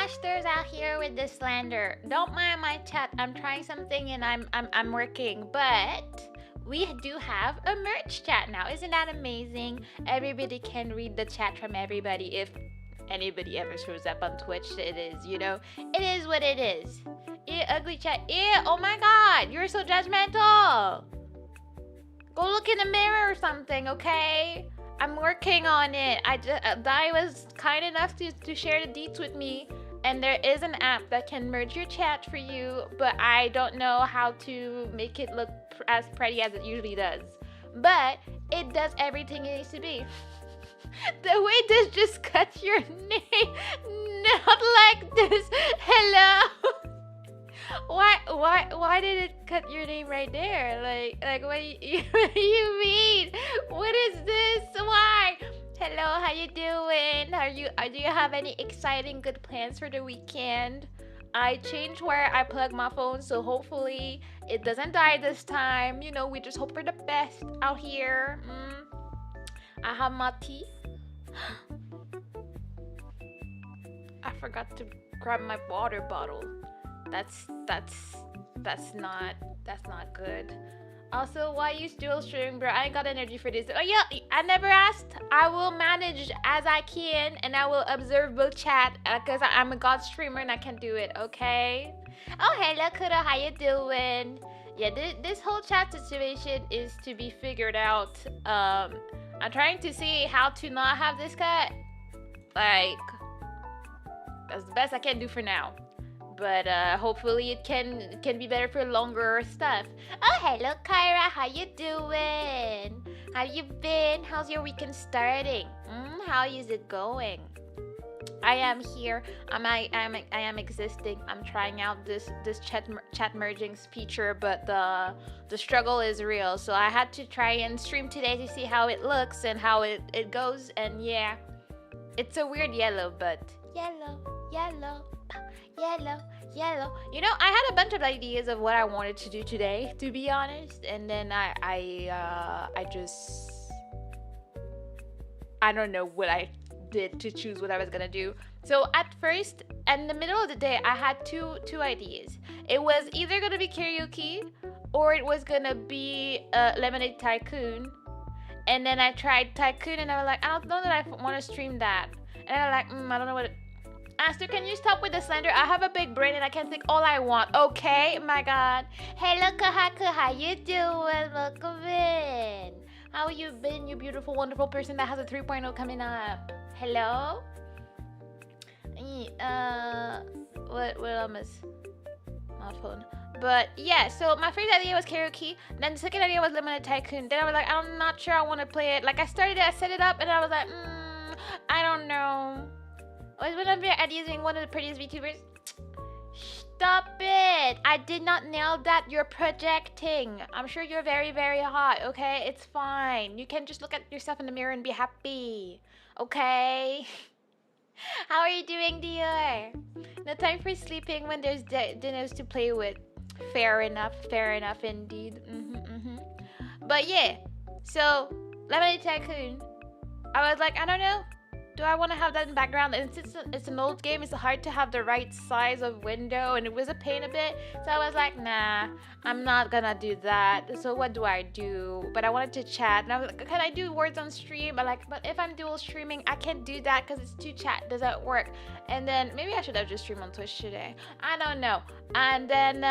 Masters out here with the slander. Don't mind my chat. I'm trying something and I'm working, but we do have a merch chat now. Isn't that amazing? Everybody can read the chat from everybody if anybody ever shows up on Twitch. It is, it is what it is. Ew, ugly chat. Ew, oh my god, you're so judgmental. Go look in the mirror or something, okay? I'm working on it. Dai was kind enough to share the deets with me, and there is an app that can merge your chat for you, but I don't know how to make it look as pretty as it usually does. But it does everything it needs to be. The way this just cuts your name, not like this. Hello. Why did it cut your name right there? Like what what do you mean? What is this? Why? Hello, how you doing? Do you have any exciting good plans for the weekend? I changed where I plug my phone, so hopefully it doesn't die this time. We just hope for the best out here. I have my tea. I forgot to grab my water bottle. That's not good. Also, why use dual streaming, bro? I ain't got energy for this. Oh yeah, I never asked. I will manage as I can, and I will observe both chat because I'm a god streamer and I can do it. Okay. Oh hey, Kudo, how you doing? Yeah, this whole chat situation is to be figured out. I'm trying to see how to not have this cut. Like, that's the best I can do for now. But hopefully it can be better for longer stuff. Oh, hello, Kyra. How you doing? How you been? How's your weekend starting? How is it going? I am here. I am existing. I'm trying out this chat merging feature, but the struggle is real. So I had to try and stream today to see how it looks and how it goes. And yeah, it's a weird yellow, but yellow. I had a bunch of ideas of what I wanted to do today, to be honest, and then I don't know what I did to choose what I was gonna do. So at first, in the middle of the day, I had two ideas. It was either gonna be karaoke or it was gonna be Lemonade Tycoon. And then I tried Tycoon and I was like, I don't know that I want to stream that. And I was like, I don't know what. Aster, can you stop with the slander? I have a big brain and I can think all I want, okay? My god. Hey, look, Kahaku, how you doing? Welcome in. How you been, you beautiful, wonderful person that has a 3.0 coming up? Hello? What else? My phone. But yeah, so my first idea was karaoke. Then the second idea was Lemonade Tycoon. Then I was like, I'm not sure I want to play it. Like, I started it, I set it up, and I was like, I don't know. Was one of your ideas being one of the prettiest VTubers? Stop it! I did not nail that. You're projecting. I'm sure you're very, very hot, okay? It's fine. You can just look at yourself in the mirror and be happy, okay? How are you doing, Dior? No time for sleeping when there's dinners to play with. Fair enough indeed. But yeah, so Lemonade Tycoon. I was like, I don't know. Do I want to have that in the background? And since it's an old game, it's hard to have the right size of window, and it was a pain a bit. So I was like, nah, I'm not gonna do that. So what do I do? But I wanted to chat, and I was like, can I do words on stream? But if I'm dual streaming, I can't do that because it's two chat. Does that work? And then maybe I should have just streamed on Twitch today. I don't know. And then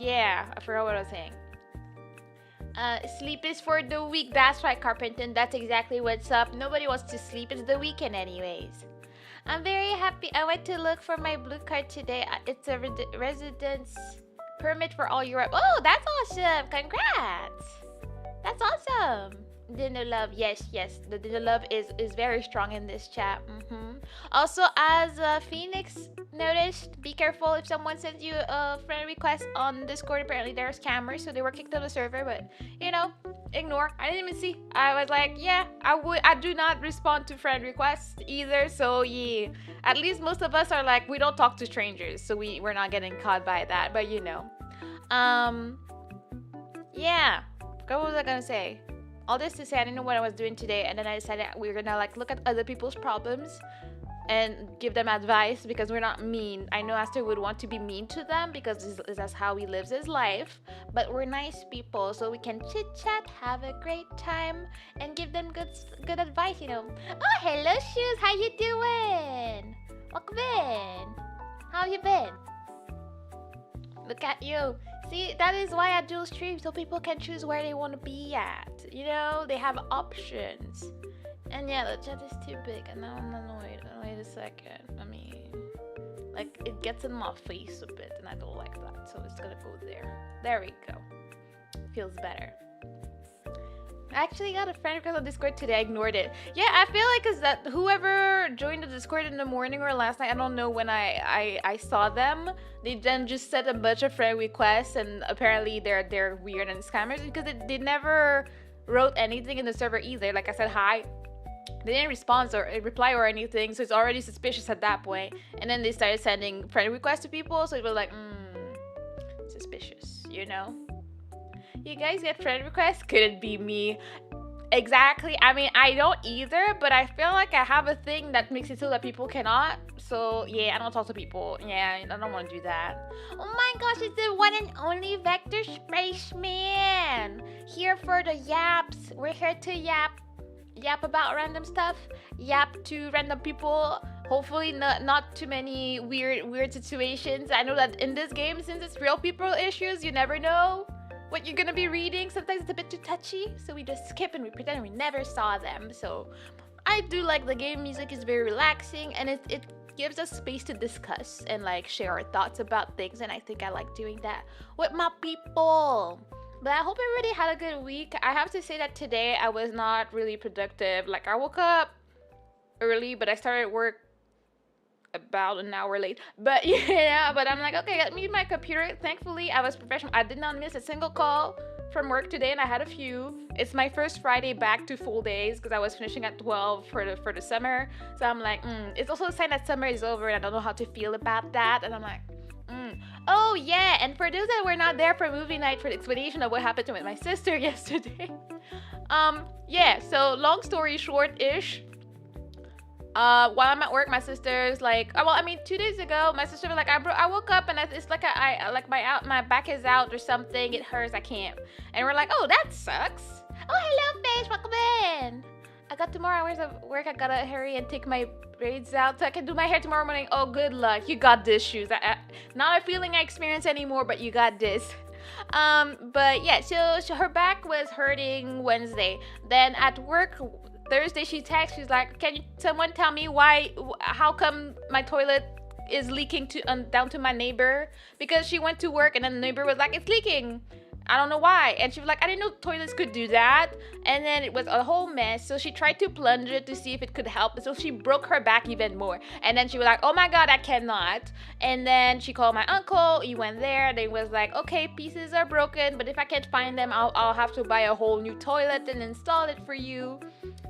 yeah, I forgot what I was saying. Sleep is for the weak. That's right, Carpenton. That's exactly what's up. Nobody wants to sleep. It's the weekend anyways. I'm very happy. I went to look for my blue card today. It's a residence permit for all Europe. Oh, that's awesome. Congrats. That's awesome. Dinner love. Yes. The dinner love is very strong in this chat. Also, as Phoenix noticed, be careful if someone sends you a friend request on Discord. Apparently they're scammers, so they were kicked out of the server, but ignore. I didn't even see. I was like, yeah, I do not respond to friend requests either, so yeah. At least most of us are like, we don't talk to strangers, so we're not getting caught by that, but yeah. What was I gonna say? All this to say, I didn't know what I was doing today, and then I decided we were gonna look at other people's problems. and give them advice because we're not mean. I know Aster would want to be mean to them because that's how he lives his life, but we're nice people, so we can chit chat, have a great time, and give them good advice. Oh, hello, Shoes. How you doing? Welcome in. How you been? Look at you. See, that is why I do stream, so people can choose where they want to be at. They have options. And yeah, the chat is too big, and now I'm annoyed. Wait a second. It gets in my face a bit, and I don't like that. So it's gonna go there. There we go. Feels better. I actually got a friend request on Discord today. I ignored it. Yeah, I feel like it's that whoever joined the Discord in the morning or last night, I don't know when I saw them. They then just sent a bunch of friend requests, and apparently they're weird and scammers because they never wrote anything in the server either. Like I said hi. They didn't respond or reply or anything, so it's already suspicious at that point. And then they started sending friend requests to people, so it was like, suspicious, You guys get friend requests? Could it be me? Exactly. I mean, I don't either, but I feel like I have a thing that makes it so that people cannot. So, yeah, I don't talk to people. Yeah, I don't want to do that. Oh my gosh, it's the one and only Vector Spaceman. Here for the yaps. We're here to yap about random stuff. Yap to random people. Hopefully not too many weird situations. I know that in this game, since it's real people issues, you never know what you're gonna be reading. Sometimes it's a bit too touchy, so we just skip and we pretend we never saw them. So I do like the game. Music is very relaxing, and it gives us space to discuss and share our thoughts about things, and I think I like doing that with my people. But I hope everybody had a good week. I have to say that today I was not really productive. I woke up early, but I started work about an hour late. But yeah, but I'm like, okay, let me use my computer. Thankfully, I was professional. I did not miss a single call from work today, and I had a few. It's my first Friday back to full days because I was finishing at 12 for the summer. So I'm like, it's also a sign that summer is over, and I don't know how to feel about that. And I'm like, Oh yeah, and for those that were not there for movie night for the explanation of what happened to my sister yesterday. Yeah, so long story short-ish. While I'm at work, my sister's like, 2 days ago, my sister was like, I woke up and it's like my back is out or something. It hurts. I can't. And we're like, oh, that sucks. Oh, hello, Fish. Welcome in. I got 2 more hours of work. I gotta hurry and take my braids out so I can do my hair tomorrow morning. Oh, good luck. You got this, Shoes. Not a feeling I experience anymore, but you got this. But yeah, so her back was hurting Wednesday. Then at work, Thursday, she texts. She's like, "Can someone tell me how come my toilet is leaking down to my neighbor?" Because she went to work and then the neighbor was like, "It's leaking. I don't know why." And she was like, "I didn't know toilets could do that." And then it was a whole mess. So she tried to plunge it to see if it could help. So she broke her back even more. And then she was like, "Oh my God, I cannot." And then she called my uncle. He went there. They was like, "Okay, pieces are broken, but if I can't find them, I'll have to buy a whole new toilet and install it for you."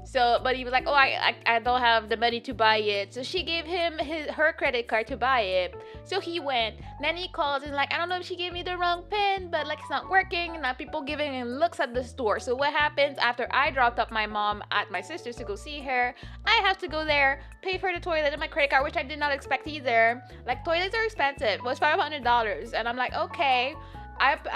So, but he was like, "Oh, I don't have the money to buy it." So she gave him her credit card to buy it. So he went. Then he calls and like, "I don't know if she gave me the wrong pin, but it's not working." Now people giving him looks at the store. So what happens after I dropped off my mom at my sister's to go see her? I have to go there, pay for the toilet and my credit card, which I did not expect either. Toilets are expensive. It was $500, and I'm like, okay,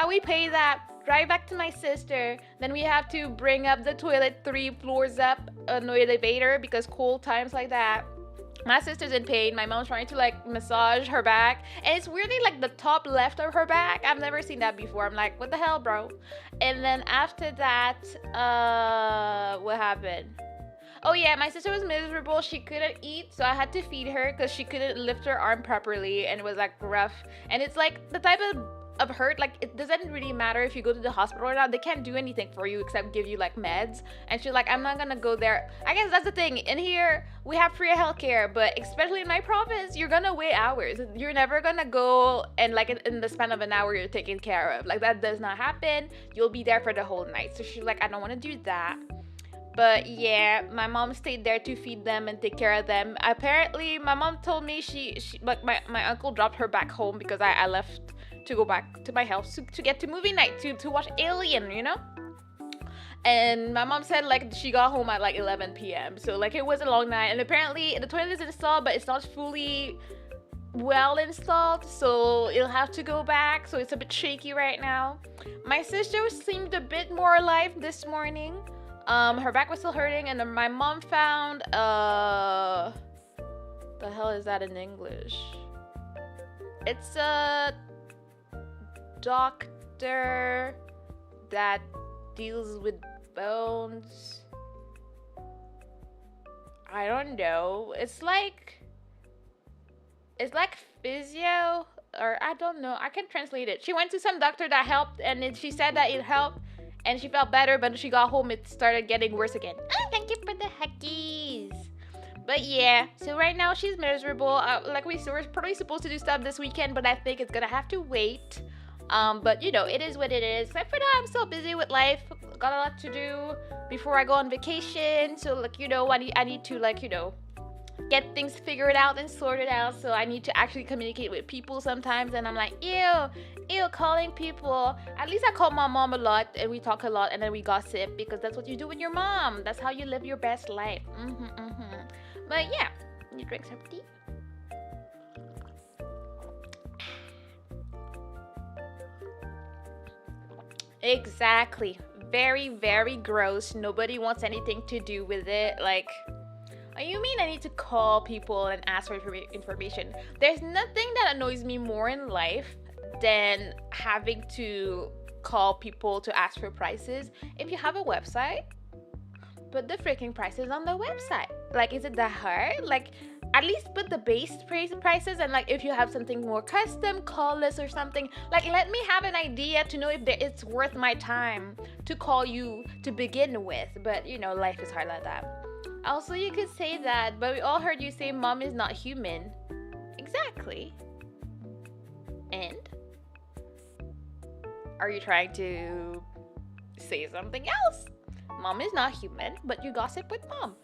we pay that. Drive back to my sister. Then we have to bring up the toilet 3 floors up an elevator because cold times like that. My sister's in pain. My mom's trying to massage her back, and it's weirdly the top left of her back. I've never seen that before. I'm like, what the hell, bro? And then after that, what happened? Oh yeah, my sister was miserable. She couldn't eat, so I had to feed her because she couldn't lift her arm properly, and it was rough. And it's the type of hurt, it doesn't really matter if you go to the hospital or not. They can't do anything for you except give you meds. And she's like, "I'm not gonna go there." I guess that's the thing. In here we have free healthcare, but especially in my province, you're gonna wait hours. You're never gonna go and in the span of an hour you're taken care of. That does not happen. You'll be there for the whole night. So she's like, "I don't want to do that." But yeah, my mom stayed there to feed them and take care of them. Apparently, my mom told me my uncle dropped her back home because I left to go back to my house to get to movie night to watch Alien, And my mom said like she got home at like 11 p.m. So like it was a long night. And apparently the toilet is installed, but it's not fully well installed, so it'll have to go back. So it's a bit shaky right now. My sister seemed a bit more alive this morning. Her back was still hurting, and then my mom found the hell is that in English? It's a doctor that deals with bones. I don't know. It's like physio, or I don't know. I can translate it. She went to some doctor that helped, and she said that it helped, and she felt better. But when she got home, it started getting worse again. Thank you for the huggies. But yeah, so right now she's miserable. Like we were probably supposed to do stuff this weekend, but I think it's gonna have to wait. But you know, it is what it is. Except for now, I'm still busy with life. Got a lot to do before I go on vacation. So like, you know, I need to like, you know, get things figured out and sorted out. So I need to actually communicate with people sometimes, and I'm like, ew, calling people. At least I call my mom a lot, and we talk a lot, and then we gossip, because that's what you do with your mom. That's how you live your best life. But yeah, you drink some tea. Exactly. Very, very gross. Nobody wants anything to do with it. Like, you mean I need to call people and ask for information? There's nothing that annoys me more in life than having to call people to ask for prices. If you have a website, put the freaking prices on the website. Like, is it that hard? Like, at least put the base prices, and like if you have something more custom, call us or something. Like, let me have an idea to know if it's worth my time to call you to begin with. But you know, life is hard like that. Also, you could say that, but we all heard you say mom is not human. Exactly. And are you trying to say something else? Mom is not human, but you gossip with mom.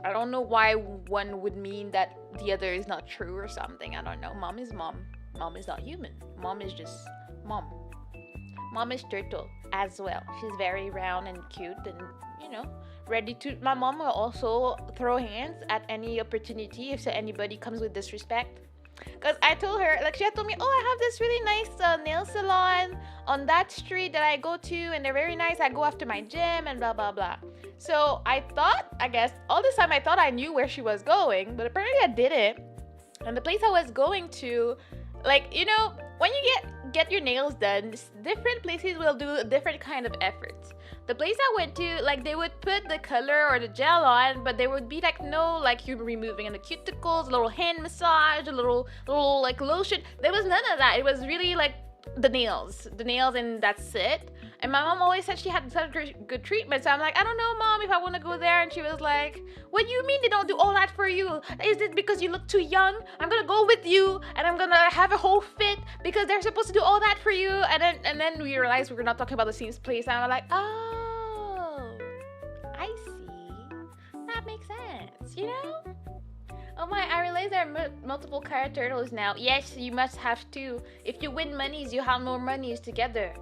I don't know why one would mean that the other is not true or something. I don't know. Mom is mom. Mom is not human. Mom is just mom. Mom is turtle as well. She's very round and cute and, you know, ready to... My mom will also throw hands at any opportunity if anybody comes with disrespect. Because I told her, like, she had told me, oh, I have this really nice nail salon on that street that I go to, and they're very nice. I go after my gym and blah, blah, blah. So I thought, I guess, all this time I thought I knew where she was going, but apparently I didn't. And the place I was going to, like, you know, when you get your nails done, different places will do a different kind of efforts. The place I went to, like, they would put the color or the gel on, but there would be like no, like, you removing the cuticles, a little hand massage, a little like lotion. There was none of that. It was really like the nails, and that's it. And my mom always said she had such good treatment. So I'm like, I don't know, mom, if I want to go there. And she was like, what do you mean they don't do all that for you? Is it because you look too young? I'm gonna go with you, and I'm gonna have a whole fit because they're supposed to do all that for you. And then we realized we were not talking about the same place. And I'm like, oh, I see. That makes sense, you know? Oh my, I realize there are multiple card turtles now. Yes, you must have two. If you win monies, you have more monies together.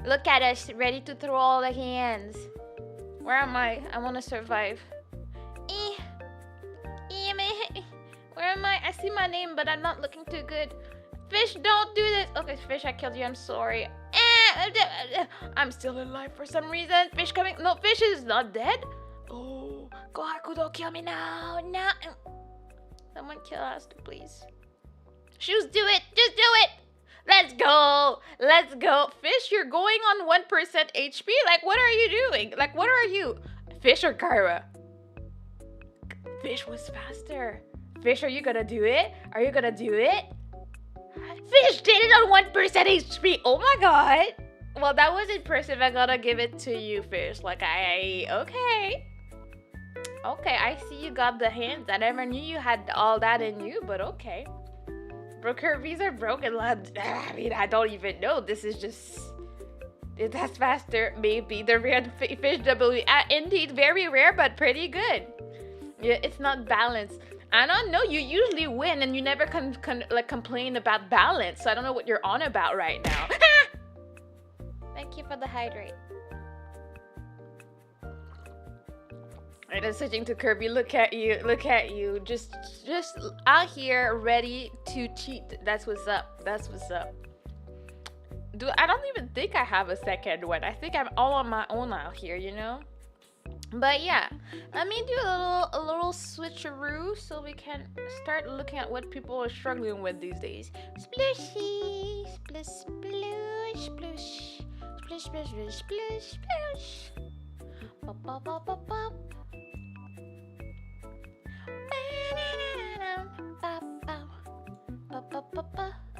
Look at us, ready to throw all the hands. Where am I? I want to survive. Where am I? I see my name, but I'm not looking too good. Fish, don't do this. Okay, Fish, I killed you. I'm sorry. I'm still alive for some reason. Fish coming. No, Fish is not dead. Oh, Kohaku, don't kill me now. No. Someone kill us, please. Shoes, do it. Just do it. Let's go. Let's go. Fish, you're going on 1% HP? Like, what are you doing? Like, what are you? Fish or Kyra? Fish was faster. Fish, are you gonna do it? Are you gonna do it? Fish did it on 1% HP. Oh my god. Well, that was impressive. I gotta give it to you, Fish. Like, okay. Okay, I see you got the hands. I never knew you had all that in you, but okay. Kirby's are broken, lad. I mean, I don't even know. This is just... That's faster, maybe. The red fish W. Indeed, very rare, but pretty good. Yeah, it's not balanced. I don't know. You usually win, and you never complain about balance. So I don't know what you're on about right now. Thank you for the hydrate. And then switching to Kirby, look at you, look at you, just out here ready to cheat. That's what's up. That's what's up. I don't even think I have a second one. I think I'm all on my own out here, you know. But yeah, let me do a little switcheroo so we can start looking at what people are struggling with these days. Splishy, splish, splush, splush, splish, splish, splish, splish, splish. Pop, pop, pop, pop, pop.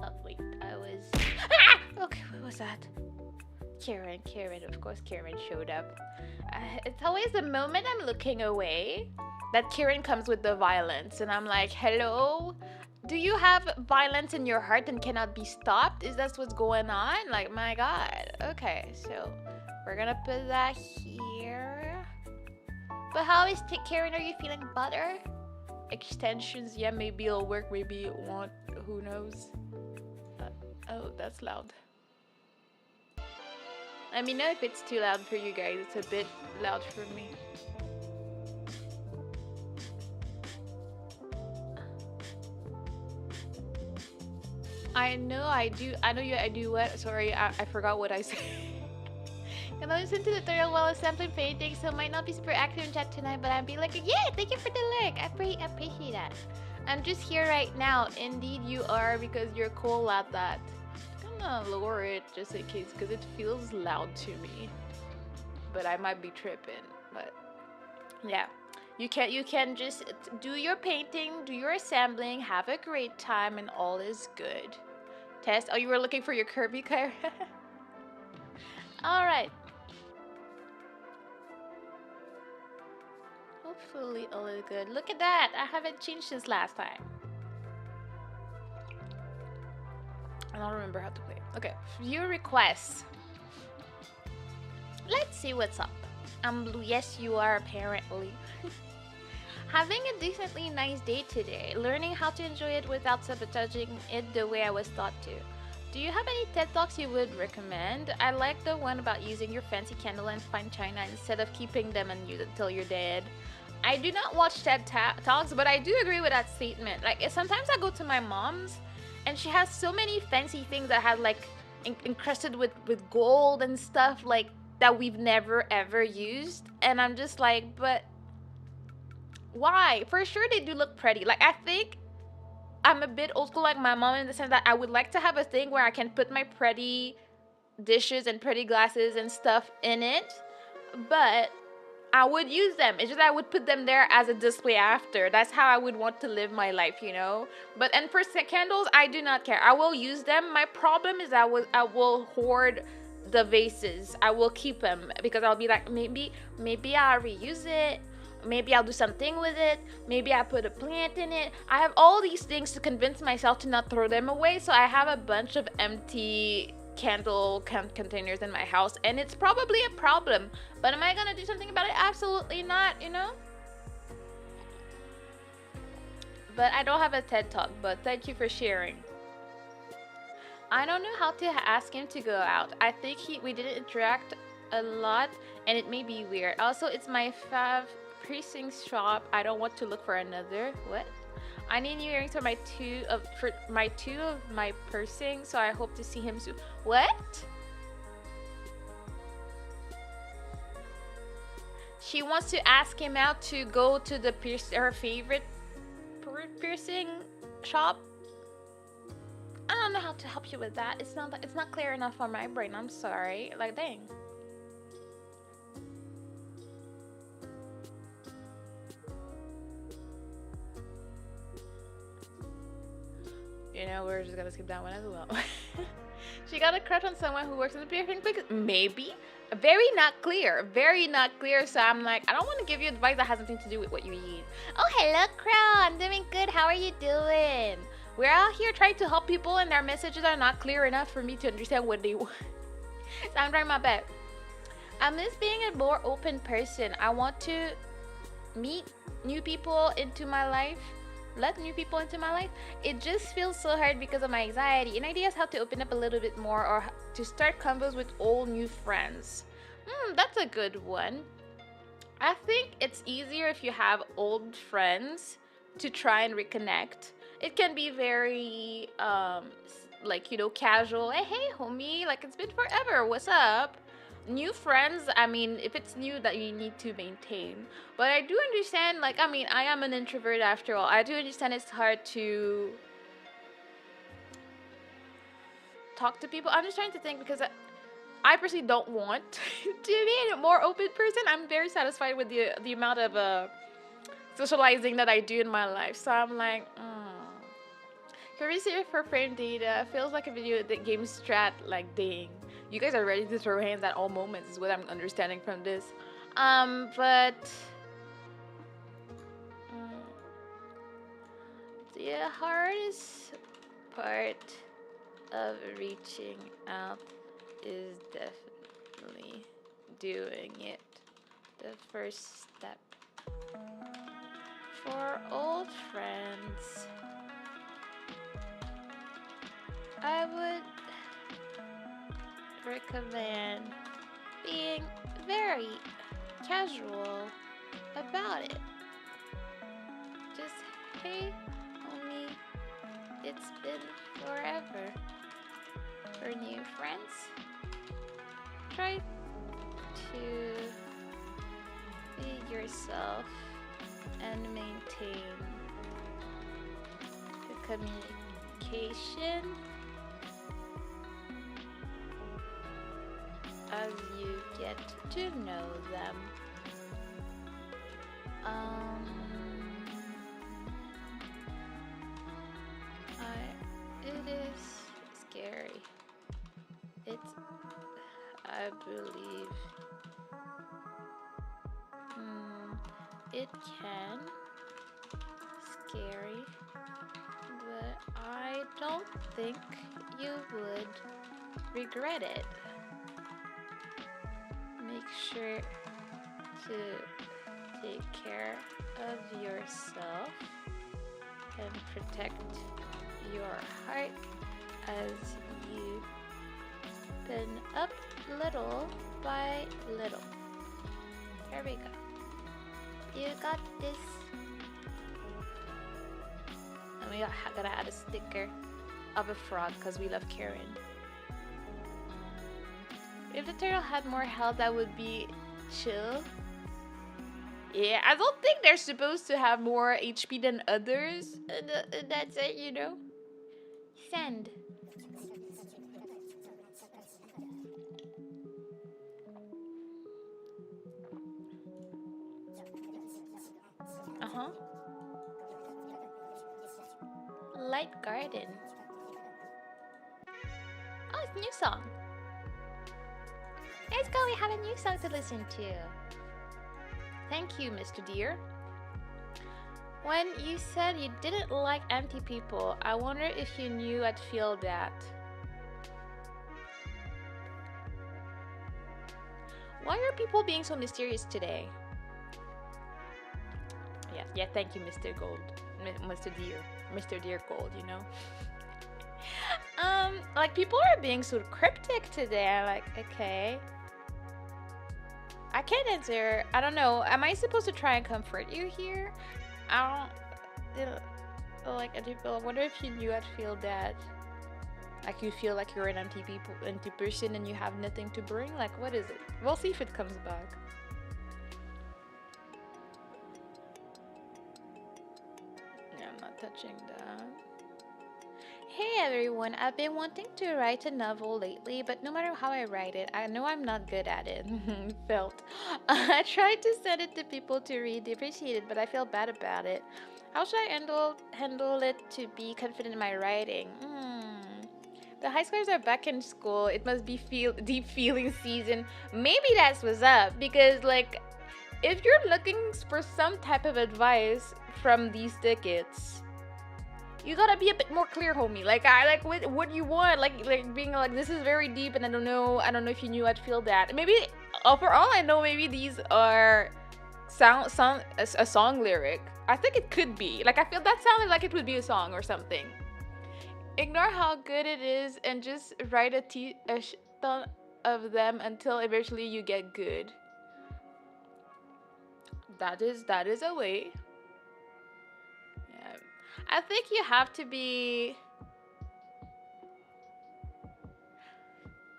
Oh wait, I was. Okay, what was that? Karen, of course Karen showed up. It's always the moment I'm looking away that Karen comes with the violence, and I'm like, hello? Do you have violence in your heart and cannot be stopped? Is that what's going on? Like, my God. Okay, so we're gonna put that here. But how is Karen? Are you feeling better? Extensions, yeah, maybe it'll work, maybe it won't. Who knows? Oh, that's loud. Let me know if it's too loud for you guys. It's a bit loud for me. I know I do. I know you. I do what? Sorry, I forgot what I said. Can I listen to the tutorial while assembling painting? So might not be super active in chat tonight, but I'd be like, yeah, thank you for the like. I appreciate that. I'm just here right now. Indeed, you are, because you're cool at that. I'm gonna lower it just in case, because it feels loud to me. But I might be tripping. But yeah, you can just do your painting, do your assembling, have a great time, and all is good. Test. Oh, you were looking for your Kirby car. All right. Hopefully all is good. Look at that. I haven't changed since last time. I don't remember how to play. Okay, view requests. Let's see what's up. I'm blue. Yes, you are apparently. Having a decently nice day today. Learning how to enjoy it without sabotaging it the way I was taught to. Do you have any TED Talks you would recommend? I like the one about using your fancy candle and fine china instead of keeping them unused until you're dead. I do not watch TED Talks, but I do agree with that statement. Like, sometimes I go to my mom's, and she has so many fancy things that have like encrusted with gold and stuff like that we've never ever used, and I'm just like, but why? For sure they do look pretty. Like, I think I'm a bit old school like my mom in the sense that I would like to have a thing where I can put my pretty dishes and pretty glasses and stuff in it, but I would use them. It's just I would put them there as a display after. That's how I would want to live my life, you know? And for candles, I do not care. I will use them. My problem is I will hoard the vases. I will keep them because I'll be like, maybe I'll reuse it. Maybe I'll do something with it. Maybe I put a plant in it. I have all these things to convince myself to not throw them away. So I have a bunch of empty candle containers in my house, and it's probably a problem. But am I gonna do something about it? Absolutely not, you know? But I don't have a TED Talk, but thank you for sharing. I don't know how to ask him to go out. I think we didn't interact a lot, and it may be weird. Also, it's my fav piercing shop. I don't want to look for another. What? I need new earrings for my two of my piercing, so I hope to see him soon. What? She wants to ask him out to go to the her favorite piercing shop. I don't know how to help you with that. It's not clear enough for my brain. I'm sorry. Like, dang. You know, we're just gonna skip that one as well. She got a crush on someone who works in the piercing place. Maybe. Very not clear. Very not clear. So I'm like, I don't want to give you advice that has nothing to do with what you need. Oh, hello, Crow. I'm doing good. How are you doing? We're out here trying to help people, and their messages are not clear enough for me to understand what they want. So I'm trying my best. I miss being a more open person. I want to meet new people into my life. Let new people into my life. It just feels so hard because of my anxiety. And ideas how to open up a little bit more, or to start combos with all new friends. That's a good one. I think it's easier if you have old friends to try and reconnect. It can be very like, casual. Hey homie, like it's been forever. What's up? New friends, I mean, if it's new, that you need to maintain. But I do understand, like, I mean, I am an introvert after all. I do understand it's hard to talk to people. I'm just trying to think because I personally don't want to be a more open person. I'm very satisfied with the amount of socializing that I do in my life. So I'm like, curiosity for frame data feels like a video game strat. Like, dang, you guys are ready to throw hands at all moments. Is what I'm understanding from this. But the hardest part of reaching out is definitely doing it. The first step. For old friends, I would recommend being very casual about it. Just, hey, homie, it's been forever. For new friends, try to be yourself and maintain the communication as you get to know them. It is scary. I believe, it can scary, but I don't think you would regret it. Make sure to take care of yourself and protect your heart as you open up little by little. There we go. You got this. And we gotta add a sticker of a frog because we love Karen. If the turtle had more health, that would be chill. Yeah, I don't think they're supposed to have more HP than others. That's it, you know? Send. Uh-huh. Light Garden. Oh, it's a new song. Let's go, we have a new song to listen to. Thank you, Mr. Deer. When you said you didn't like empty people, I wonder if you knew I'd feel that. Why are people being so mysterious today? Yeah, thank you, Mr. Gold. Mr. Deer. Mr. Deer Gold, you know? Like, people are being so cryptic today. I'm like, okay. I can't answer. I don't know. Am I supposed to try and comfort you here? I don't... Like, I wonder if you knew I'd feel that. Like, you feel like you're an empty person and you have nothing to bring? Like, what is it? We'll see if it comes back. Yeah, I'm not touching that. Hey everyone, I've been wanting to write a novel lately, but no matter how I write it, I know I'm not good at it. Felt. I tried to send it to people to read, they appreciate it, but I feel bad about it. How should I handle it to be confident in my writing? The high schoolers are back in school. It must be deep feeling season. Maybe that's what's up, because like, if you're looking for some type of advice from these tickets, you gotta be a bit more clear, homie. Like, what do you want? Like being like, this is very deep, and I don't know if you knew I'd feel that. Maybe, for all I know, maybe these are a song lyric. I think it could be. Like, I feel that sounded like it would be a song or something. Ignore how good it is and just write a ton of them until eventually you get good. That is a way. Yeah. I think you have to be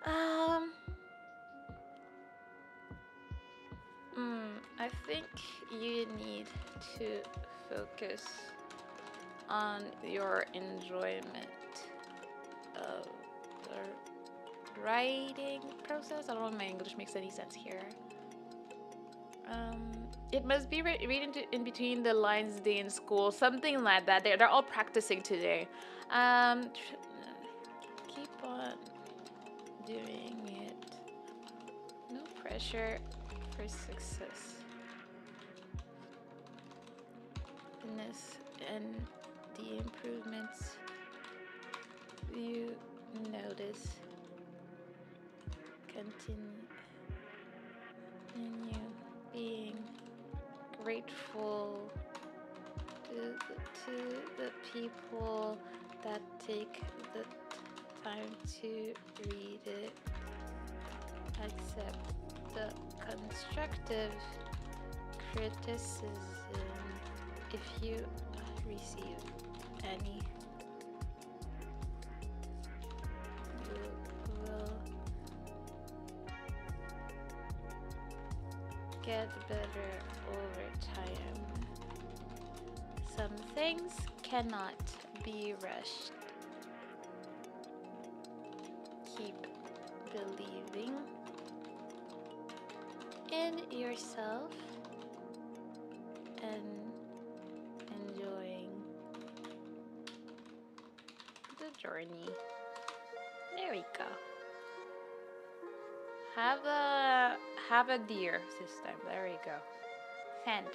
um I think you need to focus on your enjoyment of the writing process. I don't know if my English makes any sense here. It must be reading in between the lines day in school, something like that. They're all practicing today. Keep on doing it. No pressure for success. Goodness, and the improvements you notice. Continue being grateful to the people that take the time to read it. Accept the constructive criticism if you receive any. You will get better over time. Some things cannot be rushed. Keep believing in yourself and enjoying the journey. There we go. Have a deer system. There we go. Send.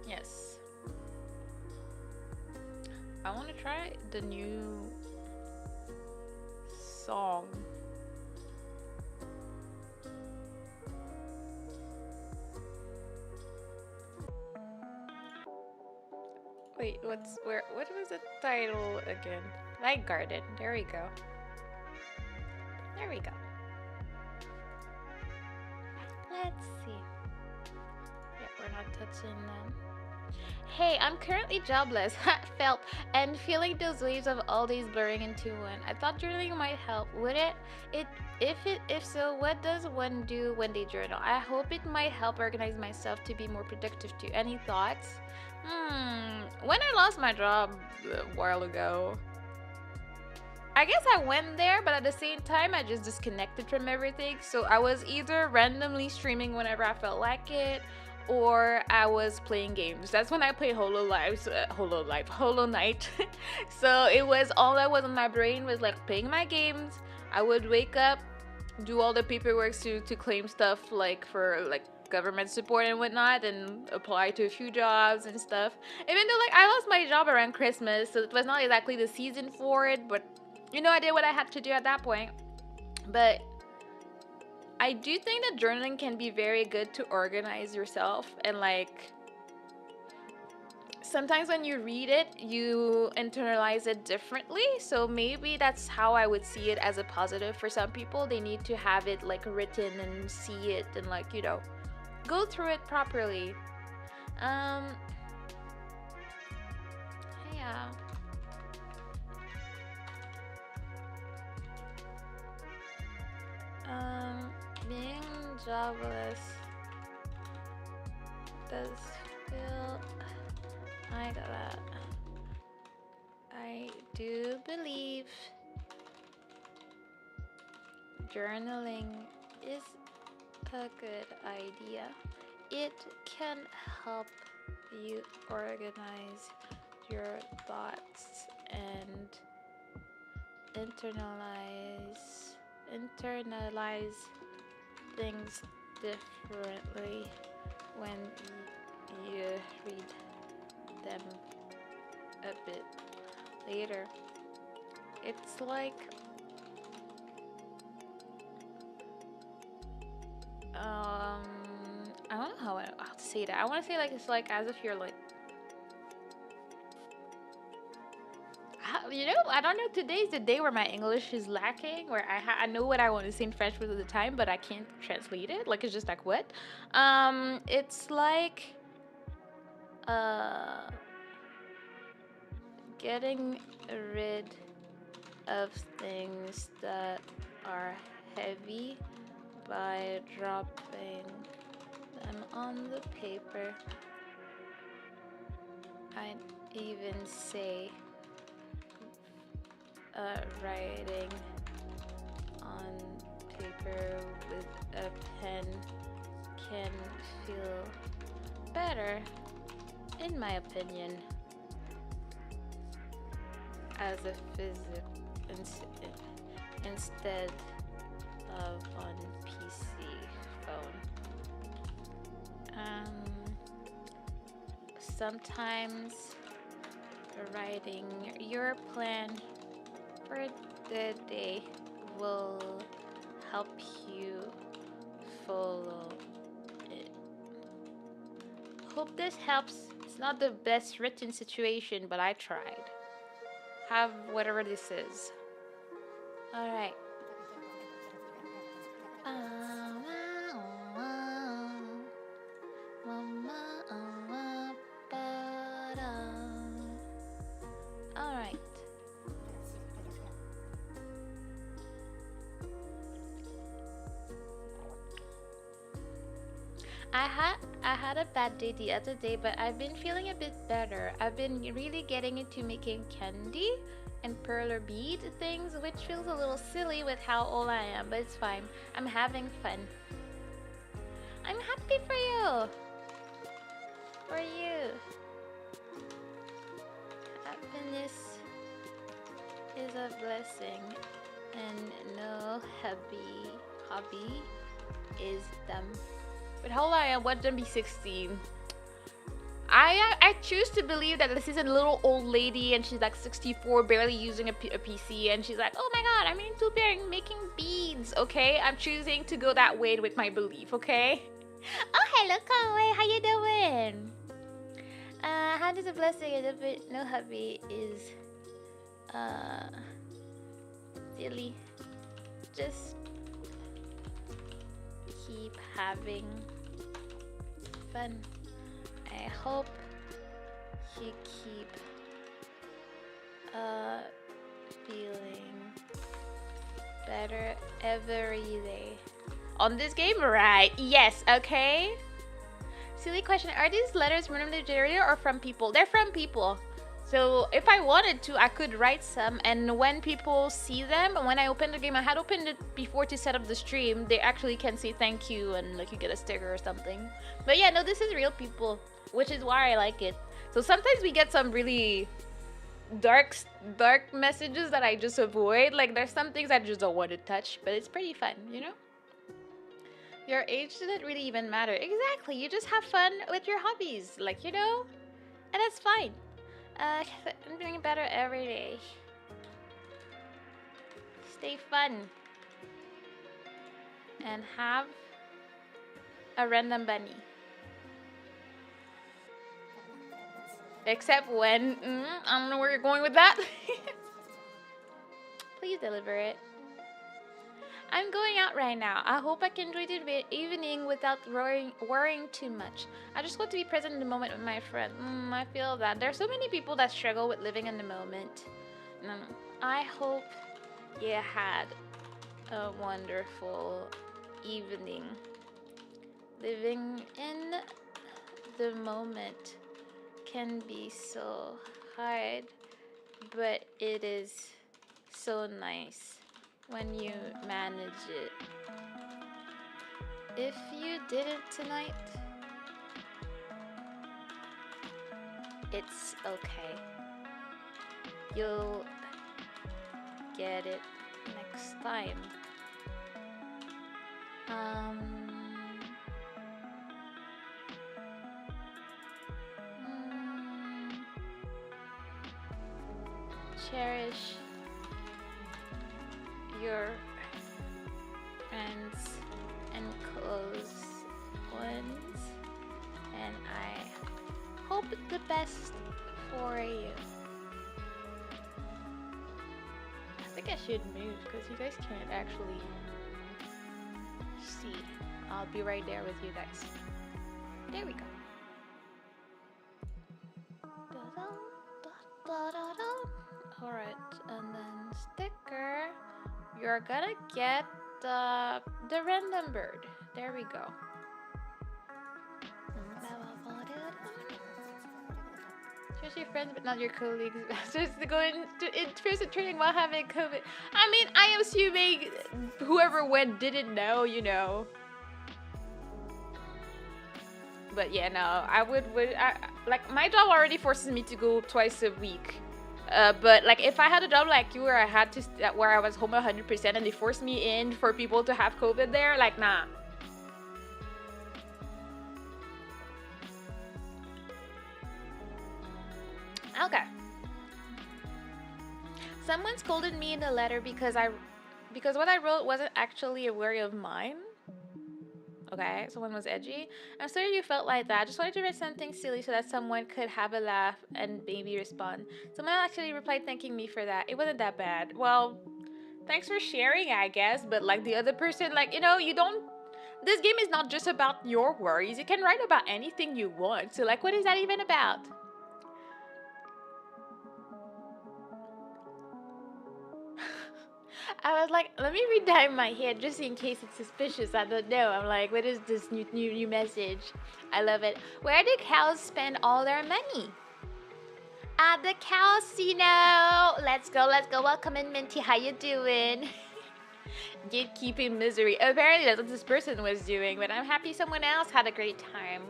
Yes. I want to try the new song. Wait, what was the title again? Light Garden. There we go. There we go. Let's see. Yeah, we're not touching them. Hey, I'm currently jobless, felt, and feeling those waves of all days blurring into one. I thought journaling might help. Would it? If so, what does one do when they journal? I hope it might help organize myself to be more productive too. Any thoughts? When I lost my job a while ago, I guess I went there, but at the same time, I just disconnected from everything. So I was either randomly streaming whenever I felt like it, or I was playing games. That's when I played Hollow Knight. So it was all that was on my brain was like playing my games. I would wake up, do all the paperwork to claim stuff like for like government support and whatnot, and apply to a few jobs and stuff. Even though like I lost my job around Christmas, so it was not exactly the season for it, but I did what I had to do at that point. But I do think that journaling can be very good to organize yourself, and like sometimes when you read it, you internalize it differently. So maybe that's how I would see it as a positive. For some people, they need to have it like written and see it and like, go through it properly. Yeah. Being jobless does feel like that. I do believe journaling is a good idea. It can help you organize your thoughts and internalize things differently when you read them a bit later. It's like I don't know how to say that. I want to say like it's like as if you're like you know, I don't know. Today's the day where my English is lacking, where I know what I want to say in French most of the time, but I can't translate it. Like it's just like what? It's like uh, getting rid of things that are heavy by dropping them on the paper. I'd even say writing on paper with a pen can feel better, in my opinion, as a physical instead of on PC phone. Sometimes writing your plan for the day will help you follow it. Hope this helps. It's not the best written situation, but I tried. Have whatever this is. Alright. Alright. I had a bad day the other day, but I've been feeling a bit better. I've been really getting into making candy and perler bead things, which feels a little silly with how old I am, but it's fine. I'm having fun. I'm happy for you. For you. Happiness is a blessing, and no hobby is dumb. But how old I am? What them be 16? I choose to believe that this is a little old lady and she's like 64, barely using a PC, and she's like, oh my god, I'm into making beads. Okay, I'm choosing to go that way with my belief. Okay. Oh, hello, Conway. How you doing? How does a blessing and no hubby is silly. Just keep having fun. I hope you keep feeling better every day. On this game, right? Yes, okay. Silly question. Are these letters randomly generated or from people? They're from people. So if I wanted to, I could write some, and when people see them, when I open the game, I had opened it before to set up the stream, they actually can say thank you and like you get a sticker or something. But yeah, no, this is real people, which is why I like it. So sometimes we get some really dark messages that I just avoid. Like there's some things I just don't want to touch, but it's pretty fun, you know? Your age didn't really even matter. Exactly, you just have fun with your hobbies, like, you know? And that's fine. I'm doing better every day. Stay fun. And have a random bunny. Except when, I don't know where you're going with that. Please deliver it. I'm going out right now. I hope I can enjoy the evening without worrying too much. I just want to be present in the moment with my friend. I feel that. There's so many people that struggle with living in the moment. I hope you had a wonderful evening. Living in the moment can be so hard, but it is so nice when you manage it. If you didn't tonight, it's okay. You'll get it next time. Cherish your friends and close ones, and I hope the best for you. should move because you guys can't actually see. I'll be right there with you guys. There we go. Alright, and then sticker. You're gonna get the random bird. There we go. Choose your friends but not your colleagues. Just to go into in-person training while having COVID. I mean, I am assuming whoever went didn't know, you know. But yeah, no, I like my job already forces me to go twice a week. But like if I had a job like you where I had to where I was home 100% and they forced me in for people to have COVID there, like nah. Okay. Someone scolded me in a letter because what I wrote wasn't actually a worry of mine. Okay, someone was edgy. I'm sorry you felt like that. I just wanted to write something silly so that someone could have a laugh and maybe respond. Someone actually replied thanking me for that. It wasn't that bad. Well, thanks for sharing, I guess. But like the other person, like, you know, you don't... This game is not just about your worries. You can write about anything you want. So like, what is that even about? I was like, let me read that in my head just in case it's suspicious. I don't know. I'm like, what is this new message? I love it. Where do cows spend all their money? At the casino. Let's go. Welcome in, Minty. How you doing? Gatekeeping misery. Apparently that's what this person was doing, but I'm happy someone else had a great time.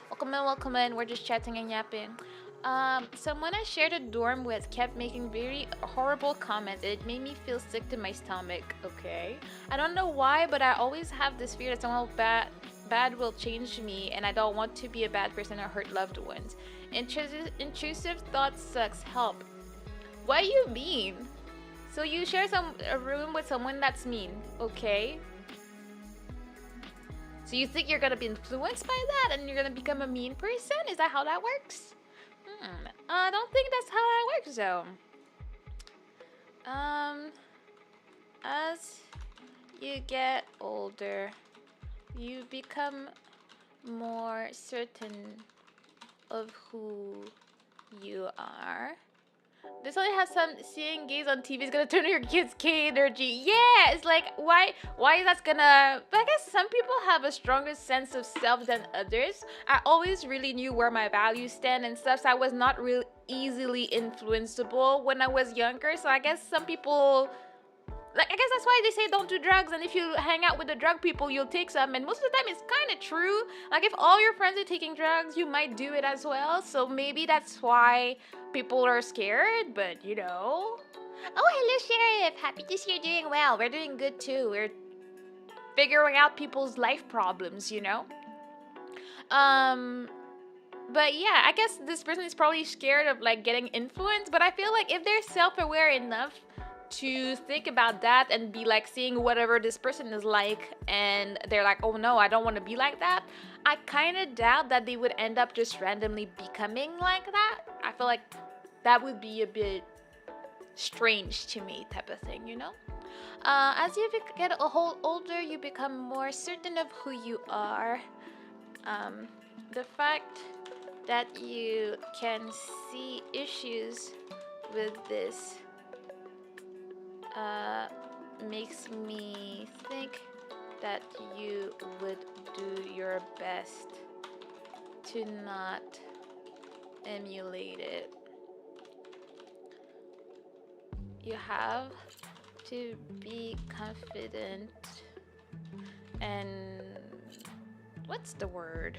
Welcome in. We're just chatting and yapping. Someone I shared a dorm with kept making very horrible comments and it made me feel sick to my stomach. Okay. I don't know why, but I always have this fear that someone bad will change me and I don't want to be a bad person or hurt loved ones. Intrusive thoughts sucks. Help. What do you mean? So you share a room with someone that's mean, okay? So you think you're gonna be influenced by that and you're gonna become a mean person? Is that how that works? I don't think that's how that works though. As you get older, you become more certain of who you are. This only has some seeing gays on TV is gonna turn your kids' K energy. Yeah, it's like why is that gonna? But I guess some people have a stronger sense of self than others. I always really knew where my values stand and stuff, so I was not real easily influenceable when I was younger. So I guess some people, like, I guess that's why they say don't do drugs, and if you hang out with the drug people, you'll take some, and most of the time it's kind of true. Like, if all your friends are taking drugs, you might do it as well, so maybe that's why people are scared, but, you know. Oh, hello, Sheriff! Happy to see you're doing well. We're doing good, too. We're figuring out people's life problems, you know? But yeah, I guess this person is probably scared of, like, getting influenced, but I feel like if they're self-aware enough to think about that and be like seeing whatever this person is like and they're like, oh no, I don't want to be like that, I kind of doubt that they would end up just randomly becoming like that. I feel like that would be a bit strange to me, type of thing, you know? As you get a whole older, you become more certain of who you are. The fact that you can see issues with this makes me think that you would do your best to not emulate it. You have to be confident and what's the word?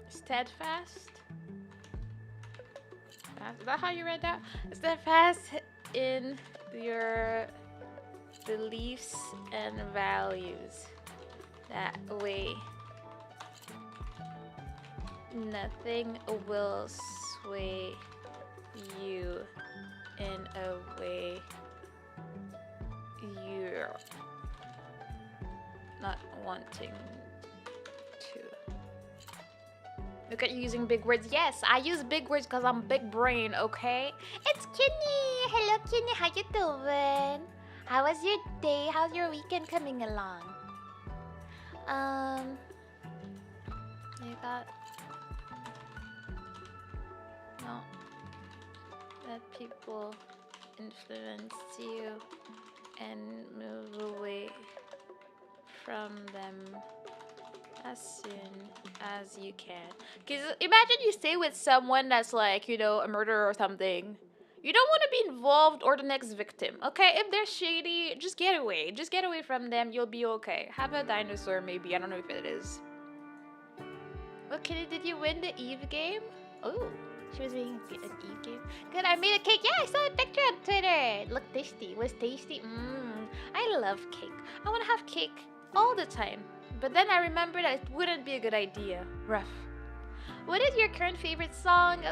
Steadfast? Is that how you read that? Steadfast in your beliefs and values. That way, nothing will sway you in a way you're not wanting to. Look at you using big words. Yes, I use big words because I'm big brain, okay? It's Kenny. Hello, Kenny. How you doing? How was your day? How's your weekend coming along? You got... No. Let people influence you and move away from them as soon as you can. Because imagine you stay with someone that's like, a murderer or something. You don't want to be involved or the next victim, okay? If they're shady, just get away. Just get away from them. You'll be okay. Have a dinosaur, maybe. I don't know if it is. What, Kitty, did you win the Eve game? Oh, she was winning an Eve game. Good, I made a cake. Yeah, I saw a picture on Twitter. It looked tasty. It was tasty. I love cake. I want to have cake all the time. But then I remembered that it wouldn't be a good idea. Rough. What is your current favorite song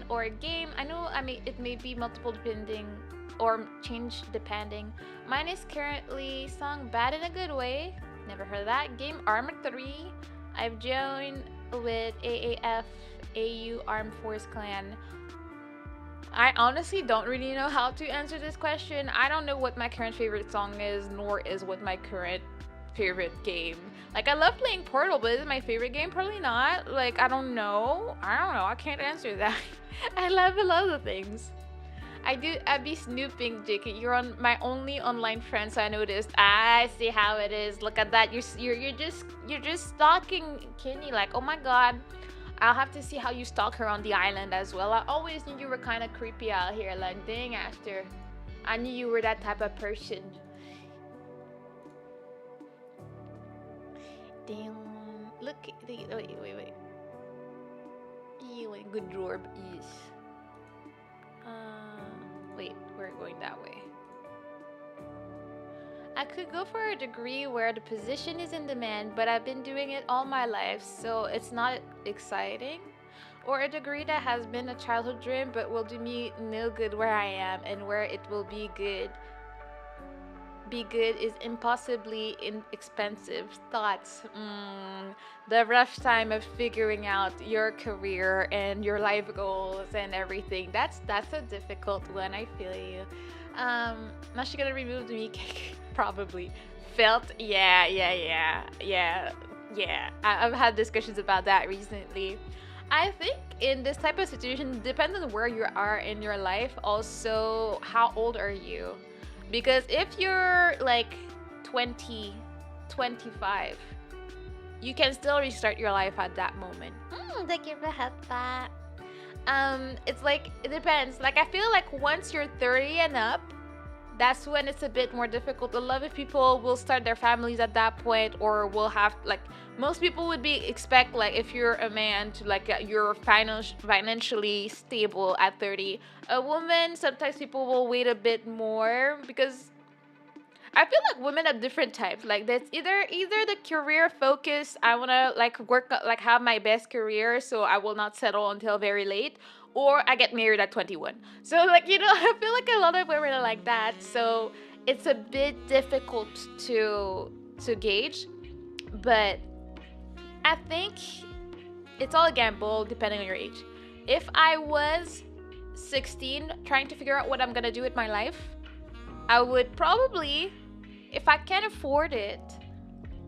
or game? It may be multiple depending or change depending. Mine is currently song Bad in a Good Way. Never heard of that. Game Armored 3. I've joined with AAF, AU Armed Force Clan. I honestly don't really know how to answer this question. I don't know what my current favorite song is, nor is what my current favorite game. Like, I love playing Portal, but is it my favorite game? Probably not. Like, I don't know. I can't answer that. I love a lot of things. I'd be snooping, JK. You're on my only online friend, so I noticed. I see how it is. Look at that. You're just stalking Kenny. Like, oh my god. I'll have to see how you stalk her on the island as well. I always knew you were kind of creepy out here. Like, dang, Aster. I knew you were that type of person. Damn. Look. Wait. Wait. Good orb is. Wait, we're going that way. I could go for a degree where the position is in demand, but I've been doing it all my life, so it's not exciting. Or a degree that has been a childhood dream, but will do me no good where I am and where it will be good. Be good is impossibly inexpensive. Thoughts. The rough time of figuring out your career and your life goals and everything. That's a difficult one. I feel you. Now she gonna remove the meat cake. Probably. Felt. Yeah. I've had discussions about that recently. I think in this type of situation, it depends on where you are in your life. Also, how old are you? Because if you're like 20, 25, you can still restart your life at that moment. Thank you for that. It's like, it depends. Like, I feel like once you're 30 and up, that's when it's a bit more difficult. A lot of people will start their families at that point, or will have, like, most people would expect, like, if you're a man to, like, you're financially stable at 30. A woman, sometimes people will wait a bit more, because I feel like women have different types. Like, that's either the career focus, I want to, like, work, like, have my best career, so I will not settle until very late, or I get married at 21. So, like, I feel like a lot of women are like that, so it's a bit difficult to gauge, but I think it's all a gamble depending on your age. If I was 16 trying to figure out what I'm gonna do with my life, I would probably, if I can afford it,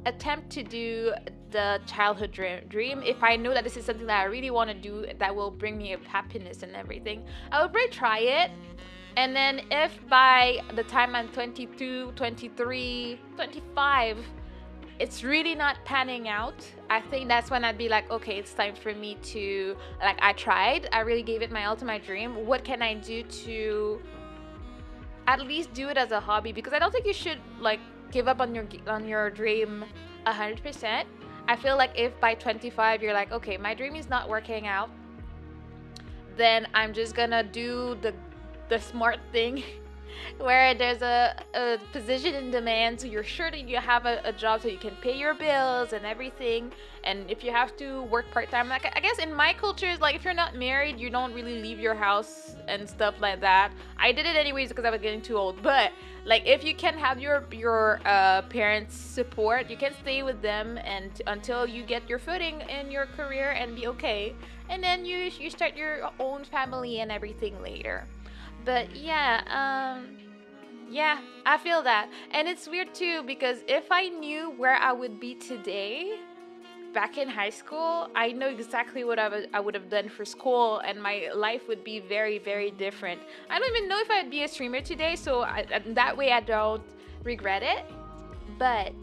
attempt to do the childhood dream. If I know that this is something that I really want to do that will bring me happiness and everything, I would really try it. And then if by the time I'm 22, 23, 25, it's really not panning out, I think that's when I'd be like, okay, it's time for me to, like, I tried, I really gave it my all to my dream. What can I do to at least do it as a hobby? Because I don't think you should, like, give up on your dream 100%. I feel like if by 25 you're like, okay, my dream is not working out, then I'm just gonna do the smart thing where there's a position in demand, so you're sure that you have a job so you can pay your bills and everything. And if you have to work part-time, like I guess in my culture is like if you're not married, you don't really leave your house and stuff like that. I did it anyways because I was getting too old. But like if you can have your parents support, you can stay with them and until you get your footing in your career and be okay, and then you start your own family and everything later. But yeah, I feel that. And it's weird too because if I knew where I would be today back in high school, I know exactly what I would have done for school, and my life would be very, very different. I don't even know if I'd be a streamer today, so that way I don't regret it. But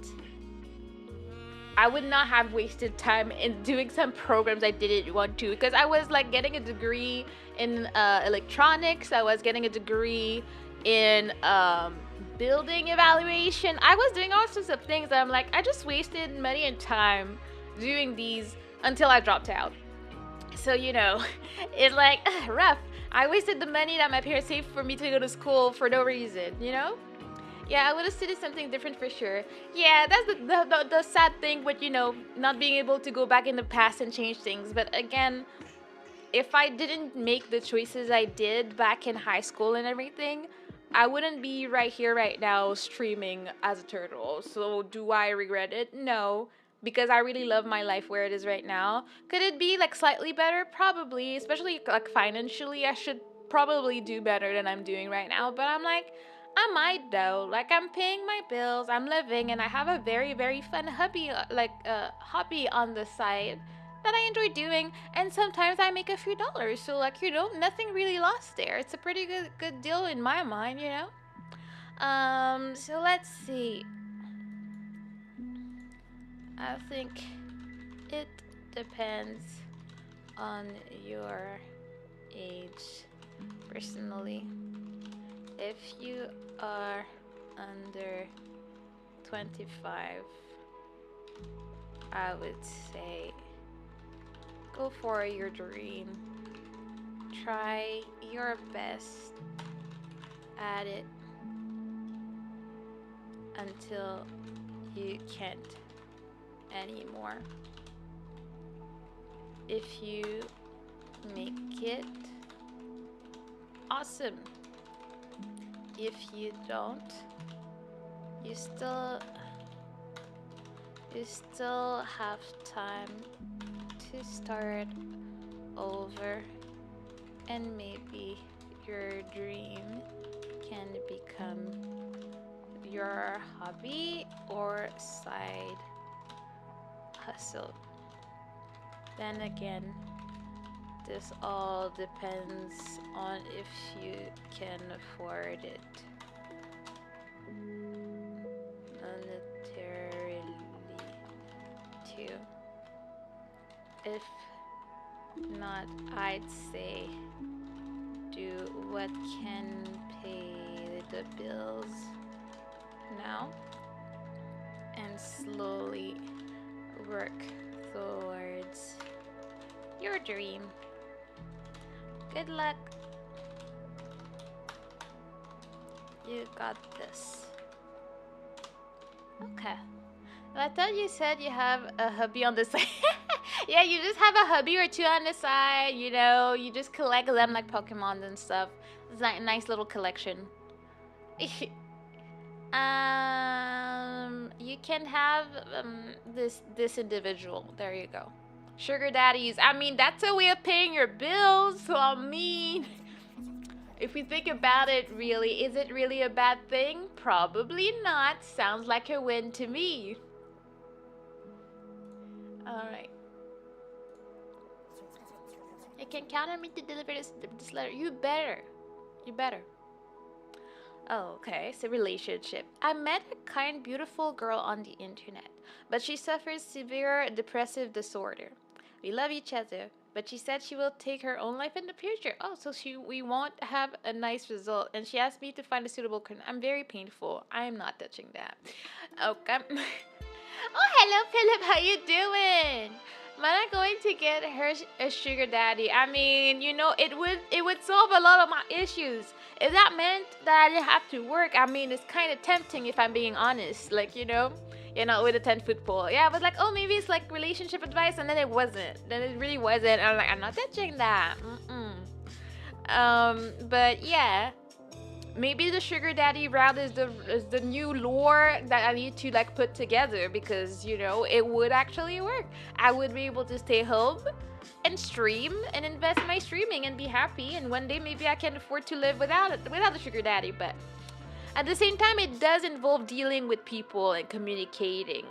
I would not have wasted time in doing some programs I didn't want to because I was like getting a degree in electronics. I was getting a degree in building evaluation. I was doing all sorts of things. I'm like, I just wasted money and time doing these until I dropped out. So, it's like rough. I wasted the money that my parents saved for me to go to school for no reason. Yeah, I would have studied something different for sure. Yeah, that's the sad thing with, not being able to go back in the past and change things. But again, if I didn't make the choices I did back in high school and everything, I wouldn't be right here right now streaming as a turtle. So do I regret it? No, because I really love my life where it is right now. Could it be like slightly better? Probably, especially like financially. I should probably do better than I'm doing right now. But I'm like, I might though. Like I'm paying my bills, I'm living, and I have a very very fun hobby, hobby on the side that I enjoy doing. And sometimes I make a few dollars. So like nothing really lost there. It's a pretty good deal in my mind. So let's see. I think it depends on your age personally. If you are under 25, I would say go for your dream. Try your best at it until you can't anymore. If you make it, awesome. If you don't, you still have time to start over, and maybe your dream can become your hobby or side hustle. Then again, this all depends on if you can afford it monetarily too. If not, I'd say do what can pay the bills now and slowly work towards your dream. Good luck. You got this. Okay. Well, I thought you said you have a hobby on the side. Yeah, you just have a hobby or two on the side, you just collect them like Pokemon and stuff. It's like a nice little collection. You can have this individual. There you go. Sugar daddies. I mean, that's a way of paying your bills. So I mean, if we think about it, really, is it really a bad thing? Probably not. Sounds like a win to me. All right. You can count on me to deliver this letter. You better. You better. Oh, okay. It's a relationship. I met a kind, beautiful girl on the internet, but she suffers severe depressive disorder. We love each other, but she said she will take her own life in the future. Oh, so we won't have a nice result, and she asked me to find a suitable. I'm very painful. I'm not touching that. Okay. Oh, hello, Philip. How you doing? Mana going to get her a sugar daddy. I mean, it would solve a lot of my issues. If that meant that I didn't have to work, I mean, it's kind of tempting if I'm being honest. Like, with a 10-foot pole. Yeah, I was like, oh, maybe it's like relationship advice, and then it wasn't. Then it really wasn't. I'm like, I'm not touching that. But yeah. Maybe the sugar daddy route is the new lore that I need to like put together, because it would actually work. I would be able to stay home and stream and invest in my streaming and be happy, and one day maybe I can afford to live without the sugar daddy. But at the same time, it does involve dealing with people and communicating.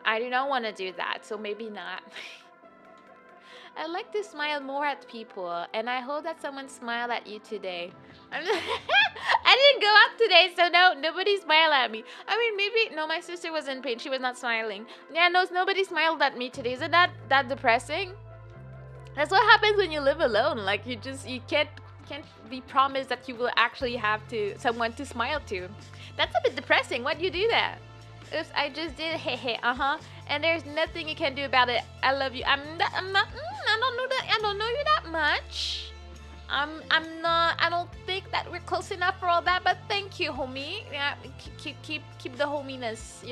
I do not want to do that, so maybe not. I like to smile more at people, and I hope that someone smiled at you today. I didn't go out today, so nobody smiled at me. I mean, maybe no. My sister was in pain; she was not smiling. Yeah, no, nobody smiled at me today. Isn't that depressing? That's what happens when you live alone. Like you can't be promised that you will actually have someone to smile to. That's a bit depressing. Why do you do that? Oops, I just did. Hey, and there's nothing you can do about it. I love you. I'm not. I don't know that. I don't know you that much. I'm not. I don't think that we're close enough for all that. But thank you, homie. Yeah, keep the hominess.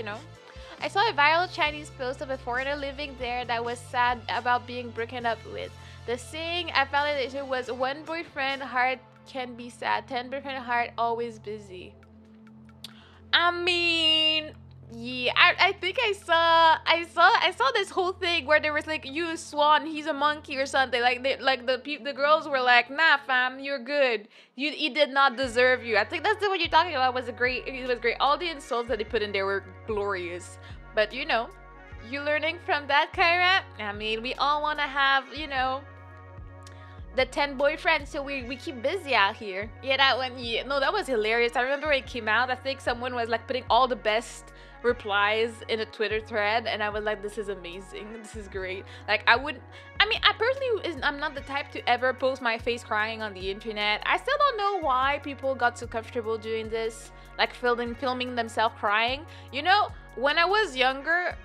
I saw a viral Chinese post of a foreigner living there that was sad about being broken up with. The saying I found it was, one boyfriend heart can be sad, 10 boyfriend heart always busy. I mean, yeah, I think I saw this whole thing where there was like, you a swan, he's a monkey or something. Like the girls were like, nah fam, you're good. He did not deserve you. I think that's what you're talking about. It was great. All the insults that they put in there were glorious. But you learning from that, Kyra. I mean, we all want to have the 10 boyfriends, so we keep busy out here. Yeah, that one. Yeah, no, that was hilarious. I remember when it came out, I think someone was like putting all the best replies in a Twitter thread, and I was like, this is amazing. This is great. Like, I personally, I'm not the type to ever post my face crying on the internet. I still don't know why people got so comfortable doing this, like filming themselves crying. When I was younger,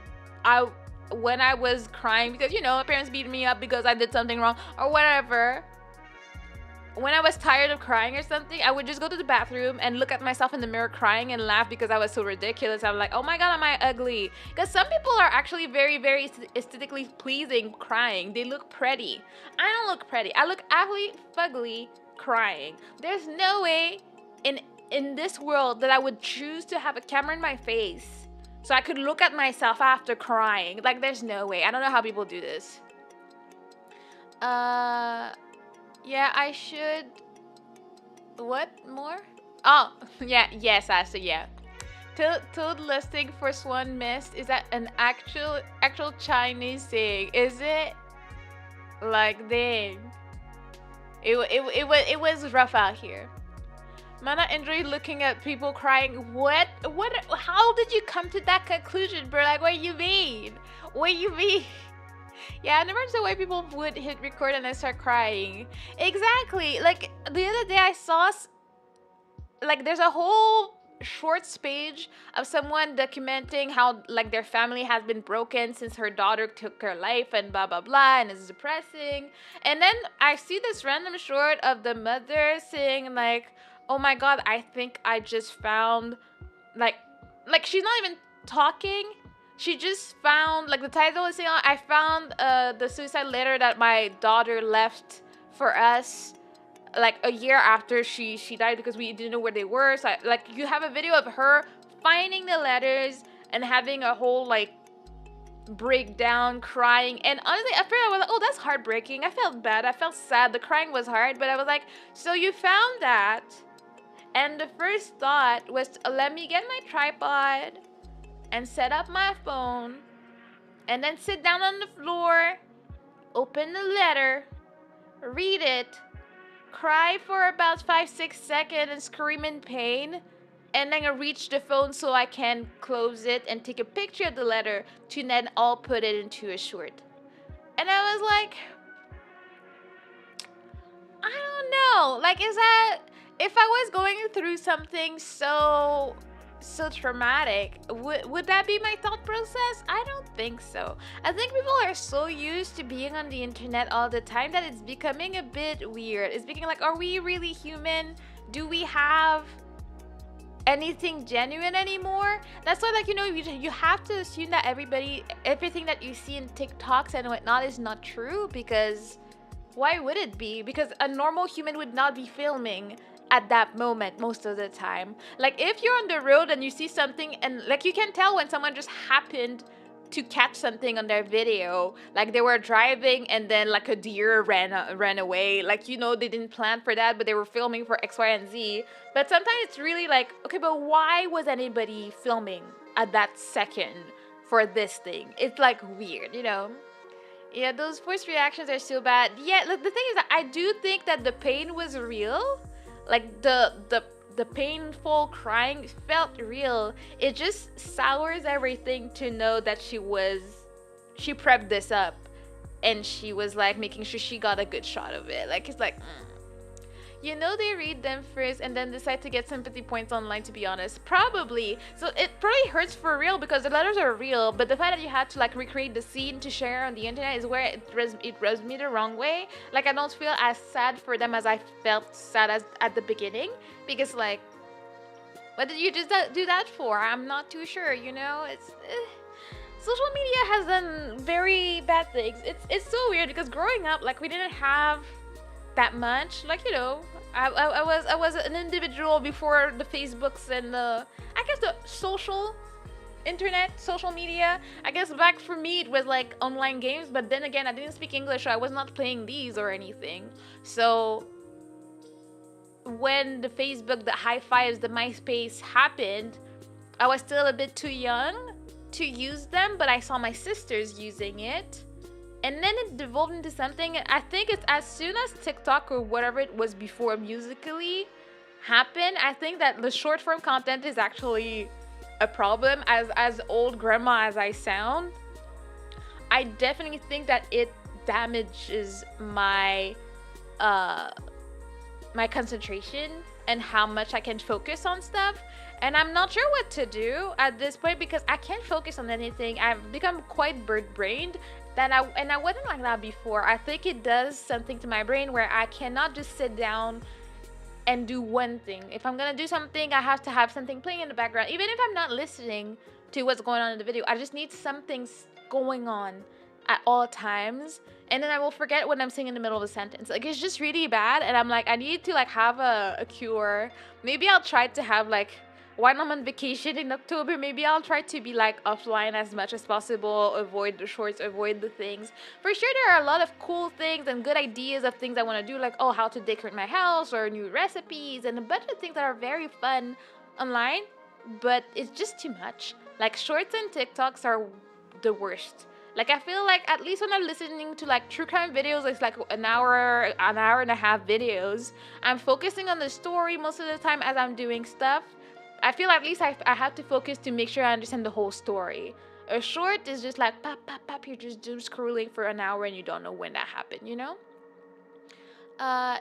when I was crying because my parents beat me up because I did something wrong or whatever, when I was tired of crying or something, I would just go to the bathroom and look at myself in the mirror crying and laugh because I was so ridiculous. I'm like, oh my god, am I ugly? Because some people are actually very, very aesthetically pleasing crying. They look pretty. I don't look pretty. I look ugly, fugly crying. There's no way in this world that I would choose to have a camera in my face so I could look at myself after crying. Like, there's no way. I don't know how people do this. Yeah, I should... What more? Oh, yeah, yes, Asta, yeah. Toad listing for Swan Mist. Is that an actual Chinese saying? Is it? Like, dang. It was rough out here. Mana enjoyed looking at people crying. What? How did you come to that conclusion, bro? Like, what you mean? What you mean? Yeah, I never understood why people would hit record and then start crying. Exactly. Like, the other day I saw, like, there's a whole shorts page of someone documenting how, like, their family has been broken since her daughter took her life and blah, blah, blah, and it's depressing. And then I see this random short of the mother saying, like, oh my god, I think I just found, like she's not even talking. She just found, like, the title is saying, I found the suicide letter that my daughter left for us, like, a year after she died because we didn't know where they were. So, you have a video of her finding the letters and having a whole, like, breakdown, crying. And honestly, at first I was like, oh, that's heartbreaking. I felt bad. I felt sad. The crying was hard. But I was like, so you found that. And the first thought was, let me get my tripod and set up my phone, and then sit down on the floor, open the letter, read it, cry for about 5-6 seconds and scream in pain, and then I reach the phone so I can close it and take a picture of the letter to then all put it into a short. And I was like, I don't know. Like, is that... If I was going through something so so traumatic. Would that be my thought process? I don't think so. I think people are so used to being on the internet all the time that it's becoming a bit weird. It's becoming like, are we really human? Do we have anything genuine anymore? That's why, like, you have to assume that everything that you see in TikToks and whatnot is not true, because why would it be? Because a normal human would not be filming at that moment most of the time. Like, if you're on the road and you see something, and like, you can tell when someone just happened to catch something on their video, like they were driving and then like a deer ran away, like, they didn't plan for that, but they were filming for X, Y, and Z. But sometimes it's really like, okay, but why was anybody filming at that second for this thing? It's like weird. Yeah, those voice reactions are so bad. Yeah, the thing is that I do think that the pain was real. Like, the painful crying felt real. It just sours everything to know that she prepped this up, and she was like making sure she got a good shot of it. Like, it's like, they read them first and then decide to get sympathy points online, to be honest. Probably. So it probably hurts for real because the letters are real, but the fact that you had to like recreate the scene to share on the internet is where it rubs me the wrong way. Like, I don't feel as sad for them as I felt sad as at the beginning, because like, what did you just do that for? I'm not too sure, It's social media has done very bad things. It's so weird because growing up, like, we didn't have that much. Like, I was an individual before the Facebooks and the social media. I guess back for me it was like online games, but then again, I didn't speak English, so I was not playing these or anything. So when the Facebook, the high fives, the MySpace happened, I was still a bit too young to use them, but I saw my sisters using it. And then it devolved into something. I think it's as soon as TikTok or whatever it was before Musical.ly happened, I think that the short form content is actually a problem. As old grandma as I sound, I definitely think that it damages my my concentration and how much I can focus on stuff. And I'm not sure what to do at this point because I can't focus on anything. I've become quite bird-brained. I wasn't like that before. I think it does something to my brain where I cannot just sit down and do one thing. If I'm gonna do something, I have to have something playing in the background. Even if I'm not listening to what's going on in the video, I just need something going on at all times. And then I will forget when I'm saying in the middle of a sentence. Like, it's just really bad. And I'm like, I need to like have a cure. Maybe I'll try to have like, when I'm on vacation in October, maybe I'll try to be like offline as much as possible, avoid the shorts, avoid the things. For sure, there are a lot of cool things and good ideas of things I want to do, like, how to decorate my house or new recipes and a bunch of things that are very fun online, but it's just too much. Like, shorts and TikToks are the worst. Like, I feel like at least when I'm listening to like true crime videos, it's like an hour and a half videos. I'm focusing on the story most of the time as I'm doing stuff. I feel at least I have to focus to make sure I understand the whole story. A short is just like pop, pop, pop. You're just doom scrolling for an hour and you don't know when that happened,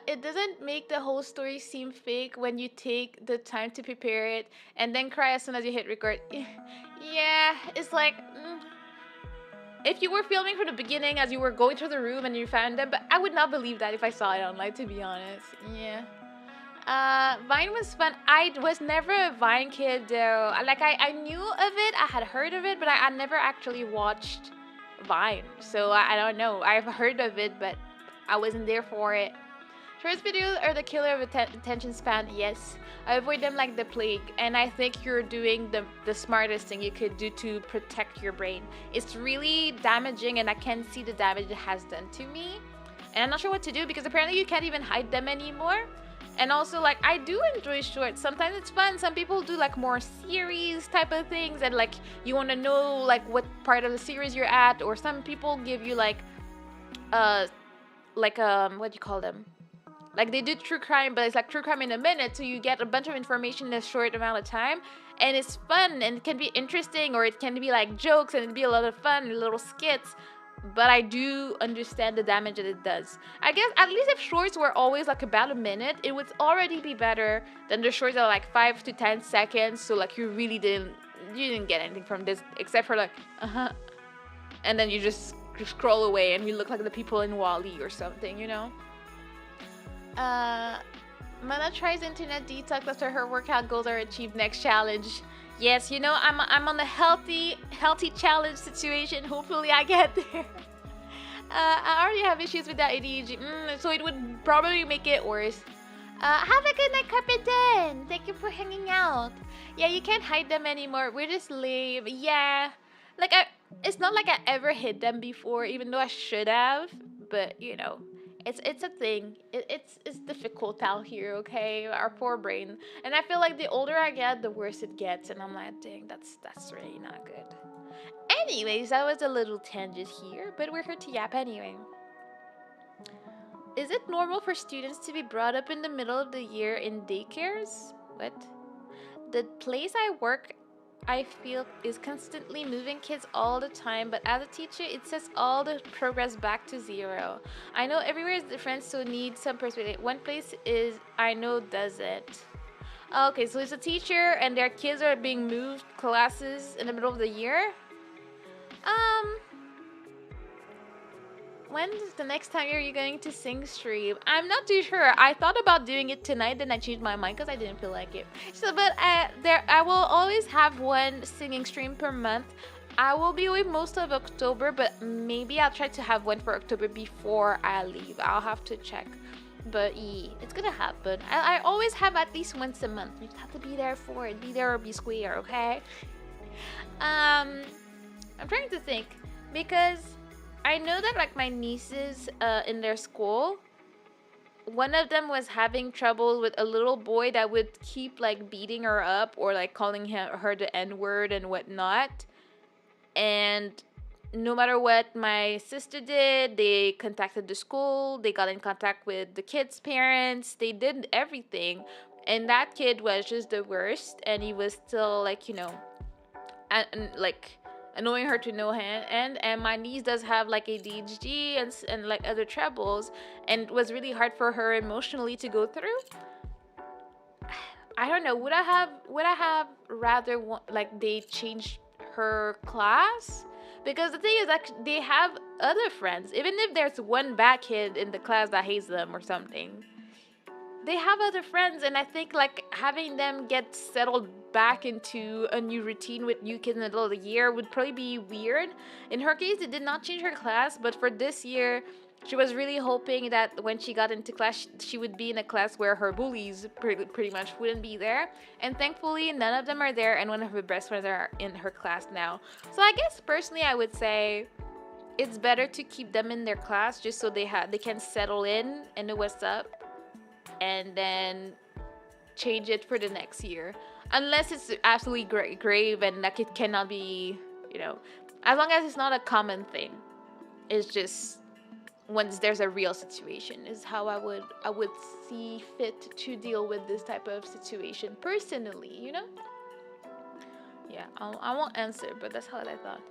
It doesn't make the whole story seem fake when you take the time to prepare it and then cry as soon as you hit record. Yeah, it's like, if you were filming from the beginning as you were going through the room and you found them, but I would not believe that if I saw it online, to be honest. Yeah. Vine was fun. I was never a Vine kid though. Like, I knew of it, I had heard of it, but I never actually watched Vine. So I don't know. I've heard of it, but I wasn't there for it. Shorts videos are the killer of attention span. Yes, I avoid them like the plague, and I think you're doing the smartest thing you could do to protect your brain. It's really damaging, and I can see the damage it has done to me. And I'm not sure what to do because apparently you can't even hide them anymore. And also, like, I do enjoy shorts. Sometimes it's fun. Some people do like more series type of things, and like you want to know like what part of the series you're at, or some people give you like what do you call them? Like, they do true crime, but it's like true crime in a minute, so you get a bunch of information in a short amount of time, and it's fun and it can be interesting, or it can be like jokes and it'd be a lot of fun, little skits. but I do understand the damage that it does. I guess at least if shorts were always like about a minute, it would already be better than the shorts that are like 5 to 10 seconds. So like you didn't get anything from this except for like and then you just scroll away and we look like the people in Wall-E or something, you know. Mana tries internet detox after her workout goals are achieved. Next challenge. Yes, you know, I'm on a healthy challenge situation. Hopefully I get there. I already have issues with that ADHD, so it would probably make it worse. Have a good night, Carpet Den. Thank you for hanging out. Yeah, you can't hide them anymore. We're just lame. Yeah, like it's not like I ever hid them before, even though I should have. But you know, it's a thing. It's difficult out here. Okay, our poor brain. And I feel like the older I get, the worse it gets. And I'm like, dang, that's really not good. Anyways, that was a little tangent here, but we're here to yap anyway. Is it normal for students to be brought up in the middle of the year in daycares? What? The place I work, I feel, is constantly moving kids all the time, but as a teacher, it sets all the progress back to zero. I know everywhere is different, so need some perspective. One place is I know doesn't. Okay, so it's a teacher and their kids are being moved classes in the middle of the year. When's the next time you're going to sing stream? I'm not too sure. I thought about doing it tonight, then I changed my mind because I didn't feel like it. So, but I will always have one singing stream per month. I will be away most of October, but maybe I'll try to have one for October before I leave. I'll have to check. But yeah, it's gonna happen. I always have at least once a month. You just have to be there for it. Be there or be square, okay? I'm trying to think because I know that like my nieces in their school, one of them was having trouble with a little boy that would keep like beating her up or like calling her the N-word and whatnot. And no matter what my sister did, they contacted the school, they got in contact with the kid's parents, they did everything. And that kid was just the worst, and he was still like, you know, and like annoying her to no end. And my niece does have like ADHD and like other troubles, and it was really hard for her emotionally to go through. I don't know, would I have rather like they changed her class? Because the thing is that they have other friends, even if there's one bad kid in the class that hates them or something, they have other friends. And I think like having them get settled back into a new routine with new kids in the middle of the year would probably be weird. In her case, it did not change her class, but for this year, she was really hoping that when she got into class, she would be in a class where her bullies pretty much wouldn't be there. And thankfully, none of them are there, and one of her best friends are in her class now. So I guess personally, I would say it's better to keep them in their class just so they can settle in and know what's up, and then change it for the next year. Unless it's absolutely grave and like it cannot be, you know, as long as it's not a common thing. It's just once there's a real situation is how I would see fit to deal with this type of situation personally, you know? Yeah, I won't answer, but that's how I thought.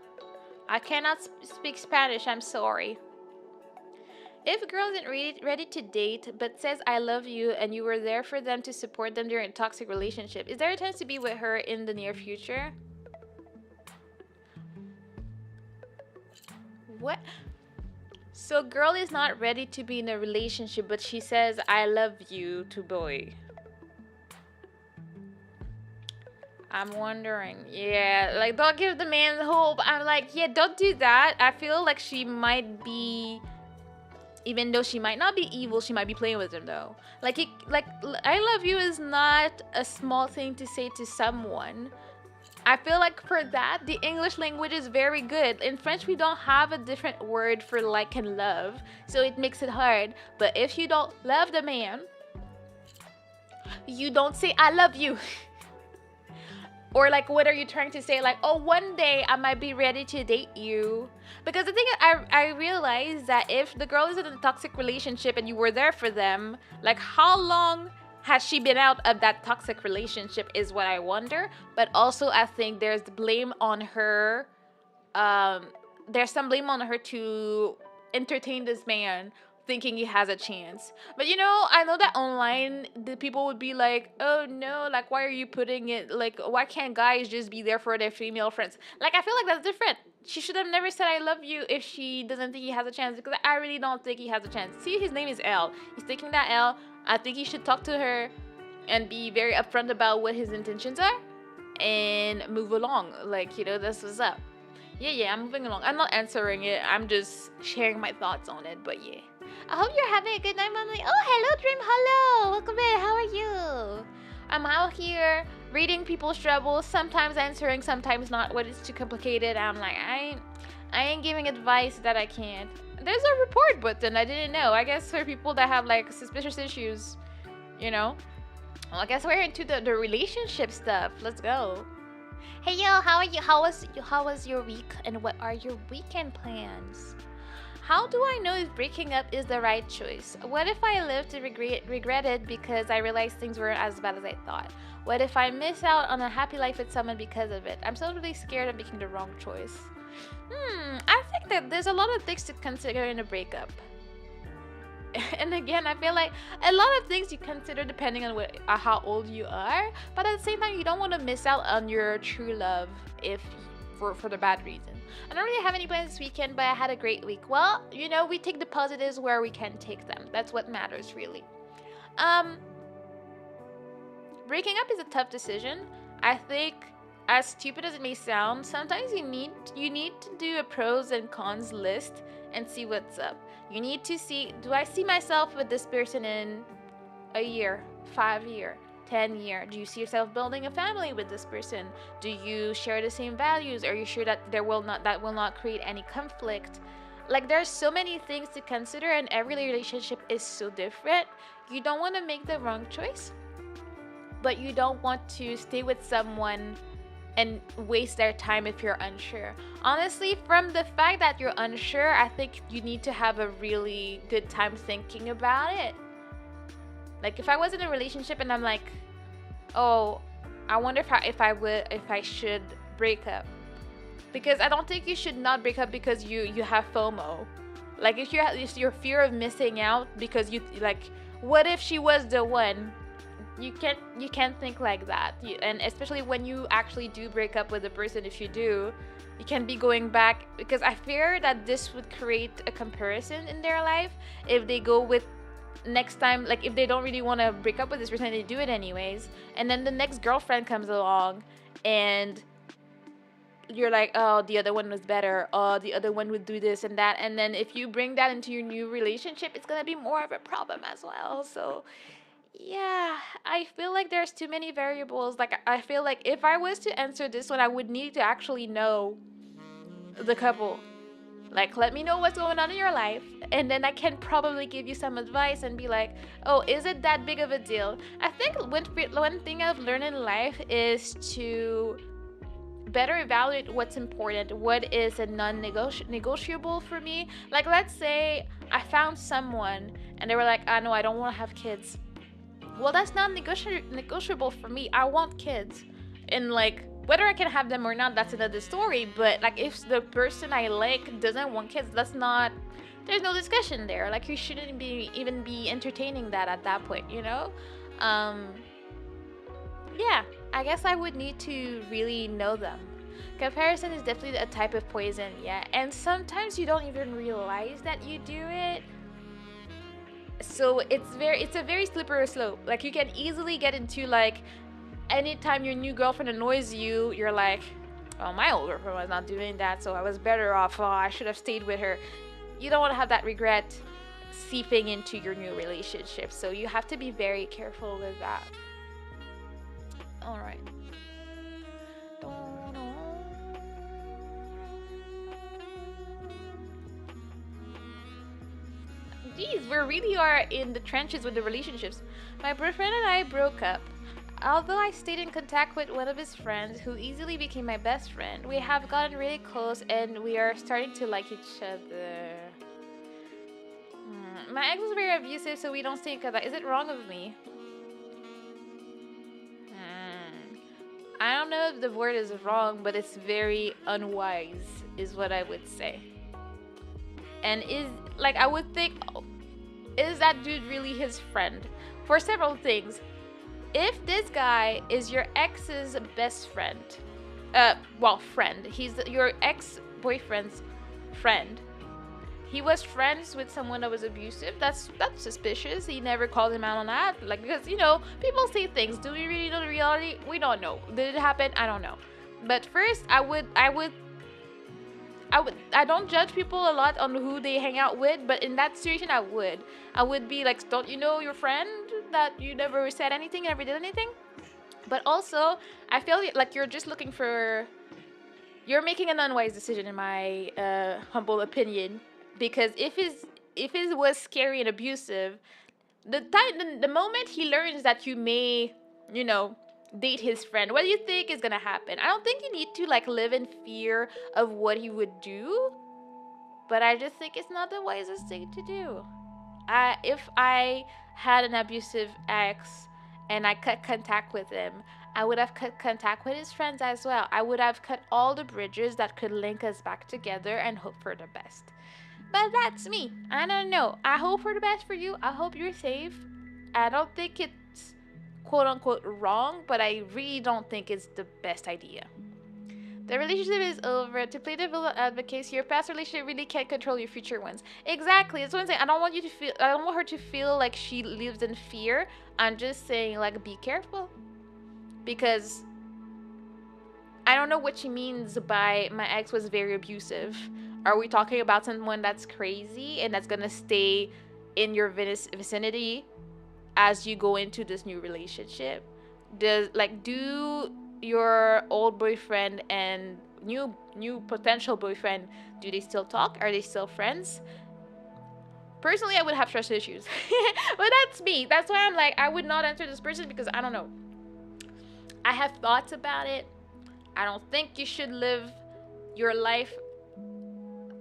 I cannot speak Spanish, I'm sorry. If a girl isn't ready to date but says I love you and you were there for them to support them during a toxic relationship, is there a chance to be with her in the near future? What? So girl is not ready to be in a relationship, but she says I love you to boy. I'm wondering. Yeah, like don't give the man hope. I'm like, yeah, don't do that. I feel like she might be, even though she might not be evil, she might be playing with him though. Like I love you is not a small thing to say to someone. I feel like for that, the English language is very good. In French, we don't have a different word for like and love, so it makes it hard. But if you don't love the man, you don't say I love you. Or like, what are you trying to say? Like, oh, one day I might be ready to date you. Because the thing is, I realize that if the girl is in a toxic relationship and you were there for them, like how long has she been out of that toxic relationship is what I wonder. But also I think there's blame on her, there's some blame on her to entertain this man thinking he has a chance. But I know that online the people would be like, "Oh no, like why are you putting it like why can't guys just be there for their female friends?" Like I feel like that's different. She should have never said I love you if she doesn't think he has a chance, because I really don't think he has a chance. See, his name is L. He's taking that L. I think he should talk to her and be very upfront about what his intentions are and move along. Like, this was up. Yeah, I'm moving along. I'm not answering it. I'm just sharing my thoughts on it. But yeah. I hope you're having a good night, Mommy. Oh, hello, Dream. Hello. Welcome in. How are you? I'm out here reading people's troubles, sometimes answering, sometimes not when it's too complicated. I'm like, I ain't giving advice that I can't. There's a report button. I didn't know. I guess for people that have like suspicious issues, Well, I guess we're into the relationship stuff. Let's go. Hey yo, how are you? How was your week, and what are your weekend plans? How do I know if breaking up is the right choice? What if I live to regret it because I realized things weren't as bad as I thought? What if I miss out on a happy life with someone because of it? I'm so really scared of making the wrong choice. I think that there's a lot of things to consider in a breakup. And again, I feel like a lot of things you consider depending on how old you are, but at the same time, you don't want to miss out on your true love if for the bad reason. I don't really have any plans this weekend, but I had a great week. Well, we take the positives where we can take them. That's what matters, really. Breaking up is a tough decision. I think, as stupid as it may sound, sometimes you need to do a pros and cons list and see what's up. You need to see, do I see myself with this person in a year, 5 year, 10 year? Do you see yourself building a family with this person? Do you share the same values? Are you sure that that will not create any conflict? Like, there's so many things to consider, and every relationship is so different. You don't want to make the wrong choice, but you don't want to stay with someone and waste their time if you're unsure. Honestly, from the fact that you're unsure, I think you need to have a really good time thinking about it. Like, if I was in a relationship and I'm like, oh, I wonder if I should break up, because I don't think you should not break up because you have FOMO. Like, if your fear of missing out because you like, what if she was the one? You can't think like that. And especially when you actually do break up with a person, if you do, you can be going back, because I fear that this would create a comparison in their life if they go with next time, like if they don't really want to break up with this person, they do it anyways, and then the next girlfriend comes along and you're like, oh, the other one was better, oh, the other one would do this and that, and then if you bring that into your new relationship, it's gonna be more of a problem as well. So yeah, I feel like there's too many variables. Like, I feel like if I was to answer this one, I would need to actually know the couple. Like, let me know what's going on in your life, and then I can probably give you some advice and be like, oh, is it that big of a deal? I think one thing I've learned in life is to better evaluate what's important, what is a non-negotiable for me. Like, let's say I found someone and they were like, I know I don't want to have kids. Well, that's not negotiable for me. I want kids. And like, whether I can have them or not, that's another story. But like, if the person I like doesn't want kids, there's no discussion there. Like, you shouldn't even be entertaining that at that point, Yeah, I guess I would need to really know them. Comparison is definitely a type of poison, yeah. And sometimes you don't even realize that you do it. So it's a very slippery slope. Like, you can easily get into, like, anytime your new girlfriend annoys you, you're like, oh, my old girlfriend was not doing that, so I was better off. Oh, I should have stayed with her. You don't want to have that regret seeping into your new relationship. So you have to be very careful with that. All right. Geez, we really are in the trenches with the relationships. My boyfriend and I broke up. Although I stayed in contact with one of his friends, who easily became my best friend, we have gotten really close and we are starting to like each other. My ex was very abusive, so we don't stay in contact. Is it wrong of me? I don't know if the word is wrong, but it's very unwise is what I would say. And is like I would think, oh, is that dude really his friend? For several things. If this guy is your ex's best friend, well, friend, he's your ex-boyfriend's friend. He was friends with someone that was abusive. That's suspicious. He never called him out on that. Like, because people say things. Do we really know the reality? We don't know. Did it happen? I don't know. But first, I don't judge people a lot on who they hang out with, but in that situation I would be like, don't you know your friend that you never said anything, never did anything? But also, I feel like you're making an unwise decision in my humble opinion, because if it was scary and abusive, the moment he learns that you may, you know, date his friend, what do you think is gonna happen? I don't think you need to like live in fear of what he would do, but I just think it's not the wisest thing to do. If I had an abusive ex and I cut contact with him, I would have cut contact with his friends as well. I would have cut all the bridges that could link us back together and hope for the best. But that's me. I don't know. I hope for the best for you. I hope you're safe. I don't think it's quote unquote wrong, but I really don't think it's the best idea. The relationship is over. To play the villain advocate, your past relationship really can't control your future ones. Exactly. That's what I'm saying. I don't want her to feel like she lives in fear. I'm just saying, like, be careful. Because I don't know what she means by my ex was very abusive. Are we talking about someone that's crazy and that's gonna stay in your vicinity as you go into this new relationship? Do your old boyfriend and new potential boyfriend, do they still talk? Are they still friends? Personally, I would have trust issues. But that's me. That's why I'm like, I would not answer this person, because I don't know. I have thoughts about it. I don't think you should live your life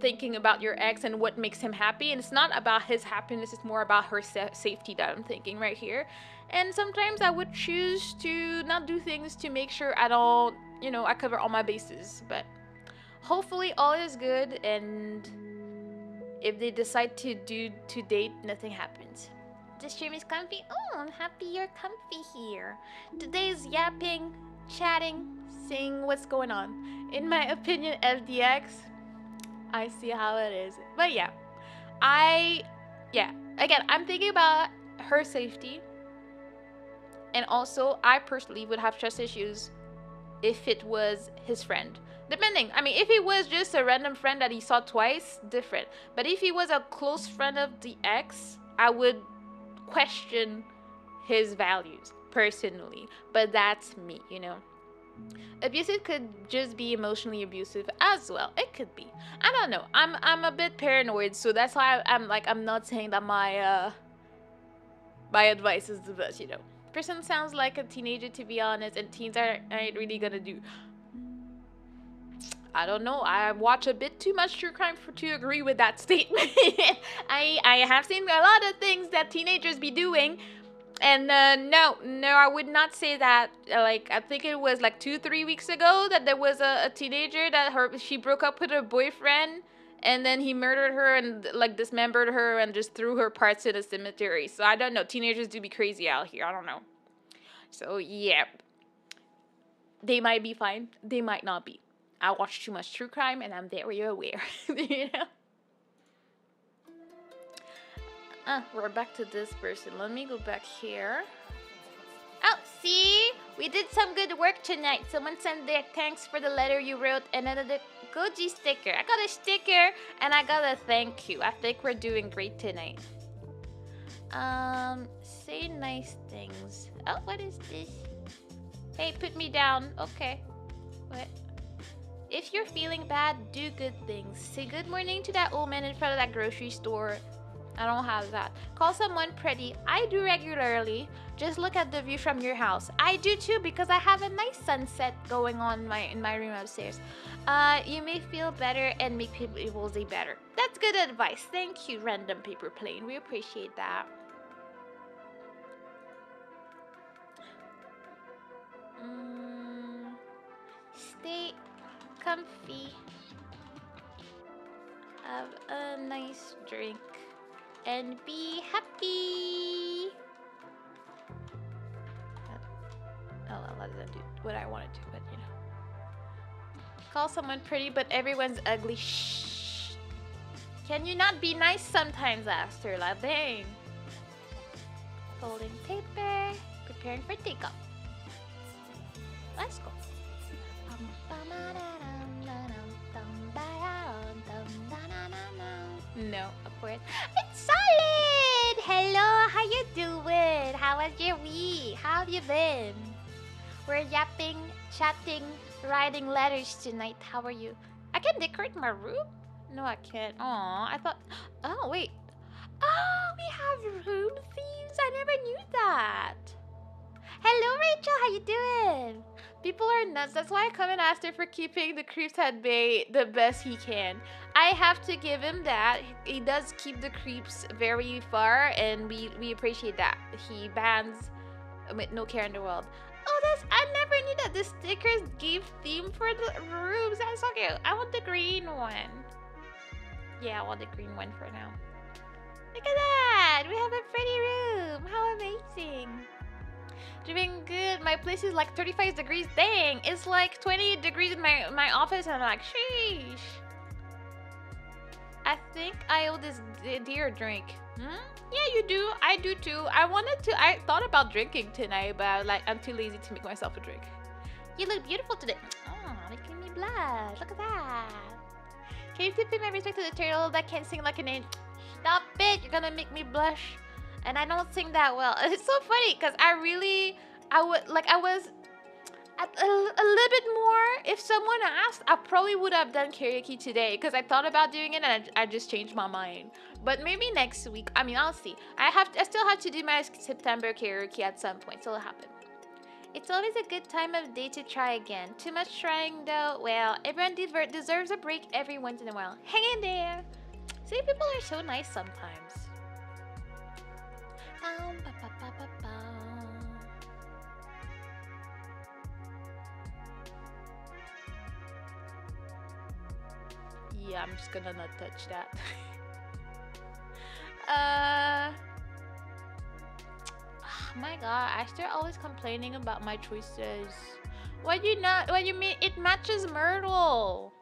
thinking about your ex and what makes him happy. And it's not about his happiness. It's more about her safety that I'm thinking right here. And sometimes I would choose to not do things to make sure I don't, I cover all my bases. But hopefully all is good. And if they decide to date, nothing happens. The stream is comfy. Oh, I'm happy you're comfy here. Today's yapping, chatting, seeing what's going on. In my opinion, FDX, I see how it is. But yeah, again, I'm thinking about her safety. And also, I personally would have trust issues if it was his friend. Depending. I mean, if it was just a random friend that he saw twice, different. But if he was a close friend of the ex, I would question his values personally. But that's me, Abusive could just be emotionally abusive as well. It could be. I don't know. I'm a bit paranoid, so that's why I'm not saying that my advice is the best, Person sounds like a teenager, to be honest, and teens aren't really gonna do. I don't know. I watch a bit too much true crime to agree with that statement. I have seen a lot of things that teenagers be doing. And no, I would not say that. I think it was like 2-3 weeks ago that there was a teenager that she broke up with her boyfriend, and then he murdered her and dismembered her and just threw her parts in a cemetery. So I don't know. Teenagers do be crazy out here. I don't know. So yeah, they might be fine. They might not be. I watch too much true crime, and I'm very aware. We're back to this person. Let me go back here. Oh, see? We did some good work tonight. Someone sent their thanks for the letter you wrote and another Goji sticker. I got a sticker and I got a thank you. I think we're doing great tonight. Say nice things. Oh, what is this? Hey, put me down. Okay. What? If you're feeling bad, do good things. Say good morning to that old man in front of that grocery store. I don't have that. Call someone pretty. I do regularly. Just look at the view from your house. I do too, because I have a nice sunset going on in my room upstairs. You may feel better and make people's day better. That's good advice. Thank you, Random Paper Plane. We appreciate that. Stay comfy. have a nice drink, and be happy. Oh well, that doesn't do what I wanted to, but you know. Call someone pretty, but everyone's ugly. Shh. Can you not be nice sometimes, Aster? Like, dang. Folding paper. Preparing for takeoff. Let's go. No, of course. It's Solid! Hello, how you doing? How was your week? How have you been? We're yapping, chatting, writing letters tonight. How are you? I can decorate my room? No, I can't. Aw, I thought... Oh, wait. Oh, we have room themes? I never knew that. Hello, Rachel. How you doing? People are nuts. That's why I come and ask her for keeping the creeps at bay the best he can. I have to give him that. He does keep the creeps very far, and we appreciate that. He bans with no care in the world. Oh, I never knew that the stickers gave theme for the rooms. That's so cute. I want the green one. Yeah, I want the green one for now. Look at that. We have a pretty room. How amazing. Doing good. My place is like 35 degrees. Dang, it's like 20 degrees in my office, and I'm like, sheesh. I think I owe this deer a drink. Yeah, you do. I do too. I thought about drinking tonight, but I'm too lazy to make myself a drink. You look beautiful today. Oh, making me blush. Look at that. Can you tip my respect to the turtle that can't sing like an angel? Stop it. You're gonna make me blush. And I don't sing that well. It's so funny because I was a little bit more. If someone asked, I probably would have done karaoke today because I thought about doing it and I just changed my mind. But maybe next week. I mean, I'll see. I still have to do my September karaoke at some point, so it'll happen. It's always a good time of day to try again. Too much trying though. Well, everyone deserves a break every once in a while. Hang in there. See, people are so nice sometimes. Yeah, I'm just gonna not touch that. Oh my god, Aster always complaining about my choices. What you mean it matches Myrtle?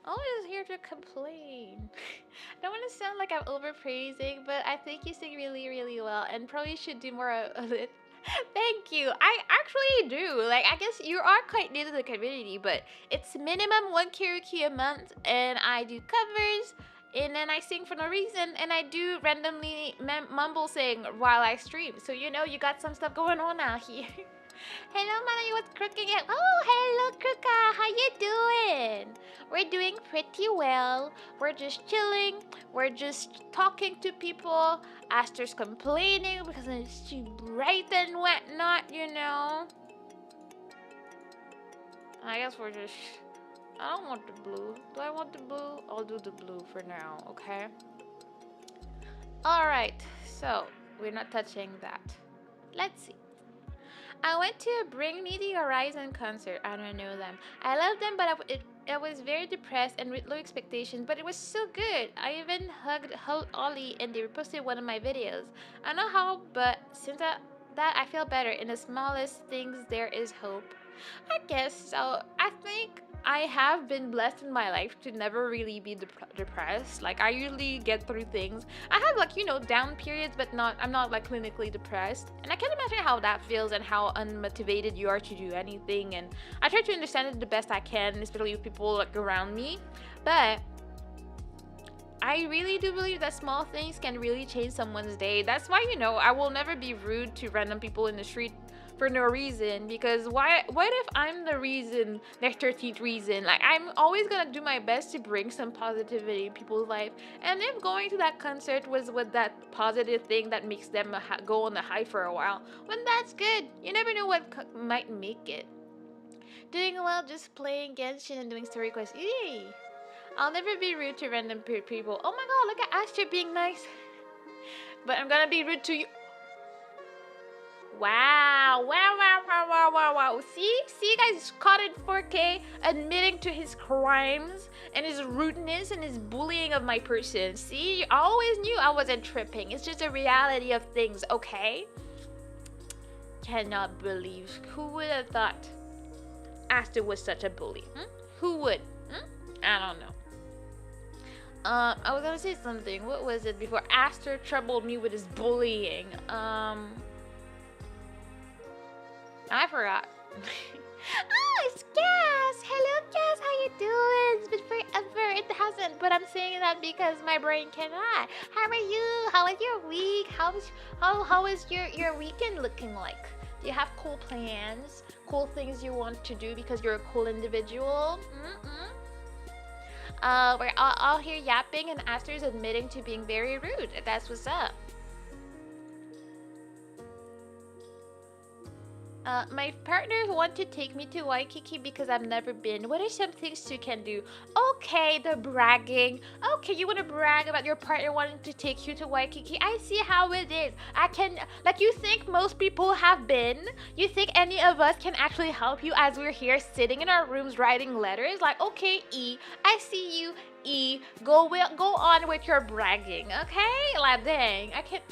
Always here to complain. I don't want to sound like I'm overpraising, but I think you sing really, really well and probably should do more of it. Thank you. I actually do. Like, I guess you are quite new to the community, but it's minimum 1 karaoke a month, and I do covers, and then I sing for no reason, and I do randomly mumble sing while I stream. So, you know, you got some stuff going on out here. Hello, Mana, what's crooking it? Oh, hello, Kruka. How you doing? We're doing pretty well. We're just chilling. We're just talking to people. Aster's complaining because it's too bright and whatnot, you know. I guess we're just... I don't want the blue. Do I want the blue? I'll do the blue for now, okay? Alright, so we're not touching that. Let's see. I went to a Bring Me the Horizon concert. I don't know them. I love them, but I was very depressed and with low expectations, but it was so good. I even hugged Ollie and they reposted one of my videos. I don't know how, but since that I feel better. In the smallest things, there is hope. I guess so. I think I have been blessed in my life to never really be depressed. Like, I usually get through things. I have, like, you know, down periods, but I'm not like clinically depressed. And I can imagine how that feels and how unmotivated you are to do anything. And I try to understand it the best I can, especially with people like around me. But I really do believe that small things can really change someone's day. That's why, you know, I will never be rude to random people in the street for no reason, because what if I'm the reason, their 13th reason? Like, I'm always gonna do my best to bring some positivity in people's life, and if going to that concert was with that positive thing that makes them go on the high for a while, well, that's good. You never know what might make it. Doing well, just playing Genshin and doing story quests. Yay! I'll never be rude to random people. Oh my god, look at Astra being nice. But I'm gonna be rude to you. Wow. wow. See, guys, caught in 4K, admitting to his crimes and his rudeness and his bullying of my person. See, I always knew I wasn't tripping. It's just a reality of things, okay? Cannot believe. Who would have thought Aster was such a bully? Who would? I don't know. I was gonna say something. What was it before Aster troubled me with his bullying? I forgot. Oh, it's Cass! Hello, Cass. How you doing? It's been forever. It hasn't, but I'm saying that because my brain cannot. How are you? How was your week? How is your weekend looking like? Do you have cool plans? Cool things you want to do because you're a cool individual? We're all here yapping, and Aster's admitting to being very rude. That's what's up. My partners want to take me to Waikiki because I've never been. What are some things you can do? Okay, the bragging. Okay, you want to brag about your partner wanting to take you to Waikiki. I see how it is. You think most people have been? You think any of us can actually help you as we're here sitting in our rooms writing letters? Like, okay, E, I see you. E, go on with your bragging, okay? Like, dang, I can't,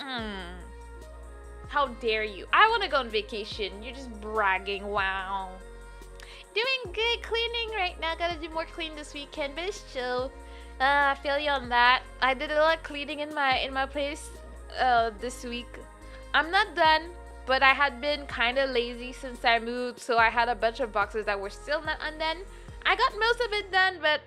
How dare you? I want to go on vacation. You're just bragging. Wow. Doing good cleaning right now. Gotta do more cleaning this weekend, but it's chill. I feel you on that. I did a lot of cleaning in my place this week. I'm not done, but I had been kind of lazy since I moved, so I had a bunch of boxes that were still not undone. I got most of it done, but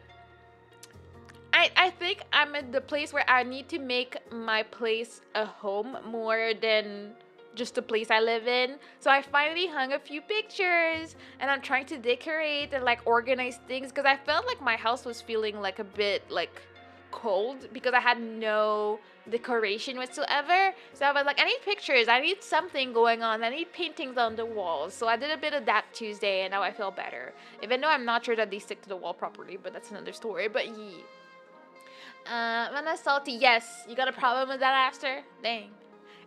I think I'm at the place where I need to make my place a home more than just the place I live in. So I finally hung a few pictures, and I'm trying to decorate and like organize things because I felt like my house was feeling like a bit like cold because I had no decoration whatsoever. So I was like, I need pictures, I need something going on, I need paintings on the walls. So I did a bit of that Tuesday, and now I feel better, even though I'm not sure that they stick to the wall properly, but that's another story. But Mana Salty, yes, you got a problem with that, Aster? Dang.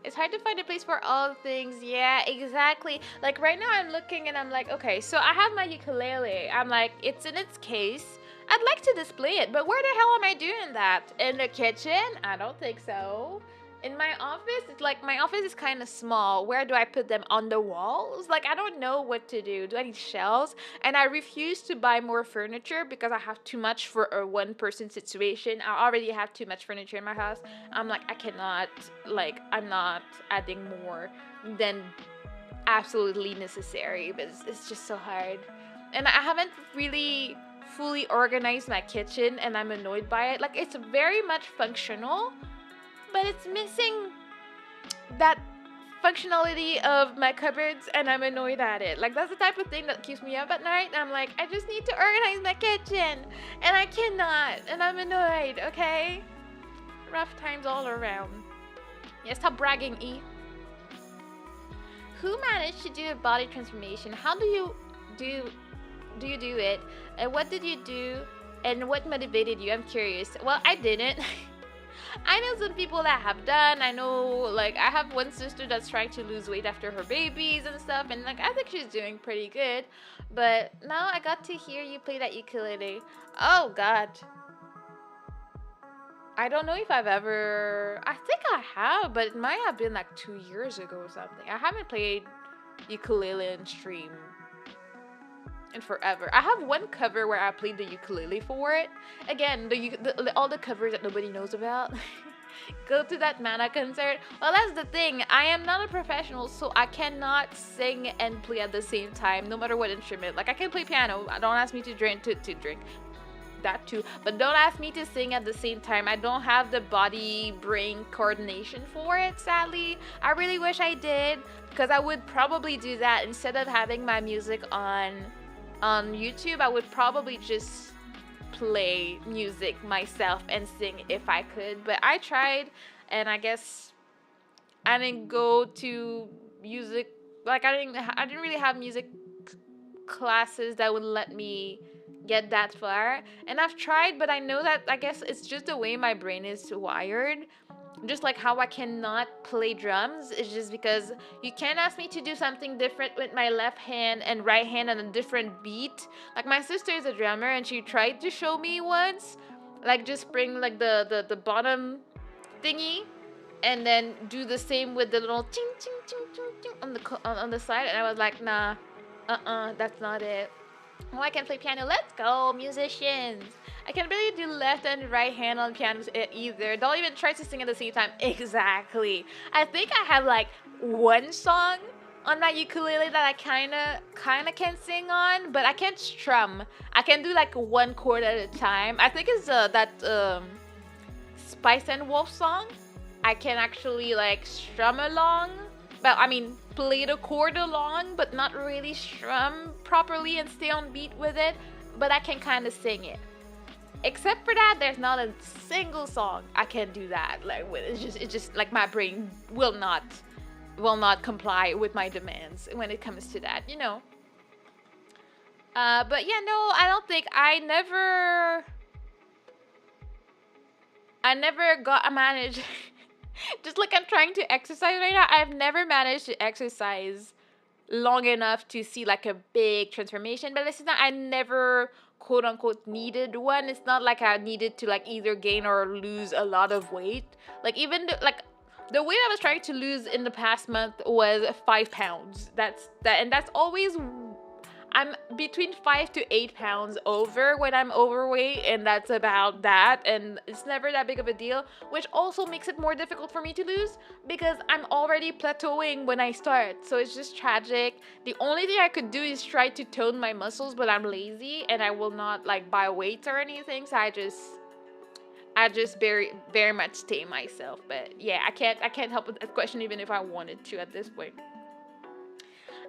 It's hard to find a place for all things. Yeah, exactly. Like right now I'm looking and I'm like, okay, so I have my ukulele. I'm like, it's in its case. I'd like to display it, but where the hell am I doing that? In the kitchen? I don't think so. In my office, it's like my office is kind of small. Where do I put them? On the walls? Like, I don't know what to do. Do I need shelves? And I refuse to buy more furniture because I have too much for a one-person situation. I already have too much furniture in my house. I'm like, I cannot, like, I'm not adding more than absolutely necessary. But it's just so hard. And I haven't really fully organized my kitchen, and I'm annoyed by it. Like, it's very much functional, but it's missing that functionality of my cupboards, and I'm annoyed at it. Like, that's the type of thing that keeps me up at night. I'm like, I just need to organize my kitchen, and I cannot, and I'm annoyed, okay? Rough times all around. Yeah, stop bragging, E. Who managed to do a body transformation? How do you do it? And what did you do? And what motivated you? I'm curious. Well, I didn't. I know some people that have done. I know, like, I have one sister that's trying to lose weight after her babies and stuff, and like, I think she's doing pretty good. But now I got to hear you play that ukulele. Oh God, I don't know if I've ever. I think I have, but it might have been like 2 years ago or something. I haven't played ukulele in stream in forever. I have one cover where I played the ukulele for it. Again, all the covers that nobody knows about. Go to that Mana concert. Well, that's the thing. I am not a professional, so I cannot sing and play at the same time, no matter what instrument. Like, I can play piano. Don't ask me to drink that too, but don't ask me to sing at the same time. I don't have the body brain coordination for it, sadly. I really wish I did, because I would probably do that instead of having my music on YouTube. I would probably just play music myself and sing if I could, but I tried, and I guess I didn't go to music, like I didn't really have music classes that would let me get that far. And I've tried, but I know that, I guess it's just the way my brain is wired. just like how I cannot play drums is just because you can't ask me to do something different with my left hand and right hand on a different beat. Like my sister is a drummer and she tried to show me once, like just bring like the bottom thingy and then do the same with the little ching ching ching ching ching on the side, and I was like, nah, that's not it. Oh, I can play piano. Let's go, musicians. I can really do left and right hand on piano either. Don't even try to sing at the same time. Exactly. I think I have like one song on my ukulele that I kinda can sing on, but I can't strum. I can do like one chord at a time. I think it's that Spice and Wolf song. I can actually like strum along, but I mean play the chord along, but not really strum properly and stay on beat with it. But I can kind of sing it. Except for that, there's not a single song I can do that. Like it's just like my brain will not comply with my demands when it comes to that, you know. But yeah, no, I don't think I never got a manage. Just like I'm trying to exercise right now, I've never managed to exercise long enough to see like a big transformation. But this is not, I never quote unquote needed one. It's not like I needed to like either gain or lose a lot of weight. Like even the weight I was trying to lose in the past month was 5 pounds. And that's always, I'm between 5 to 8 pounds over when I'm overweight, and that's about that. And it's never that big of a deal, which also makes it more difficult for me to lose because I'm already plateauing when I start. So it's just tragic. The only thing I could do is try to tone my muscles, but I'm lazy and I will not like buy weights or anything. So I just very, very much tame myself. But yeah, I can't help with that question even if I wanted to at this point.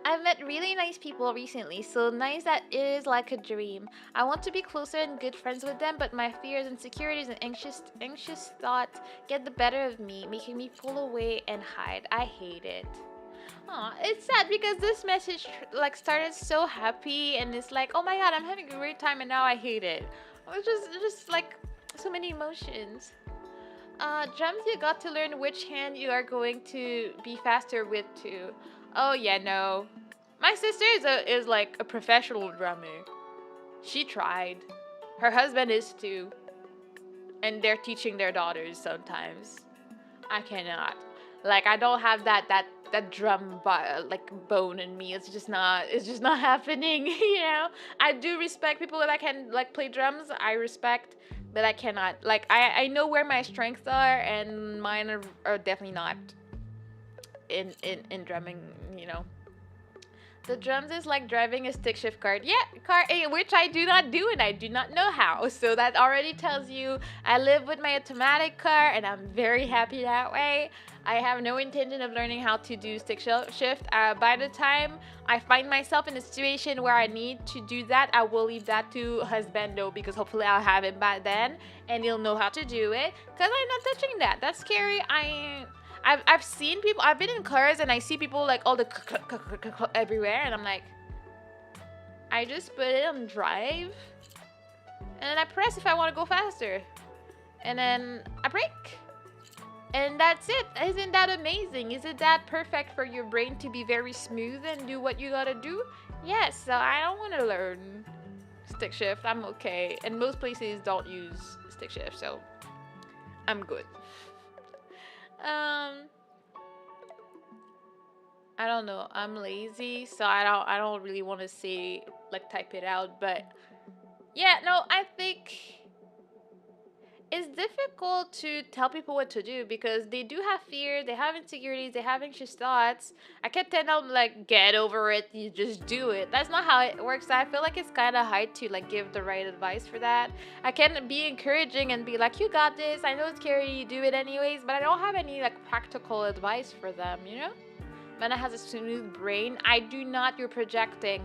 I've met really nice people recently, so nice that it is like a dream. I want to be closer and good friends with them, but my fears, insecurities, and anxious thoughts get the better of me, making me pull away and hide. I hate it. Aw, it's sad because this message like started so happy, and it's like, oh my god, I'm having a great time, and now I hate it. It's just like so many emotions. Drums, you got to learn which hand you are going to be faster with too. Oh yeah, no. My sister is like a professional drummer. She tried. Her husband is too. And they're teaching their daughters sometimes. I cannot. Like I don't have that drum like bone in me. It's just not happening, you know? I do respect people that can like play drums. I respect, but I cannot. Like I know where my strengths are, and mine are definitely not in drumming, you know. The drums is like driving a stick shift car, which I do not do, and I do not know how. So that already tells you I live with my automatic car, and I'm very happy that way. I have no intention of learning how to do stick shift. By the time I find myself in a situation where I need to do that, I will leave that to husbando, because hopefully I'll have him by then and he'll know how to do it, because I'm not touching that. That's scary. I've seen people, I've been in cars and I see people like all the everywhere, and I'm like, I just put it on drive and then I press if I want to go faster, and then I brake, and that's it. Isn't that amazing? Isn't that perfect for your brain to be very smooth and do what you gotta do? Yes, so I don't want to learn stick shift. I'm okay, and most places don't use stick shift, so I'm good. I don't know. I'm lazy, so I don't really want to say like type it out, but yeah, no, I think it's difficult to tell people what to do because they do have fear, they have insecurities, they have anxious thoughts. I can't tell them like get over it, you just do it. That's not how it works. I feel like it's kind of hard to like give the right advice for that. I can be encouraging and be like, you got this, I know it's scary, you do it anyways, but I don't have any like practical advice for them, you know? Mana has a smooth brain. I do not. You're projecting.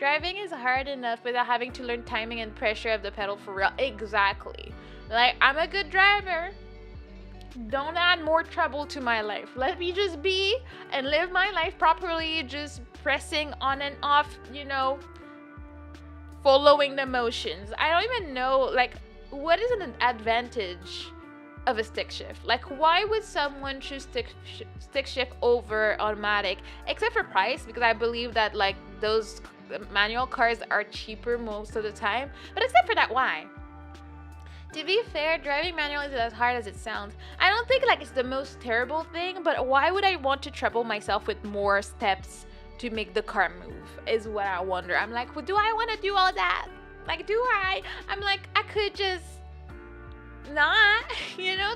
Driving is hard enough without having to learn timing and pressure of the pedal for real. Exactly. Like, I'm a good driver. Don't add more trouble to my life. Let me just be and live my life properly, just pressing on and off, you know, following the motions. I don't even know, like, what is an advantage of a stick shift. Like, why would someone choose stick shift over automatic? Except for price, because I believe that like those manual cars are cheaper most of the time. But except for that, why? To be fair, driving manual isn't as hard as it sounds. I don't think like it's the most terrible thing, but why would I want to trouble myself with more steps to make the car move? Is what I wonder. I'm like, well, do I want to do all that? Like, do I? I'm like, I could just not,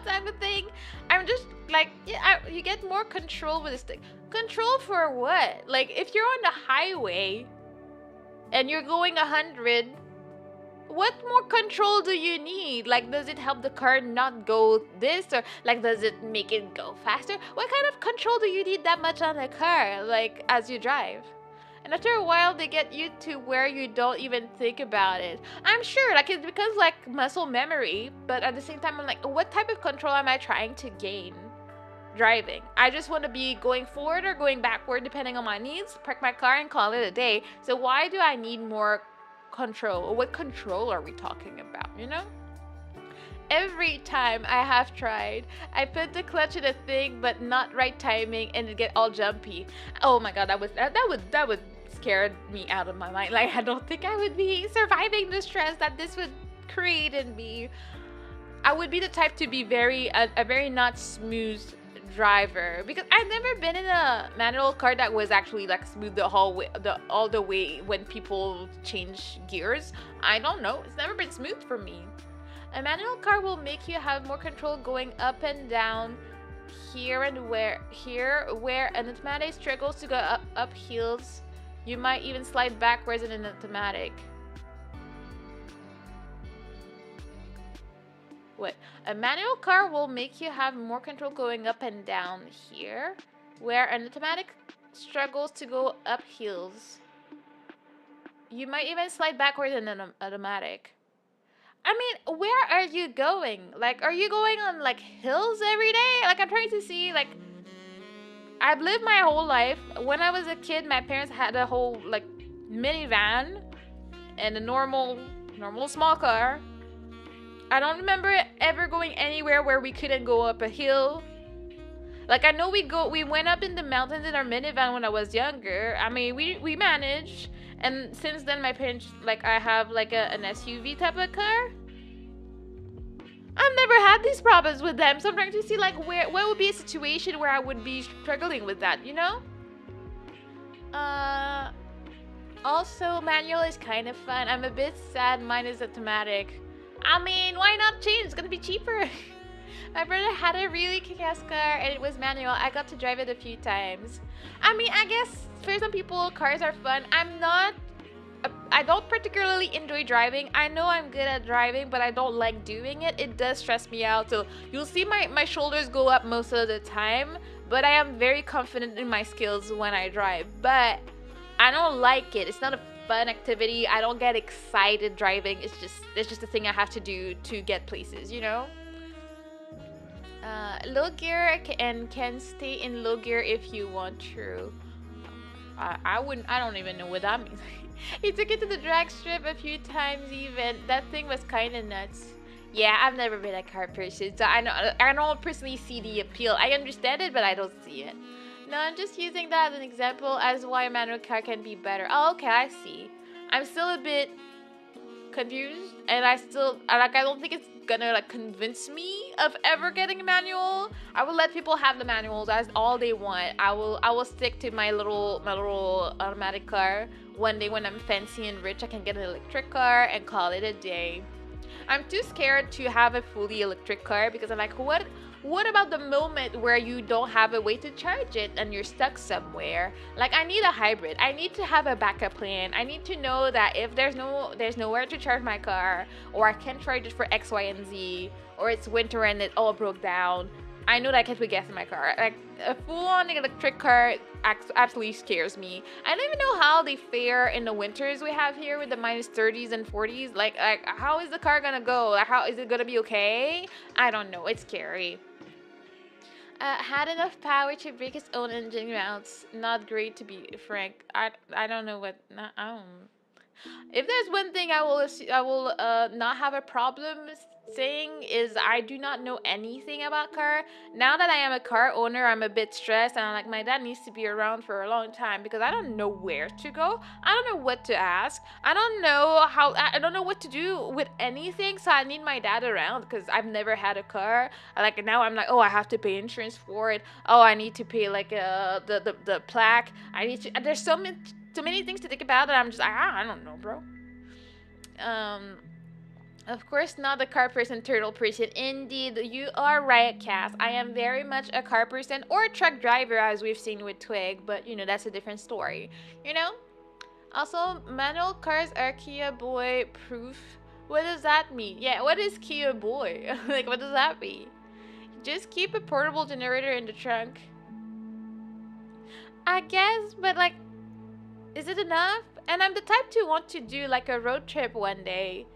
type of thing. I'm just like, yeah, you get more control with a stick. Control for what? Like, if you're on the highway and you're going 100, what more control do you need? Like, does it help the car not go this, or like, does it make it go faster? What kind of control do you need that much on the car, like, as you drive? And after a while, they get you to where you don't even think about it. I'm sure, like, it becomes like muscle memory, but at the same time, I'm like, what type of control am I trying to gain driving? I just want to be going forward or going backward, depending on my needs, park my car and call it a day. So why do I need more control? What control are we talking about, Every time I have tried, I put the clutch in a thing, but not right timing, and it get all jumpy. Oh my god, that would scare me out of my mind. Like, I don't think I would be surviving the stress that this would create in me. I would be the type to be a very not smooth driver, because I've never been in a manual car that was actually like smooth all the way when people change gears. I don't know. It's never been smooth for me. A manual car will make you have more control going up and down where an automatic struggles to go up hills. You might even slide backwards in an automatic. What? A manual car will make you have more control going up and down here, where an automatic struggles to go up hills. You might even slide backwards in an automatic. I mean, where are you going? Like, are you going on, like, hills every day? Like, I'm trying to see, like, I've lived my whole life. When I was a kid, my parents had a whole, like, minivan and a normal small car. I don't remember ever going anywhere where we couldn't go up a hill. Like, I know we went up in the mountains in our minivan when I was younger. I mean, we managed. And since then, my parents, like, I have, like, an SUV type of car. I've never had these problems with them. So I'm trying to see, like, what would be a situation where I would be struggling with that, Also, manual is kind of fun. I'm a bit sad mine is automatic. I mean, why not change? It's gonna be cheaper. My brother had a really kick-ass car and it was manual. I got to drive it a few times. I mean, I guess for some people, cars are fun. I don't particularly enjoy driving. I know I'm good at driving, but I don't like doing it. It does stress me out. So you'll see my shoulders go up most of the time, but I am very confident in my skills when I drive. But I don't like it. It's not a fun activity. I don't get excited driving. It's just a thing I have to do to get places, Low gear and can stay in low gear if you want to. I don't even know what that means. He took it to the drag strip a few times even. That thing was kind of nuts. Yeah, I've never been a car person, so I don't personally see the appeal. I understand it, but I don't see it. No, I'm just using that as an example as why a manual car can be better. Oh, okay, I see. I'm still a bit confused, and I don't think it's gonna like convince me of ever getting a manual. I will let people have the manuals as all they want. I will stick to my little automatic car. One day when I'm fancy and rich, I can get an electric car and call it a day. I'm too scared to have a fully electric car because I'm like, what about the moment where you don't have a way to charge it and you're stuck somewhere? Like, I need a hybrid. I need to have a backup plan. I need to know that if there's nowhere to charge my car, or I can't charge it for X, Y, and Z, or it's winter and it all broke down, I know that I can't put gas in my car. Like, a full-on electric car absolutely scares me. I don't even know how they fare in the winters we have here with the minus 30s and 40s. Like how is the car gonna go? Like, how is it gonna be okay? I don't know. It's scary. Had enough power to break its own engine mounts. Not great, to be frank. I don't know what. I don't. If there's one thing I will not have a problem saying is I do not know anything about car. Now that I am a car owner, I'm a bit stressed and I'm like my dad needs to be around for a long time because I don't know where to go. I don't know what to ask. I don't know what to do with anything, so I need my dad around because I've never had a car. Like now I'm like, "Oh, I have to pay insurance for it. Oh, I need to pay like the plaque. I need to there's so many things to think about that I'm just I don't know, bro." Um of course, not a car person, turtle person. Indeed, you are right, Cass. I am very much a car person or a truck driver, as we've seen with Twig, but that's a different story. You know? Also, manual cars are Kia Boy proof. What does that mean? Yeah, what is Kia Boy? Like, what does that mean? Just keep a portable generator in the trunk. I guess, but like, is it enough? And I'm the type to want to do like a road trip one day.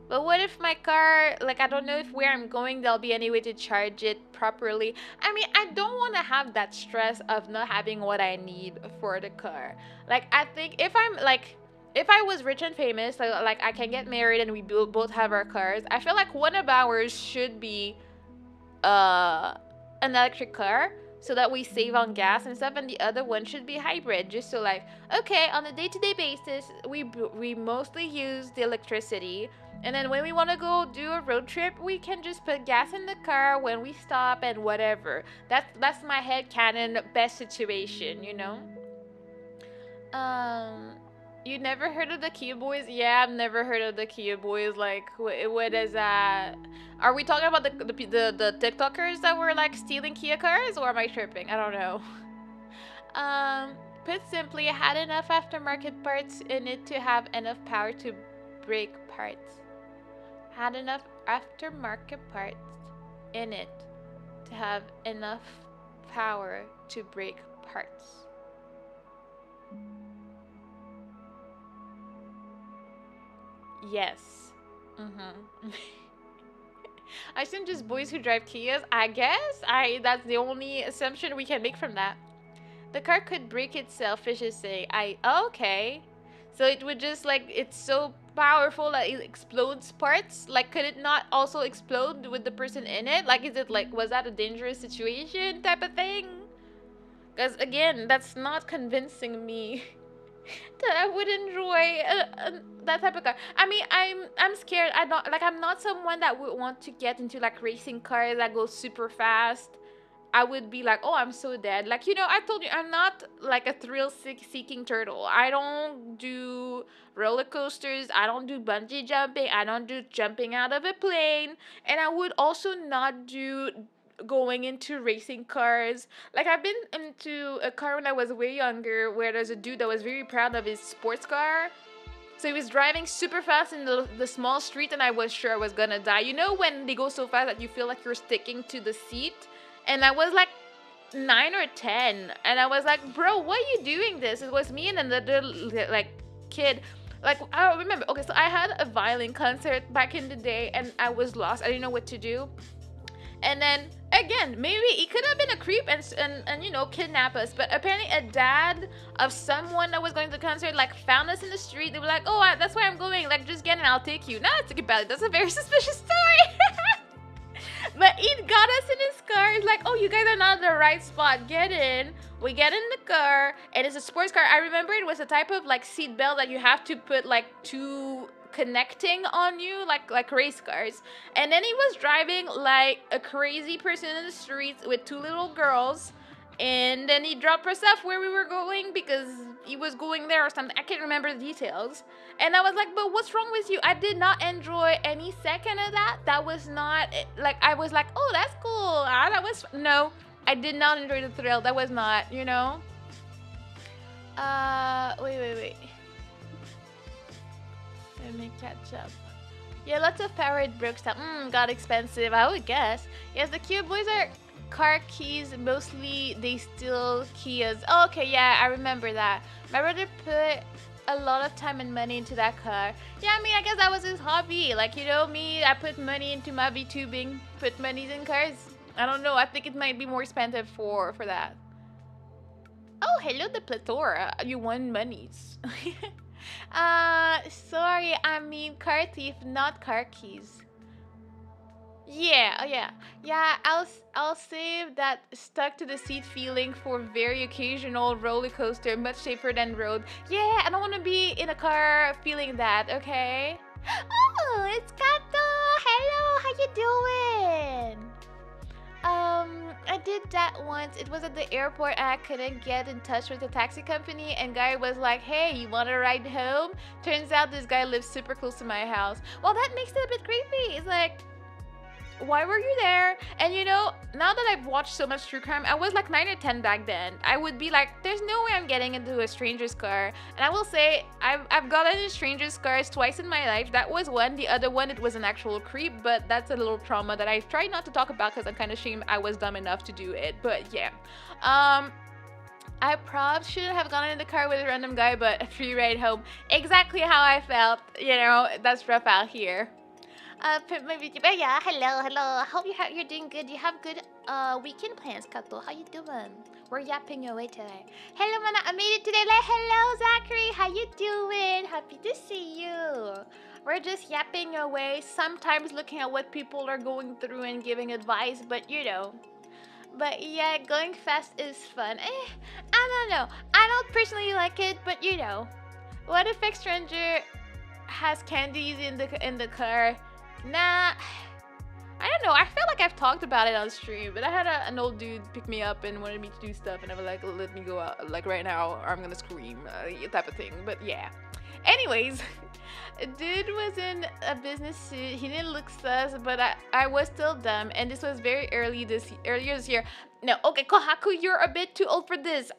But what if my car, like, I don't know if where I'm going, there'll be any way to charge it properly. I mean, I don't want to have that stress of not having what I need for the car. Like, I think if I was rich and famous, like I can get married and we both have our cars, I feel like one of ours should be uh, an electric car so that we save on gas and stuff, and the other one should be hybrid, just so like, okay, on a day-to-day basis we mostly use the electricity, and then when we want to go do a road trip we can just put gas in the car when we stop and whatever. That's my head canon best situation, um you never heard of the Kia Boys? Yeah, I've never heard of the Kia Boys. Like, what is that? Are we talking about the TikTokers that were like stealing Kia cars, or am I tripping? I don't know. Put simply, it had enough aftermarket parts in it to have enough power to break parts. Had enough aftermarket parts in it to have enough power to break parts. Yes. I assume just boys who drive Kias. I guess that's the only assumption we can make from that. The car could break itself, Fish is saying. Okay. So it would just like it's so powerful that it explodes parts. Like, could it not also explode with the person in it? Like, is it like, was that a dangerous situation type of thing? Because again, that's not convincing me that I would enjoy that type of car. I mean, I'm scared. I'm not someone that would want to get into like racing cars that go super fast. I would be like, oh, I'm so dead. Like, I told you, I'm not like a thrill-seeking turtle. I don't do roller coasters. I don't do bungee jumping. I don't do jumping out of a plane. And I would also not do going into racing cars. Like, I've been into a car when I was way younger where there's a dude that was very proud of his sports car. So he was driving super fast in the small street and I was sure I was gonna die. You know when they go so fast that you feel like you're sticking to the seat? And I was like 9 or 10 and I was like, bro, why are you doing this? It was me and another like kid. Like, I remember, okay, so I had a violin concert back in the day and I was lost. I didn't know what to do. And then again, maybe he could have been a creep and kidnap us, but apparently a dad of someone that was going to the concert like found us in the street. They were like, oh, that's where I'm going, like just get in, I'll take you. Now I think about it, that's a very suspicious story. But he got us in his car. He's like, oh, you guys are not in the right spot, get in. We get in the car and it's a sports car. I remember it was a type of like seat belt that you have to put like two connecting on you, like race cars. And then he was driving like a crazy person in the streets with two little girls, and then he dropped us off where we were going because he was going there or something. I can't remember the details. And I was like, but what's wrong with you? I did not enjoy any second of that. That was not like, I was like, oh, that's cool. No, I did not enjoy the thrill. That was not, wait. Let me catch up. Yeah, lots of power at Brookstown. Got expensive, I would guess. Yes, the Kia Boys are car keys. Mostly they steal Kias. Oh, okay, yeah, I remember that. My brother put a lot of time and money into that car. Yeah, I mean, I guess that was his hobby. Like, me, I put money into my VTubing, put monies in cars. I don't know, I think it might be more expensive for that. Oh, hello, the plethora. You won monies. Sorry, I mean car thief, not car keys. Yeah, yeah, yeah. I'll save that stuck to the seat feeling for very occasional roller coaster, much safer than road. Yeah, I don't want to be in a car feeling that. Okay. Oh, it's Kato. Hello, how you doing? I did that once. It was at the airport and I couldn't get in touch with the taxi company and guy was like, "Hey, you want to ride home?" Turns out this guy lives super close to my house. Well, that makes it a bit creepy. It's like, why were you there? And you know, now that I've watched so much true crime, I was like 9 or 10 back then. I would be like, there's no way I'm getting into a stranger's car. And I will say, I've gotten in stranger's cars twice in my life. That was one. The other one, it was an actual creep, but that's a little trauma that I try not to talk about because I'm kind of ashamed I was dumb enough to do it. But yeah. I probably shouldn't have gone in the car with a random guy, but a free ride home. Exactly how I felt. You know, that's rough out here. Maybe, yeah, hello, hello. I hope you're doing good. You have good weekend plans, Kato. How you doing? We're yapping away today. Hello, Mana. I made it today. Like, hello, Zachary. How you doing? Happy to see you. We're just yapping away. Sometimes looking at what people are going through and giving advice, but you know. But yeah, going fast is fun. I don't know. I don't personally like it, but you know, what if a stranger has candies in the car? Nah, I don't know. I feel like I've talked about it on stream, but I had an old dude pick me up and wanted me to do stuff, and I was like, "Let me go out, like right now, or I'm gonna scream," type of thing. But yeah. Anyways, dude was in a business suit. He didn't look sus, but I was still dumb, and this was very earlier this year. No, okay, Kohaku, you're a bit too old for this.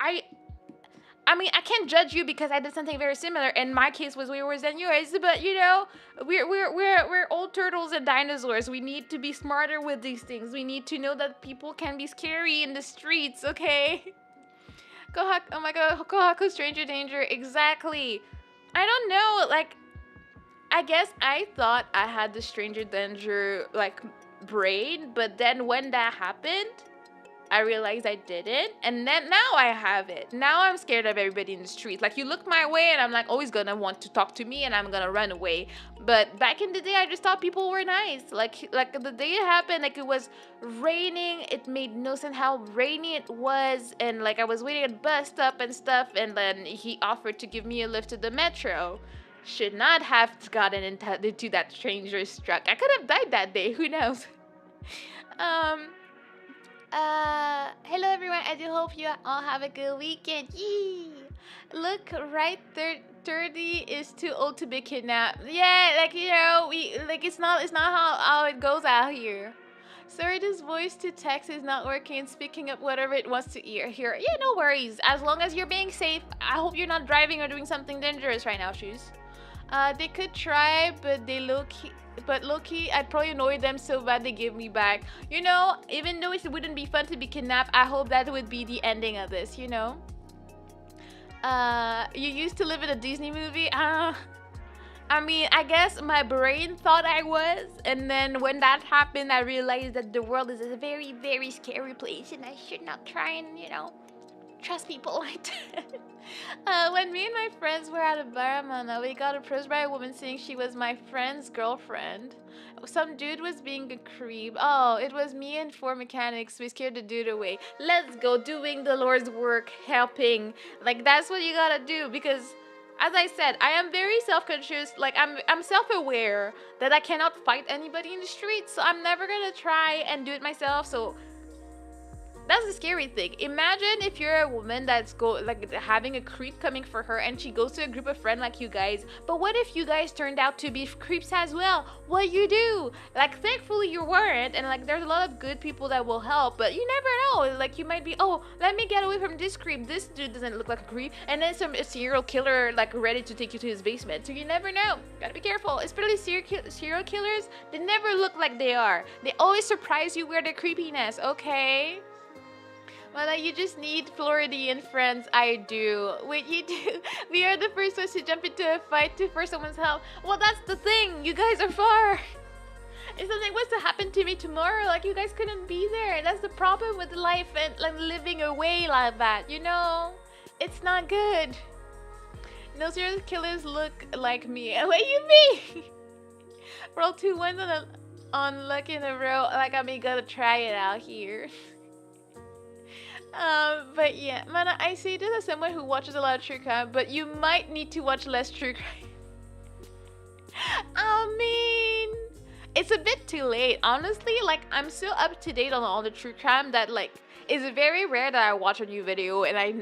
I mean, I can't judge you because I did something very similar, and my case was way worse than yours. But you know, we're old turtles and dinosaurs. We need to be smarter with these things. We need to know that people can be scary in the streets. Okay. Kohaku, oh my God, Kohaku, stranger danger. Exactly. I don't know. Like, I guess I thought I had the stranger danger like brain, but then when that happened, I realized I didn't, and then now I have it. Now I'm scared of everybody in the street. Like, you look my way and I'm like always gonna want to talk to me and I'm gonna run away. But back in the day, I just thought people were nice. Like the day it happened, like it was raining. It made no sense how rainy it was, and like I was waiting at bus stop and stuff, and then he offered to give me a lift to the metro. Should not have gotten into that stranger's truck. I could have died that day. Who knows? um. Hello everyone. I do hope you all have a good weekend. Yee! Look, right there, 30 is too old to be kidnapped. Yeah, like you know, it's not how it goes out here. Sorry, this voice to text is not working. Speaking up whatever it wants to hear. Yeah, no worries. As long as you're being safe. I hope you're not driving or doing something dangerous right now, shoes. They could try, but low-key, I'd probably annoy them so bad they give me back. You know, even though it wouldn't be fun to be kidnapped, I hope that would be the ending of this, you know? You used to live in a Disney movie? I mean, I guess my brain thought I was, and then when that happened, I realized that the world is a very, very scary place, and I should not try and, you know, trust people like that. When me and my friends were at a Baramana, we got approached by a woman saying she was my friend's girlfriend. Some dude was being a creep. Oh, it was me and four mechanics. We scared the dude away. Let's go, doing the Lord's work, helping. Like, that's what you gotta do, because as I said, I am very self-conscious. Like, I'm self-aware that I cannot fight anybody in the street, so I'm never gonna try and do it myself. So that's the scary thing. Imagine if you're a woman that's having a creep coming for her, and she goes to a group of friends like you guys. But what if you guys turned out to be creeps as well? What you do? Like, thankfully you weren't, and like there's a lot of good people that will help. But you never know. Like, you might be, oh, let me get away from this creep. This dude doesn't look like a creep, and then a serial killer like ready to take you to his basement. So you never know. Gotta be careful. Especially serial killers. They never look like they are. They always surprise you with their creepiness. Okay. Well, you just need Floridian friends. I do. Wait, you do? We are the first ones to jump into a fight for someone's help. Well, that's the thing. You guys are far. If something was to happen to me tomorrow, like, you guys couldn't be there. That's the problem with life and like living away like that, you know? It's not good. No serial killers look like me. What do you mean? Roll 2 ones on a... Unlucky in a row. Like I'm gonna try it out here. But yeah, Mana, I say this as someone who watches a lot of true crime, but you might need to watch less true crime. I mean, it's a bit too late. Honestly, like I'm so up to date on all the true crime that like it's very rare that I watch a new video and I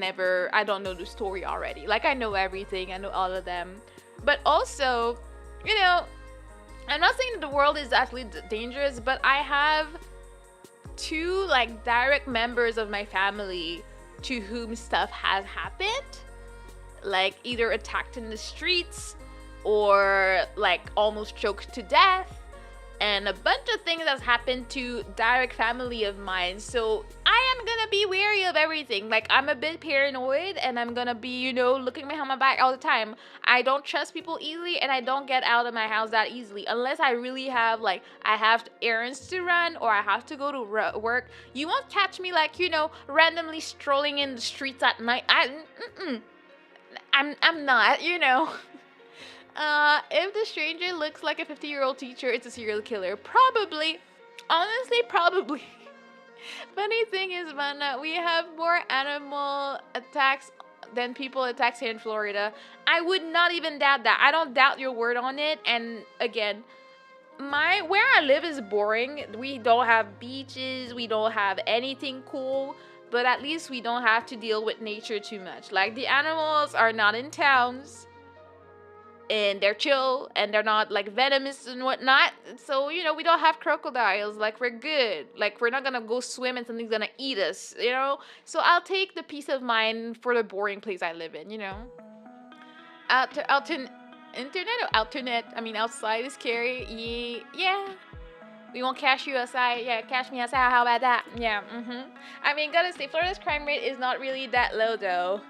don't know the story already. Like I know everything, I know all of them. But also, you know, I'm not saying that the world is actually dangerous, but I have two like direct members of my family to whom stuff has happened, like either attacked in the streets or like almost choked to death, and a bunch of things that's happened to direct family of mine. So I am gonna be wary of everything. Like I'm a bit paranoid and I'm gonna be, you know, looking behind my back all the time. I don't trust people easily and I don't get out of my house that easily unless I really have like I have errands to run or I have to go to work. You won't catch me like, you know, randomly strolling in the streets at night. I'm not, you know. If the stranger looks like a 50-year-old teacher, it's a serial killer. Probably. Honestly, probably. Funny thing is, man, we have more animal attacks than people attacks here in Florida. I would not even doubt that. I don't doubt your word on it. And again, where I live is boring. We don't have beaches. We don't have anything cool. But at least we don't have to deal with nature too much. Like the animals are not in towns. And they're chill and they're not like venomous and whatnot. So, you know, we don't have crocodiles. Like we're good. Like we're not gonna go swim and something's gonna eat us, you know? So I'll take the peace of mind for the boring place I live in, you know? Internet or alternate? I mean, outside is scary. Yeah. We won't cash you outside. Yeah, cash me outside. How about that? Yeah, I mean, gotta say, Florida's crime rate is not really that low though.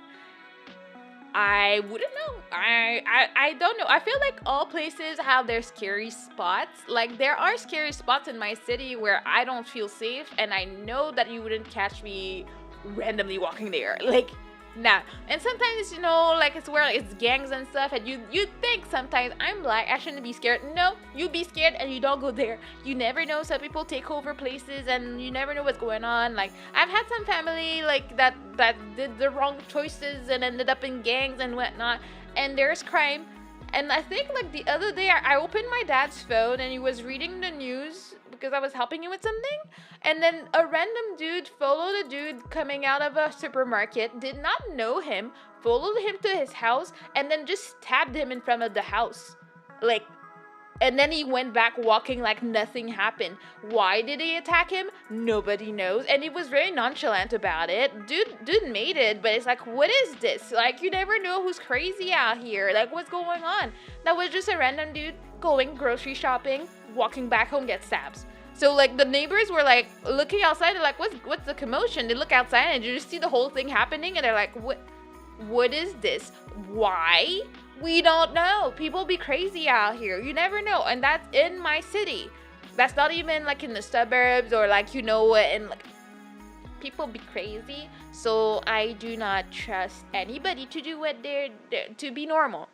I wouldn't know. I don't know. I feel like all places have their scary spots. Like there are scary spots in my city where I don't feel safe and I know that you wouldn't catch me randomly walking there. Like nah. And sometimes, you know, like it's where it's gangs and stuff and you think sometimes I'm black, I shouldn't be scared. No, you be scared and you don't go there. You never know, some people take over places and you never know what's going on. Like I've had some family like that did the wrong choices and ended up in gangs and whatnot, and there's crime. And I think like the other day I opened my dad's phone and he was reading the news because I was helping him with something, and then a random dude followed a dude coming out of a supermarket, did not know him, followed him to his house, and then just stabbed him in front of the house. Like, and then he went back walking like nothing happened. Why did he attack him? Nobody knows. And he was very nonchalant about it. Dude made it, but it's like, what is this? Like, you never know who's crazy out here. Like, what's going on? That was just a random dude going grocery shopping, walking back home, get stabbed. So, like, the neighbors were, like, looking outside. They're like, what's the commotion? They look outside and you just see the whole thing happening. And they're like, what is this? Why? We don't know. People be crazy out here. You never know. And that's in my city. That's not even like in the suburbs or like, you know, and like people be crazy. So I do not trust anybody to do what they're to be normal.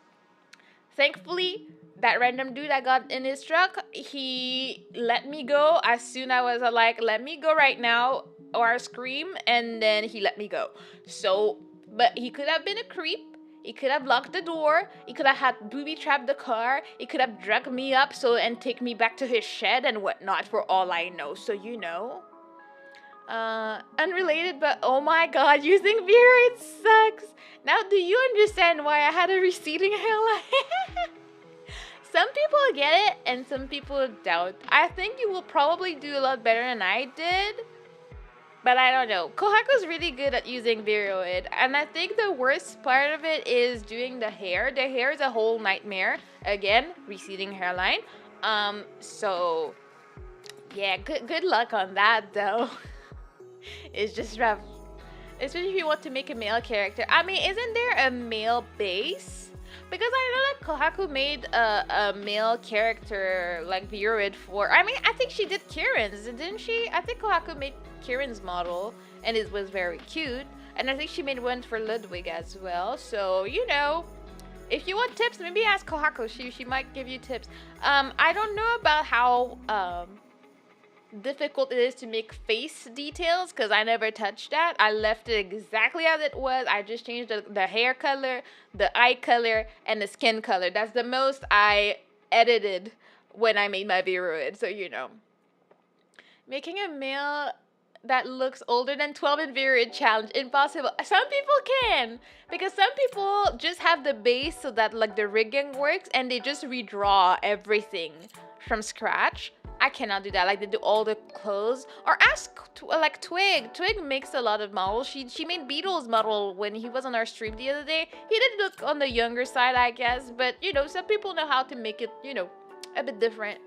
Thankfully, that random dude I got in his truck, he let me go as soon as I was like, let me go right now, or I scream, and then he let me go. So, but he could have been a creep. He could have locked the door. He could have had booby-trapped the car. He could have dragged me up and take me back to his shed and whatnot, for all I know. So, you know. Unrelated, but oh my god, using beer, it sucks. Now, do you understand why I had a receding hairline? Some people get it, and some people don't. I think you will probably do a lot better than I did. But I don't know. Kohaku's really good at using viroid. And I think the worst part of it is doing the hair. The hair is a whole nightmare. Again, receding hairline. So, yeah, good luck on that, though. It's just rough. Especially if you want to make a male character. I mean, isn't there a male base? Because I know that Kohaku made a male character like Viroid for... I mean, I think she did Kieran's, didn't she? I think Kohaku made Kieran's model, and it was very cute. And I think she made one for Ludwig as well. So, you know, If you want tips, maybe ask Kohako. She might give you tips. I don't know about how difficult it is to make face details because I never touched that. I left it exactly as it was. I just changed the hair color, the eye color, and the skin color. That's the most I edited when I made my Viroid. So making a male that looks older than 12 in Viroid challenge impossible. Some people can, because some people just have the base so that like the rigging works and they just redraw everything from scratch. I cannot do that. Like they do all the clothes. Or ask like Twig. Twig makes a lot of models. She made Beetle's model when he was on our stream the other day. He did look on the younger side, I guess, but some people know how to make it, a bit different.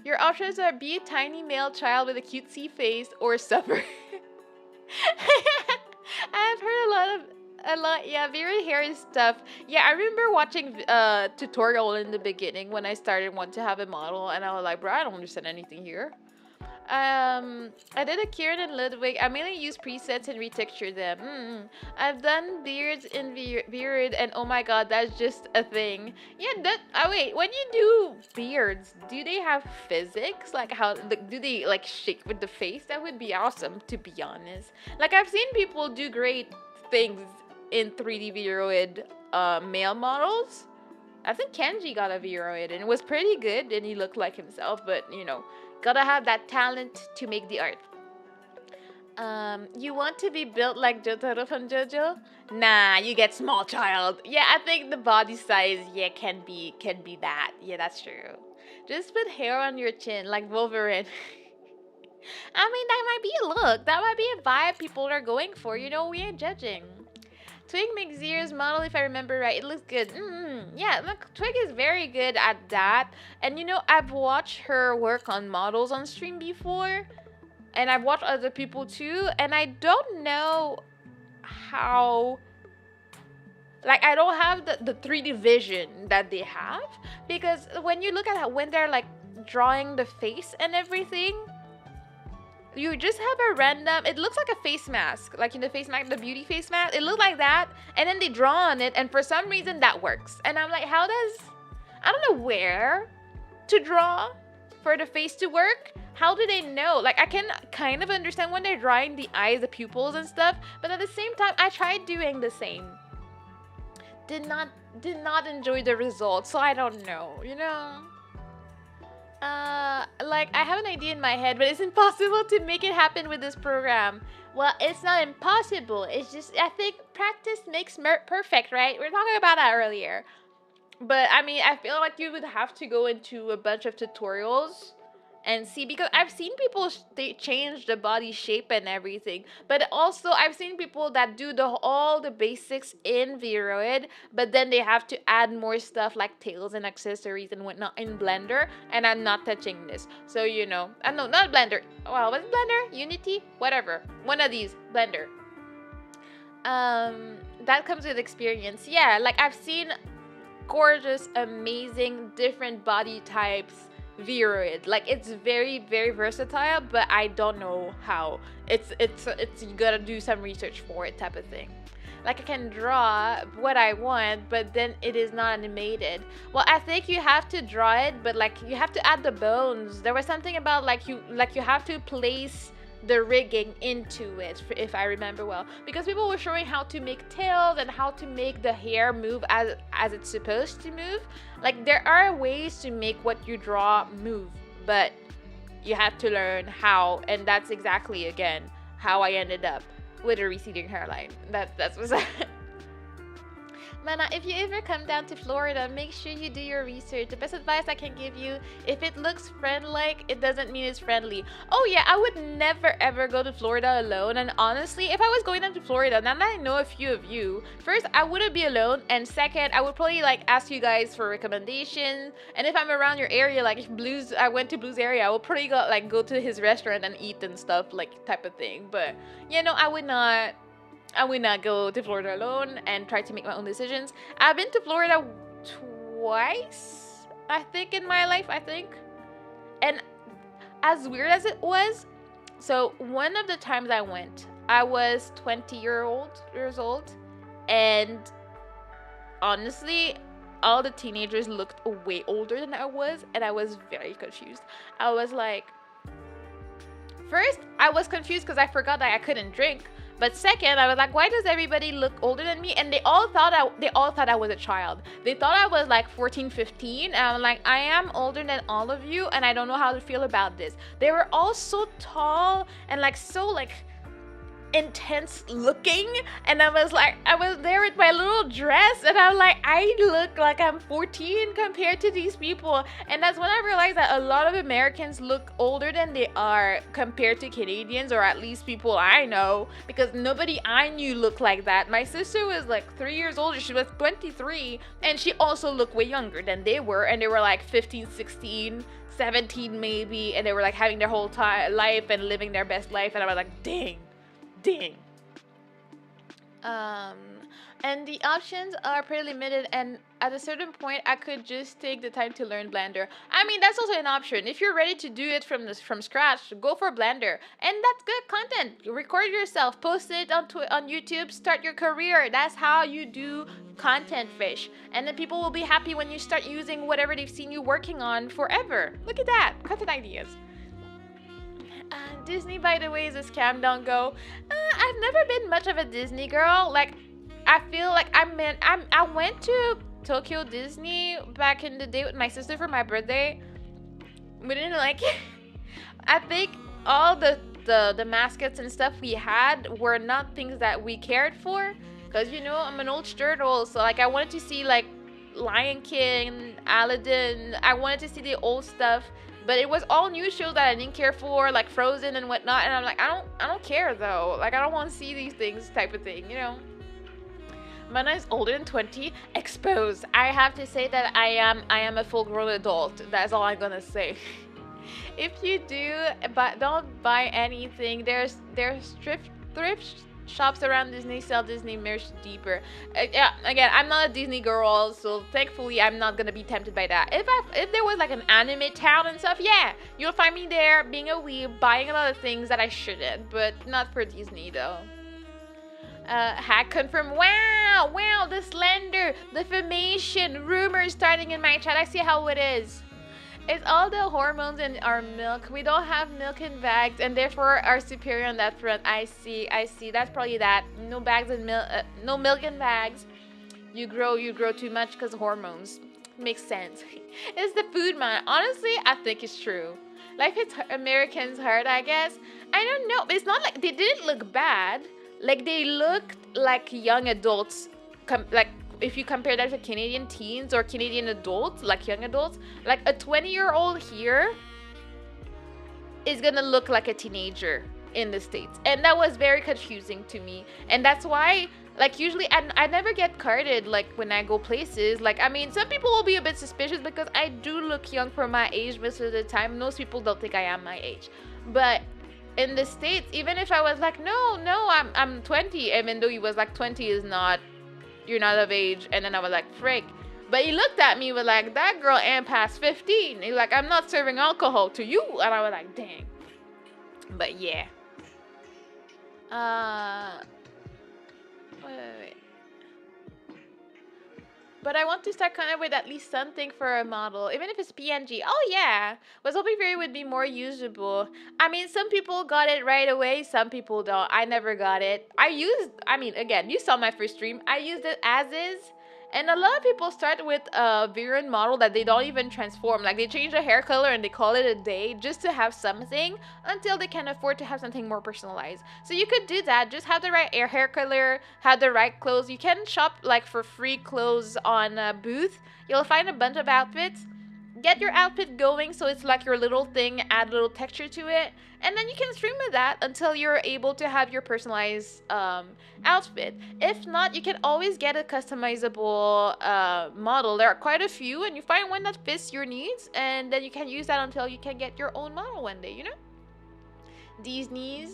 Your options are be a tiny male child with a cutesy face or suffer. I've heard a lot, yeah, very hairy stuff. Yeah, I remember watching tutorial in the beginning when I started wanting to have a model, and I was like, bro, I don't understand anything here. I did a Kieran and Ludwig. I mainly use presets and retexture them. I've done beards in Beard, and oh my god, that's just a thing. Yeah, wait, when you do beards, do they have physics? Like how, do they like shake with the face? That would be awesome, to be honest. Like I've seen people do great things in 3D Viroid male models. I think Kenji got a Viroid and it was pretty good and he looked like himself, but gotta have that talent to make the art. You want to be built like Jotaro from JoJo? Nah, you get small child. Yeah, I think the body size, can be that. Yeah, that's true. Just put hair on your chin like Wolverine. I mean, that might be a look. That might be a vibe people are going for. We ain't judging. Twig makes Zero's model, if I remember right. It looks good. Yeah, look, Twig is very good at that. And I've watched her work on models on stream before. And I've watched other people too. And I don't know how... Like, I don't have the 3D vision that they have. Because when you look at when they're, like, drawing the face and everything... You just have a random, it looks like a face mask, like the face mask, the beauty face mask. It looked like that, and then they draw on it, and for some reason that works. And I'm like, I don't know where to draw for the face to work. How do they know? Like, I can kind of understand when they're drawing the eyes, the pupils and stuff, but at the same time, I tried doing the same. Did not enjoy the results, so I don't know, Like, I have an idea in my head, but it's impossible to make it happen with this program. Well, it's not impossible. It's just, I think practice makes perfect, right? We were talking about that earlier. But, I mean, I feel like you would have to go into a bunch of tutorials and see, because I've seen people they change the body shape and everything, but also I've seen people that do all the basics in Viroid, but then they have to add more stuff like tails and accessories and whatnot in Blender, and I'm not touching this. So no, not Blender. Well, what's Blender? Unity? Whatever. One of these. Blender. That comes with experience. Yeah, like I've seen gorgeous, amazing, different body types Viroid. Like, it's very, very versatile, but I don't know how. It's you gotta do some research for it, type of thing. Like, I can draw what I want, but then it is not animated. Well, I think you have to draw it, but like you have to add the bones. There was something about like you have to place the rigging into it, if I remember well, because people were showing how to make tails and how to make the hair move as it's supposed to move. Like, there are ways to make what you draw move, but you have to learn how, and that's exactly, again, how I ended up with a receding hairline. That's what's Mana, if you ever come down to Florida, make sure you do your research. The best advice I can give you, if it looks friend-like, it doesn't mean it's friendly. Oh yeah, I would never ever go to Florida alone. And honestly, if I was going down to Florida, now that I know a few of you, first, I wouldn't be alone. And second, I would probably like ask you guys for recommendations. And if I'm around your area, like if I went to Blue's area, I would probably go to his restaurant and eat and stuff, like type of thing. But I would not go to Florida alone and try to make my own decisions. I've been to Florida twice, I think, in my life, And as weird as it was, so one of the times I went, I was 20 years old, And honestly, all the teenagers looked way older than I was, and I was very confused. I was like, first, I was confused because I forgot that I couldn't drink. But second, I was like, why does everybody look older than me? And they all thought I was a child. They thought I was like 14, 15. And I'm like, I am older than all of you, and I don't know how to feel about this. They were all so tall and like so like intense looking, and I was there with my little dress, and I'm like, I look like I'm 14 compared to these people. And that's when I realized that a lot of Americans look older than they are compared to Canadians, or at least people I know, because nobody I knew looked like that. My sister was like 3 years older. She was 23, and she also looked way younger than they were, and they were like 15, 16, 17 maybe, and they were like having their whole life and living their best life, and I was like, dang. And the options are pretty limited, and at a certain point I could just take the time to learn Blender. I mean, that's also an option. If you're ready to do it from scratch, go for Blender. And that's good content. You record yourself, post it on YouTube, start your career. That's how you do content, fish. And then people will be happy when you start using whatever they've seen you working on forever. Look at that. Content ideas. Disney, by the way, is a scam. Don't go. I've never been much of a Disney girl. Like, I feel like I went to Tokyo Disney back in the day with my sister for my birthday. We didn't like it. I think all the mascots and stuff we had were not things that we cared for. Cause you know, I'm an old turtle, so like I wanted to see like Lion King, Aladdin. I wanted to see the old stuff. But it was all new shows that I didn't care for, like Frozen and whatnot. And I'm like, I don't care though. Like, I don't want to see these things, type of thing, you know. Mana is older than 20. Exposed. I have to say that I am a full-grown adult. That's all I'm gonna say. If you do, but don't buy anything. There's thrift shops around Disney sell Disney merch deeper. Yeah, again, I'm not a Disney girl, so thankfully I'm not gonna be tempted by that. If there was like an anime town and stuff, yeah, you'll find me there being a weeb, buying a lot of things that I shouldn't, but not for Disney though. Hack confirmed. Wow, the slander, defamation, rumors starting in my chat. I see how it is. It's all the hormones in our milk. We don't have milk in bags, and therefore are superior on that front. I see. That's probably that. No bags and milk. No milk in bags. You grow too much because hormones. Makes sense. It's the food, man. Honestly, I think it's true. Life hits Americans hard, I guess. I don't know. It's not like they didn't look bad. Like they looked like young adults. Like, if you compare that to Canadian teens or Canadian adults, like young adults, like a 20-year-old here is gonna look like a teenager in the States. And that was very confusing to me. And that's why, like, usually I never get carded, like, when I go places. Like, I mean, some people will be a bit suspicious because I do look young for my age most of the time. Most people don't think I am my age. But in the States, even if I was like, no, I'm 20, even though he was like, 20 is not, you're not of age. And then I was like, frick. But he looked at me with like, that girl ain't past 15. He's like, I'm not serving alcohol to you. And I was like, dang. But yeah. Wait. But I want to start coming up with at least something for a model, even if it's PNG. Oh yeah, was hoping for it would be more usable. I mean, some people got it right away, some people don't. I never got it. I mean, again, you saw my first stream. I used it as is. And a lot of people start with a variant model that they don't even transform. Like, they change the hair color and they call it a day just to have something until they can afford to have something more personalized. So you could do that. Just have the right hair color, have the right clothes. You can shop, like, for free clothes on Booth. You'll find a bunch of outfits. Get your outfit going so it's like your little thing, add a little texture to it. And then you can stream with that until you're able to have your personalized outfit. If not, you can always get a customizable model. There are quite a few, and you find one that fits your needs, and then you can use that until you can get your own model one day, you know? Disney,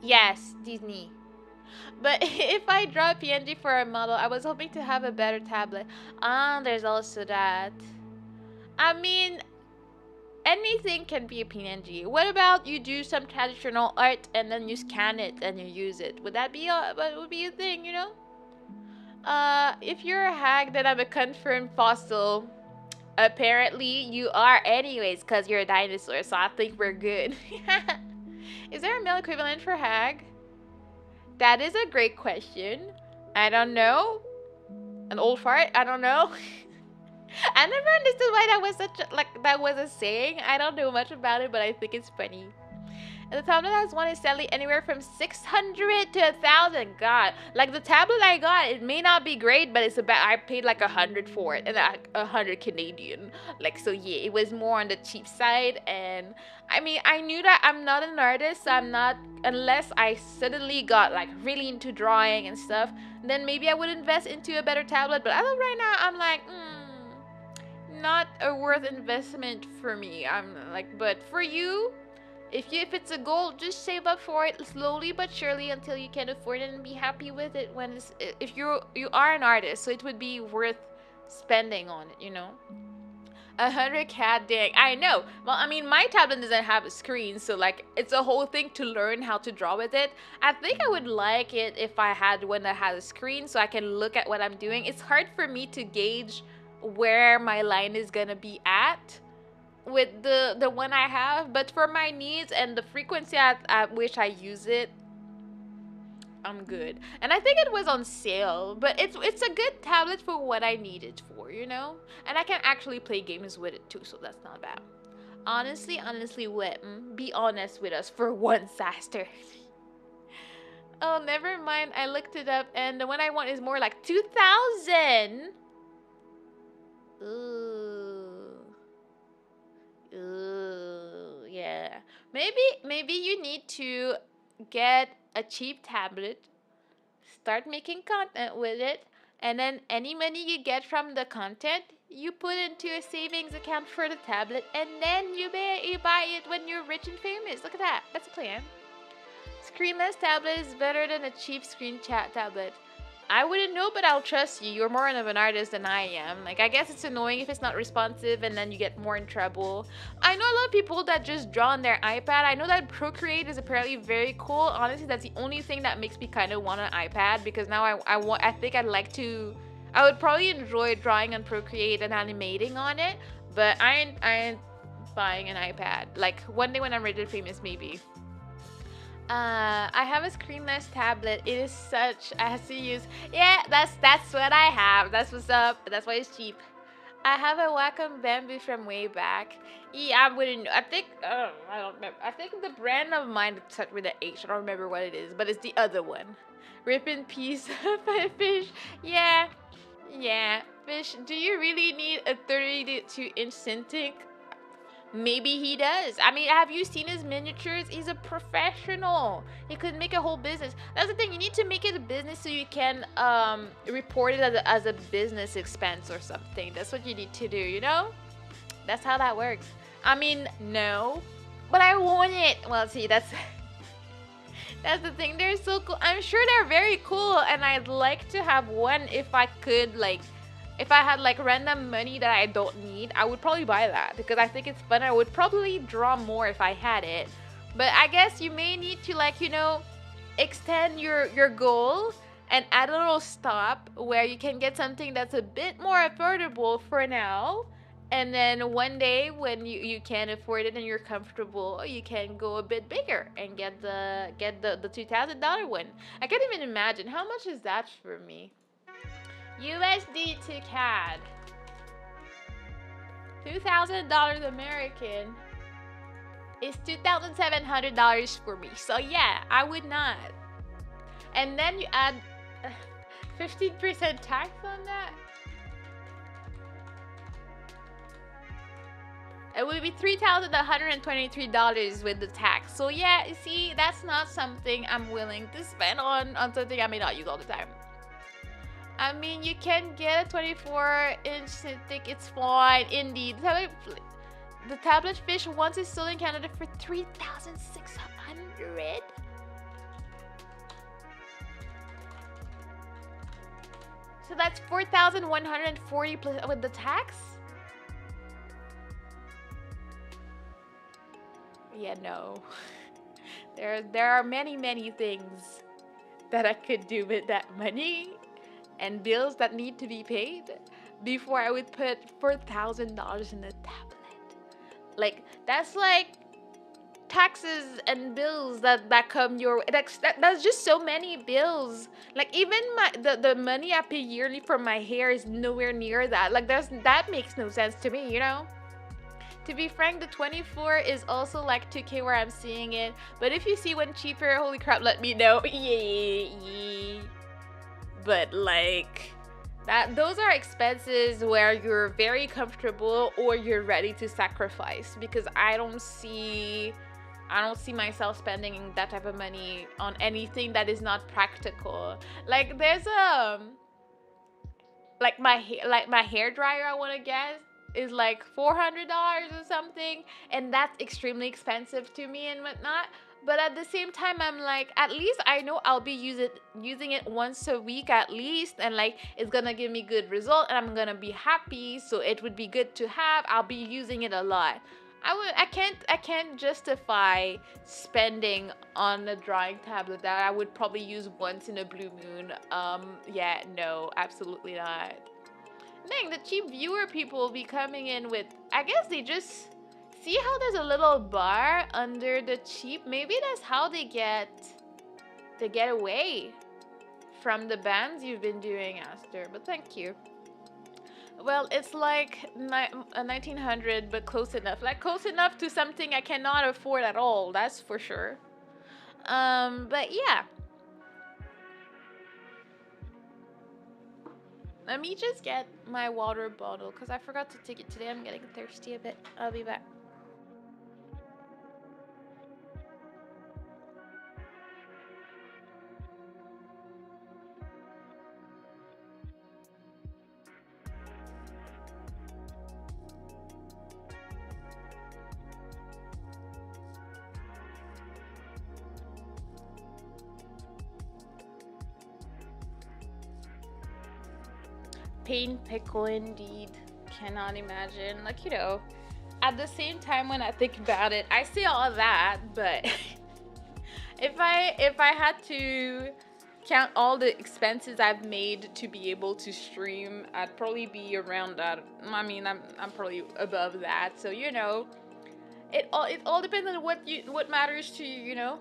yes, Disney. But if I draw a PNG for a model, I was hoping to have a better tablet. There's also that. I mean, anything can be a PNG. What about you do some traditional art and then you scan it and you use it? Would that be would be a thing, you know? If you're a hag, then I'm a confirmed fossil. Apparently, you are anyways, because you're a dinosaur, so I think we're good. Is there a male equivalent for hag? That is a great question. I don't know. An old fart? I don't know. I never understood why that was such a, like that was a saying. I don't know much about it, but I think it's funny. And the tablet has one is selling anywhere from 600 to 1,000. God, like the tablet I got, it may not be great, but it's about I paid like 100 for it, and like 100 Canadian. Like so, yeah, it was more on the cheap side. And I mean, I knew that I'm not an artist, so I'm not unless I suddenly got like really into drawing and stuff. Then maybe I would invest into a better tablet. But as of right now, I'm like, not a worth investment for me. I'm like, but for you. If it's a goal, just save up for it slowly but surely until you can afford it and be happy with it. When if you are an artist, so it would be worth spending on it, you know. 100 cat dang, I know. Well, I mean, my tablet doesn't have a screen, so like it's a whole thing to learn how to draw with it. I think I would like it if I had one that has a screen, so I can look at what I'm doing. It's hard for me to gauge where my line is gonna be at with the one I have, but for my needs and the frequency at which I use it, I'm good. And I think it was on sale, but it's a good tablet for what I need it for, you know. And I can actually play games with it too, so that's not bad. Honestly, Whitman, be honest with us for once, Aster. Oh, never mind. I looked it up, and the one I want is more like 2,000. Ooh. Ooh, yeah. Maybe you need to get a cheap tablet, start making content with it, and then any money you get from the content, you put into a savings account for the tablet, and then you buy it when you're rich and famous. Look at that. That's a plan. Screenless tablet is better than a cheap screen chat tablet. I wouldn't know, but I'll trust you. You're more of an artist than I am. Like, I guess it's annoying if it's not responsive and then you get more in trouble. I know a lot of people that just draw on their iPad. I know that Procreate is apparently very cool. Honestly, that's the only thing that makes me kind of want an iPad, because now I think I'd like to. I would probably enjoy drawing on Procreate and animating on it, but I ain't buying an iPad. Like, one day when I'm rich and famous, maybe. I have a screenless tablet. It is such I have to use. Yeah, that's what I have. That's what's up. That's why it's cheap. I have a Wacom Bamboo from way back. Yeah, I wouldn't. I think. I don't remember. I think the brand of mine starts with an H. I don't remember what it is, but it's the other one. Rip in peace, fish. Yeah, yeah, fish. Do you really need a 32-inch Cintiq? Maybe he does. I mean, have you seen his miniatures? He's a professional. He could make a whole business. That's the thing. You need to make it a business so you can report it as a business expense or something. That's what you need to do, you know? That's how that works. I mean, no. But I want it. Well, see, that's the thing. They're so cool. I'm sure they're very cool, and I'd like to have one if I could, like, if I had like random money that I don't need, I would probably buy that because I think it's fun. I would probably draw more if I had it. But I guess you may need to, like, you know, extend your goal and add a little stop where you can get something that's a bit more affordable for now. And then one day when you can afford it and you're comfortable, you can go a bit bigger and get the $2,000 one. I can't even imagine how much is that for me. USD to CAD. $2,000 American is $2,700 for me. So yeah, I would not. And then you add 15% tax on that. It would be $3,123 with the tax. So yeah, you see, that's not something I'm willing to spend on something I may not use all the time. I mean, you can get a 24-inch Cintiq, it's fine. Indeed, the tablet fish once is sold in Canada for $3,600. So that's $4,140 plus with the tax. Yeah, no. There are many things that I could do with that money. and bills that need to be paid before I would put $4,000 in a tablet. Like that's like taxes and bills that come your way. That's just so many bills. Like even the money I pay yearly for my hair is nowhere near that. Like that makes no sense to me, you know? To be frank, the 24 is also like 2K where I'm seeing it. But if you see one cheaper, holy crap, let me know. Yeah. But like that those are expenses where you're very comfortable or you're ready to sacrifice, because I don't see myself spending that type of money on anything that is not practical. Like there's like my hair dryer I want to get is like $400 or something, and that's extremely expensive to me and whatnot. But at the same time, I'm like, at least I know I'll be using it once a week at least, and like it's gonna give me good result, and I'm gonna be happy. So it would be good to have. I'll be using it a lot. I can't justify spending on a drawing tablet that I would probably use once in a blue moon. Yeah, no, absolutely not. Dang, the cheap viewer people be coming in with, I guess they just see how there's a little bar under the cheap. Maybe that's how they get away from the bans you've been doing, Aster. But thank you. Well, it's like a 1900, but close enough. Like close enough to something I cannot afford at all. That's for sure. But yeah. Let me just get my water bottle because I forgot to take it today. I'm getting thirsty a bit. I'll be back. Pain pickle indeed. Cannot imagine. Like, you know, at the same time when I think about it, I see all of that, but if I had to count all the expenses I've made to be able to stream, I'd probably be around that. I mean, I'm probably above that. So, you know, it all depends on what matters to you, you know?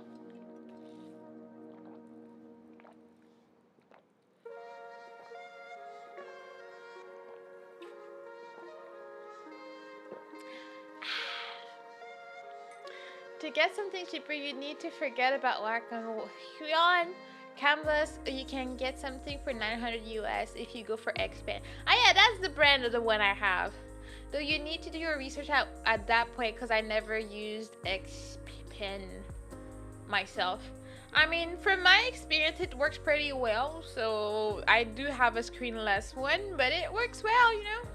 To get something cheaper, you need to forget about Wacom. Huion Canvas, you can get something for 900 US if you go for Xpen. Ah yeah, that's the brand of the one I have. Though you need to do your research at that point because I never used Xpen myself. I mean, from my experience, it works pretty well. So I do have a screenless one, but it works well, you know?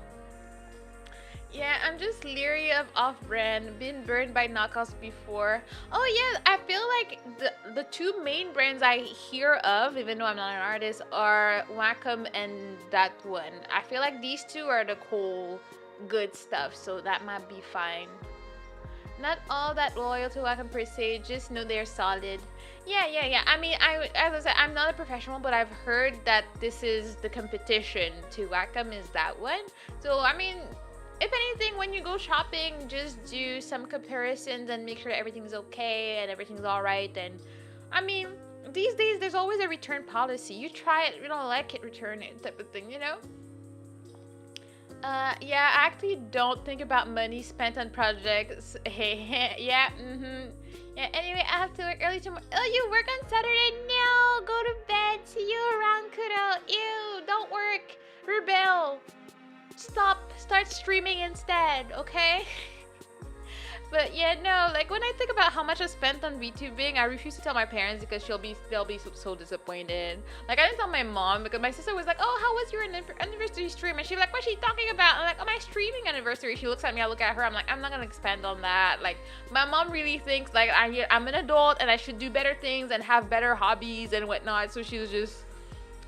Yeah, I'm just leery of off-brand. Been burned by knockoffs before. Oh yeah, I feel like the two main brands I hear of, even though I'm not an artist, are Wacom and that one. I feel like these two are the cool, good stuff, so that might be fine. Not all that loyal to Wacom per se, just know they're solid. Yeah. I mean, as I said, I'm not a professional, but I've heard that this is the competition to Wacom is that one. So, I mean, if anything, when you go shopping, just do some comparisons and make sure that everything's okay and everything's alright. And I mean, these days there's always a return policy. You try it, you don't like it, return it type of thing, you know? Yeah, I actually don't think about money spent on projects. Hey, yeah, Yeah, anyway, I have to work early tomorrow. Oh, you work on Saturday? No, go to bed. See you around, Kudo. Ew, don't work. Rebel. Start streaming instead, okay? But yeah, no, like when I think about how much I spent on VTubing, I refuse to tell my parents because they'll be so disappointed. Like I didn't tell my mom because my sister was like, "Oh, how was your anniversary stream?" And she's like, "What's she talking about?" I'm like, "Oh, my streaming anniversary." She looks at me, I look at her, I'm like, "I'm not gonna expand on that." Like my mom really thinks like I'm an adult and I should do better things and have better hobbies and whatnot. So she was just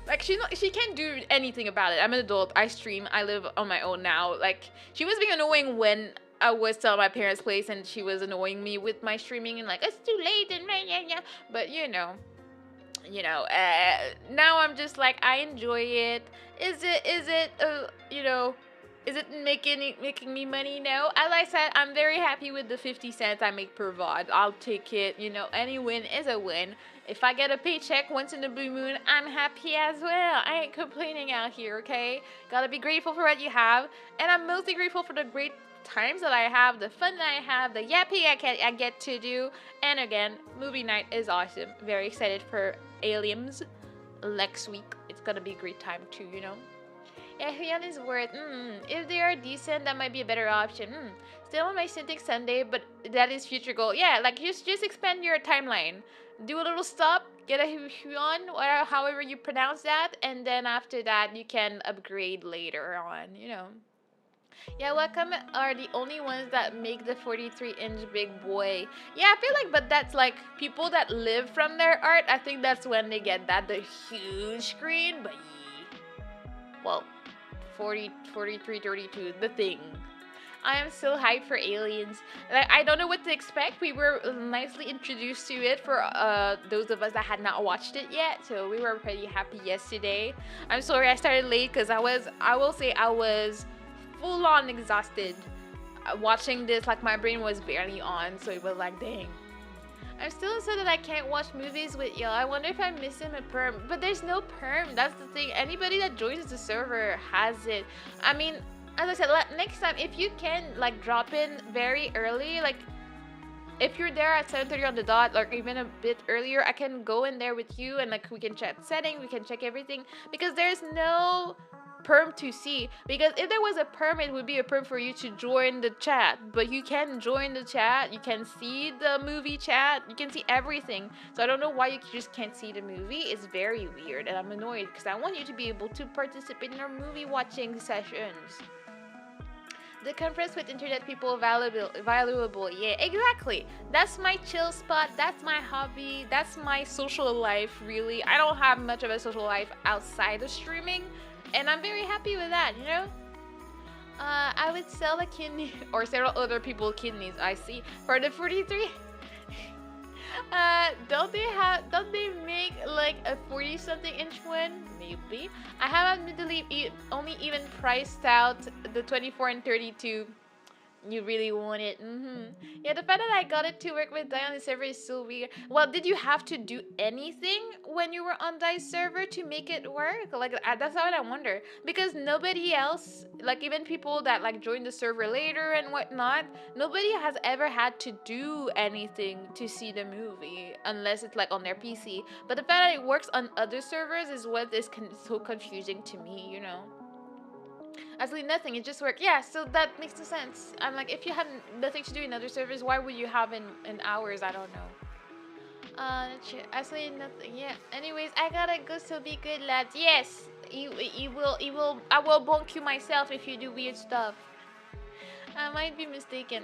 like, she can't do anything about it. I'm an adult. I stream. I live on my own now. Like, she was being annoying when I was still at my parents' place, and she was annoying me with my streaming and like, it's too late and yeah. But you know, now I'm just like, I enjoy it. Is it making me money? No. As I said, I'm very happy with the 50 cents I make per VOD. I'll take it. Any win is a win. If I get a paycheck once in a blue moon, I'm happy as well. I ain't complaining out here, okay? Gotta be grateful for what you have. And I'm mostly grateful for the great times that I have, the fun that I have, the yapping I get to do. And again, movie night is awesome. Very excited for Aliens next week. It's gonna be a great time too. Yeah, Hyun is worth. If they are decent, that might be a better option. Still on my Syntax Sunday, but that is future goal. Yeah, like just expand your timeline. Do a little stop, get a Hyun, or however you pronounce that, and then after that you can upgrade later on. Yeah, Wacom are the only ones that make the 43-inch big boy. Yeah, I feel like, but that's like people that live from their art. I think that's when they get the huge screen. But well, 40, 43, 32, the thing. I am so hyped for Aliens. Like, I don't know what to expect. We were nicely introduced to it for those of us that had not watched it yet. So we were pretty happy yesterday. I'm sorry I started late because I will say I was full on exhausted watching this. Like, my brain was barely on, so it was like, dang. I'm still upset that I can't watch movies with y'all. I wonder if I'm missing a perm. But there's no perm. That's the thing. Anybody that joins the server has it. I mean, as I said, next time, if you can, like, drop in very early, like, if you're there at 7:30 on the dot, or even a bit earlier, I can go in there with you, and, like, we can chat settings, we can check everything, because there's no perm to see. Because if there was a perm, it would be a perm for you to join the chat, but you can join the chat, you can see the movie chat, you can see everything. So I don't know why you just can't see the movie. It's very weird, and I'm annoyed because I want you to be able to participate in our movie watching sessions. The conference with internet people valuable. Yeah, exactly. That's my chill spot. That's my hobby. That's my social life, really. I don't have much of a social life outside of streaming, and I'm very happy with that. I would sell a kidney or several other people's kidneys, I see. For the 43. Don't they make like a 40-something inch one? Maybe. I have admittedly only even priced out the 24 and 32. You really want it. Yeah, the fact that I got it to work with Dai on the server is so weird. Well, did you have to do anything when you were on Dai's server to make it work? Like, that's what I wonder. Because nobody else, like even people that like joined the server later and whatnot, nobody has ever had to do anything to see the movie unless it's like on their PC. But the fact that it works on other servers is what is so confusing to me. Absolutely nothing, it just worked. Yeah, so that makes no sense. I'm like, if you have nothing to do in other servers, why would you have in hours? I don't know. Absolutely nothing. Yeah. Anyways, I gotta go, so be good, lads. Yes, I will bonk you myself if you do weird stuff. I might be mistaken.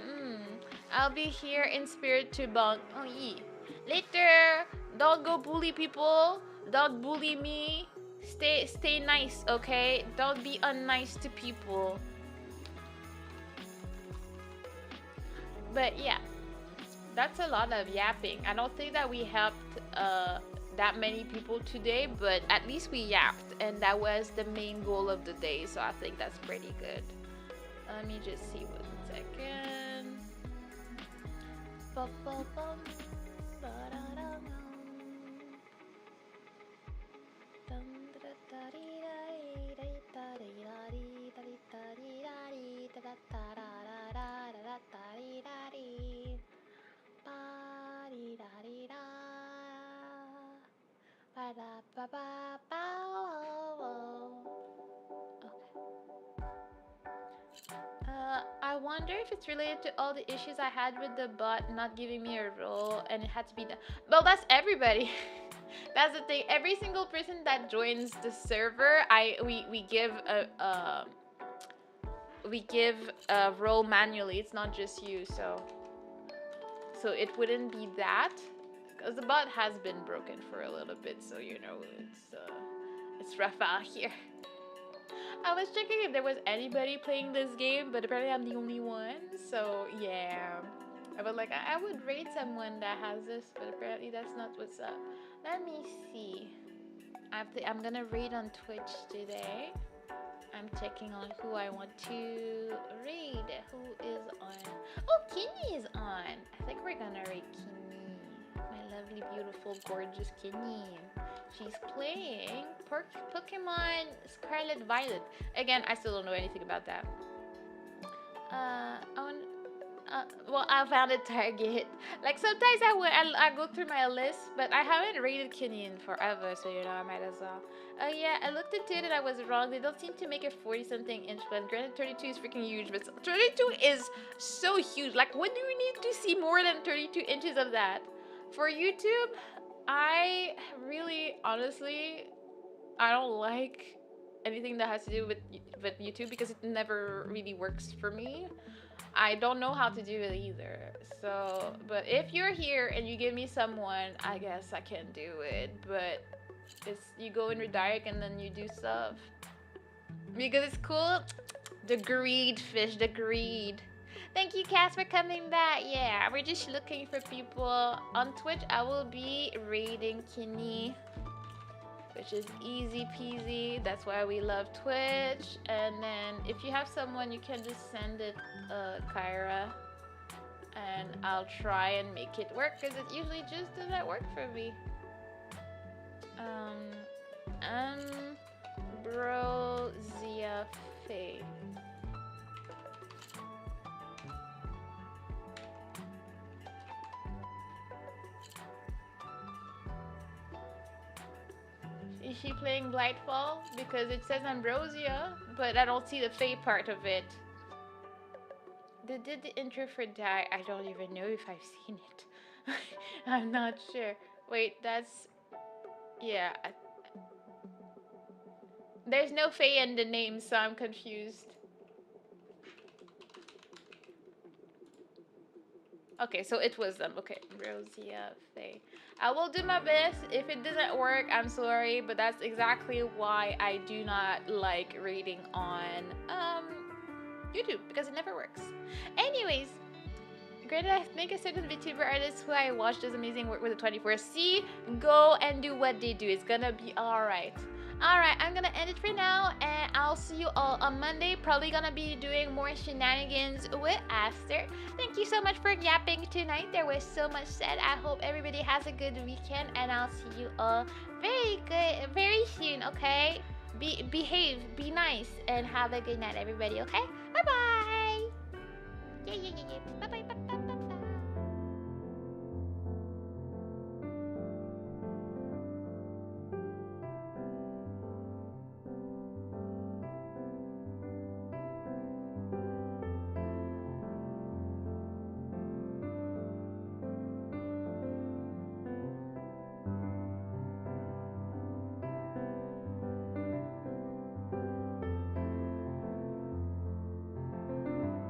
I'll be here in spirit to bonk. Oh, yeah. Later. Don't go bully people. Don't bully me. Stay nice, okay? Don't be unnice to people. But yeah, that's a lot of yapping. I don't think that we helped that many people today, but at least we yapped, and that was the main goal of the day, so I think that's pretty good. Let me just see 1 second. I wonder if it's related to all the issues I had with the bot not giving me a role, and it had to be done. Well, that's everybody. That's the thing. Every single person that joins the server, we give a role manually. It's not just you, so it wouldn't be that, because the bot has been broken for a little bit, so it's rough out here. I was checking if there was anybody playing this game, but apparently I'm the only one, so yeah. I would like I would rate someone that has this, but apparently that's not what's up. Let me see. I'm gonna read on Twitch today. I'm checking on who I want to read. Who is on? Oh, Kenny is on. I think we're gonna read Kenny. My lovely, beautiful, gorgeous Kenny. She's playing Pokemon Scarlet Violet. Again, I still don't know anything about that. On well, I found a target. Like sometimes I go through my list, but I haven't rated Kenny in forever, so you know I might as well. Oh yeah, I looked into it and I was wrong. They don't seem to make a 40-something inch one. Granted, 32 is freaking huge, but 32 is so huge. Like, when do we need to see more than 32 inches of that? For YouTube, I really, honestly, I don't like anything that has to do with YouTube because it never really works for me. I don't know how to do it either. So, but if you're here and you give me someone, I guess I can do it. But it's you go in redirect and then you do stuff because it's cool. The greed, fish, the greed. Thank you, Cass, for coming back. Yeah, we're just looking for people on Twitch. I will be raiding Kenny, which is easy peasy. That's why we love Twitch. And then if you have someone, you can just send it, Kyra, and I'll try and make it work because it usually just doesn't work for me. Ambrosia Faye. Is she playing Blightfall? Because it says Ambrosia, but I don't see the Fae part of it. They did the intro for Die. I don't even know if I've seen it. I'm not sure. Wait, that's... Yeah. There's no Fae in the name, so I'm confused. Okay, so it was them. Okay, Ambrosia Faye. I will do my best. If it doesn't work, I'm sorry, but that's exactly why I do not like reading on YouTube, because it never works. Anyways, granted, I think a certain VTuber artist who I watch does amazing work with the 24. See, go and do what they do. It's gonna be alright. Alright, I'm gonna end it for now, and I'll see you all on Monday. Probably gonna be doing more shenanigans with Aster. Thank you so much for yapping tonight. There was so much said. I hope everybody has a good weekend, and I'll see you all very soon, okay? Behave, be nice, and have a good night, everybody, okay? Bye-bye! Yeah. Bye-bye.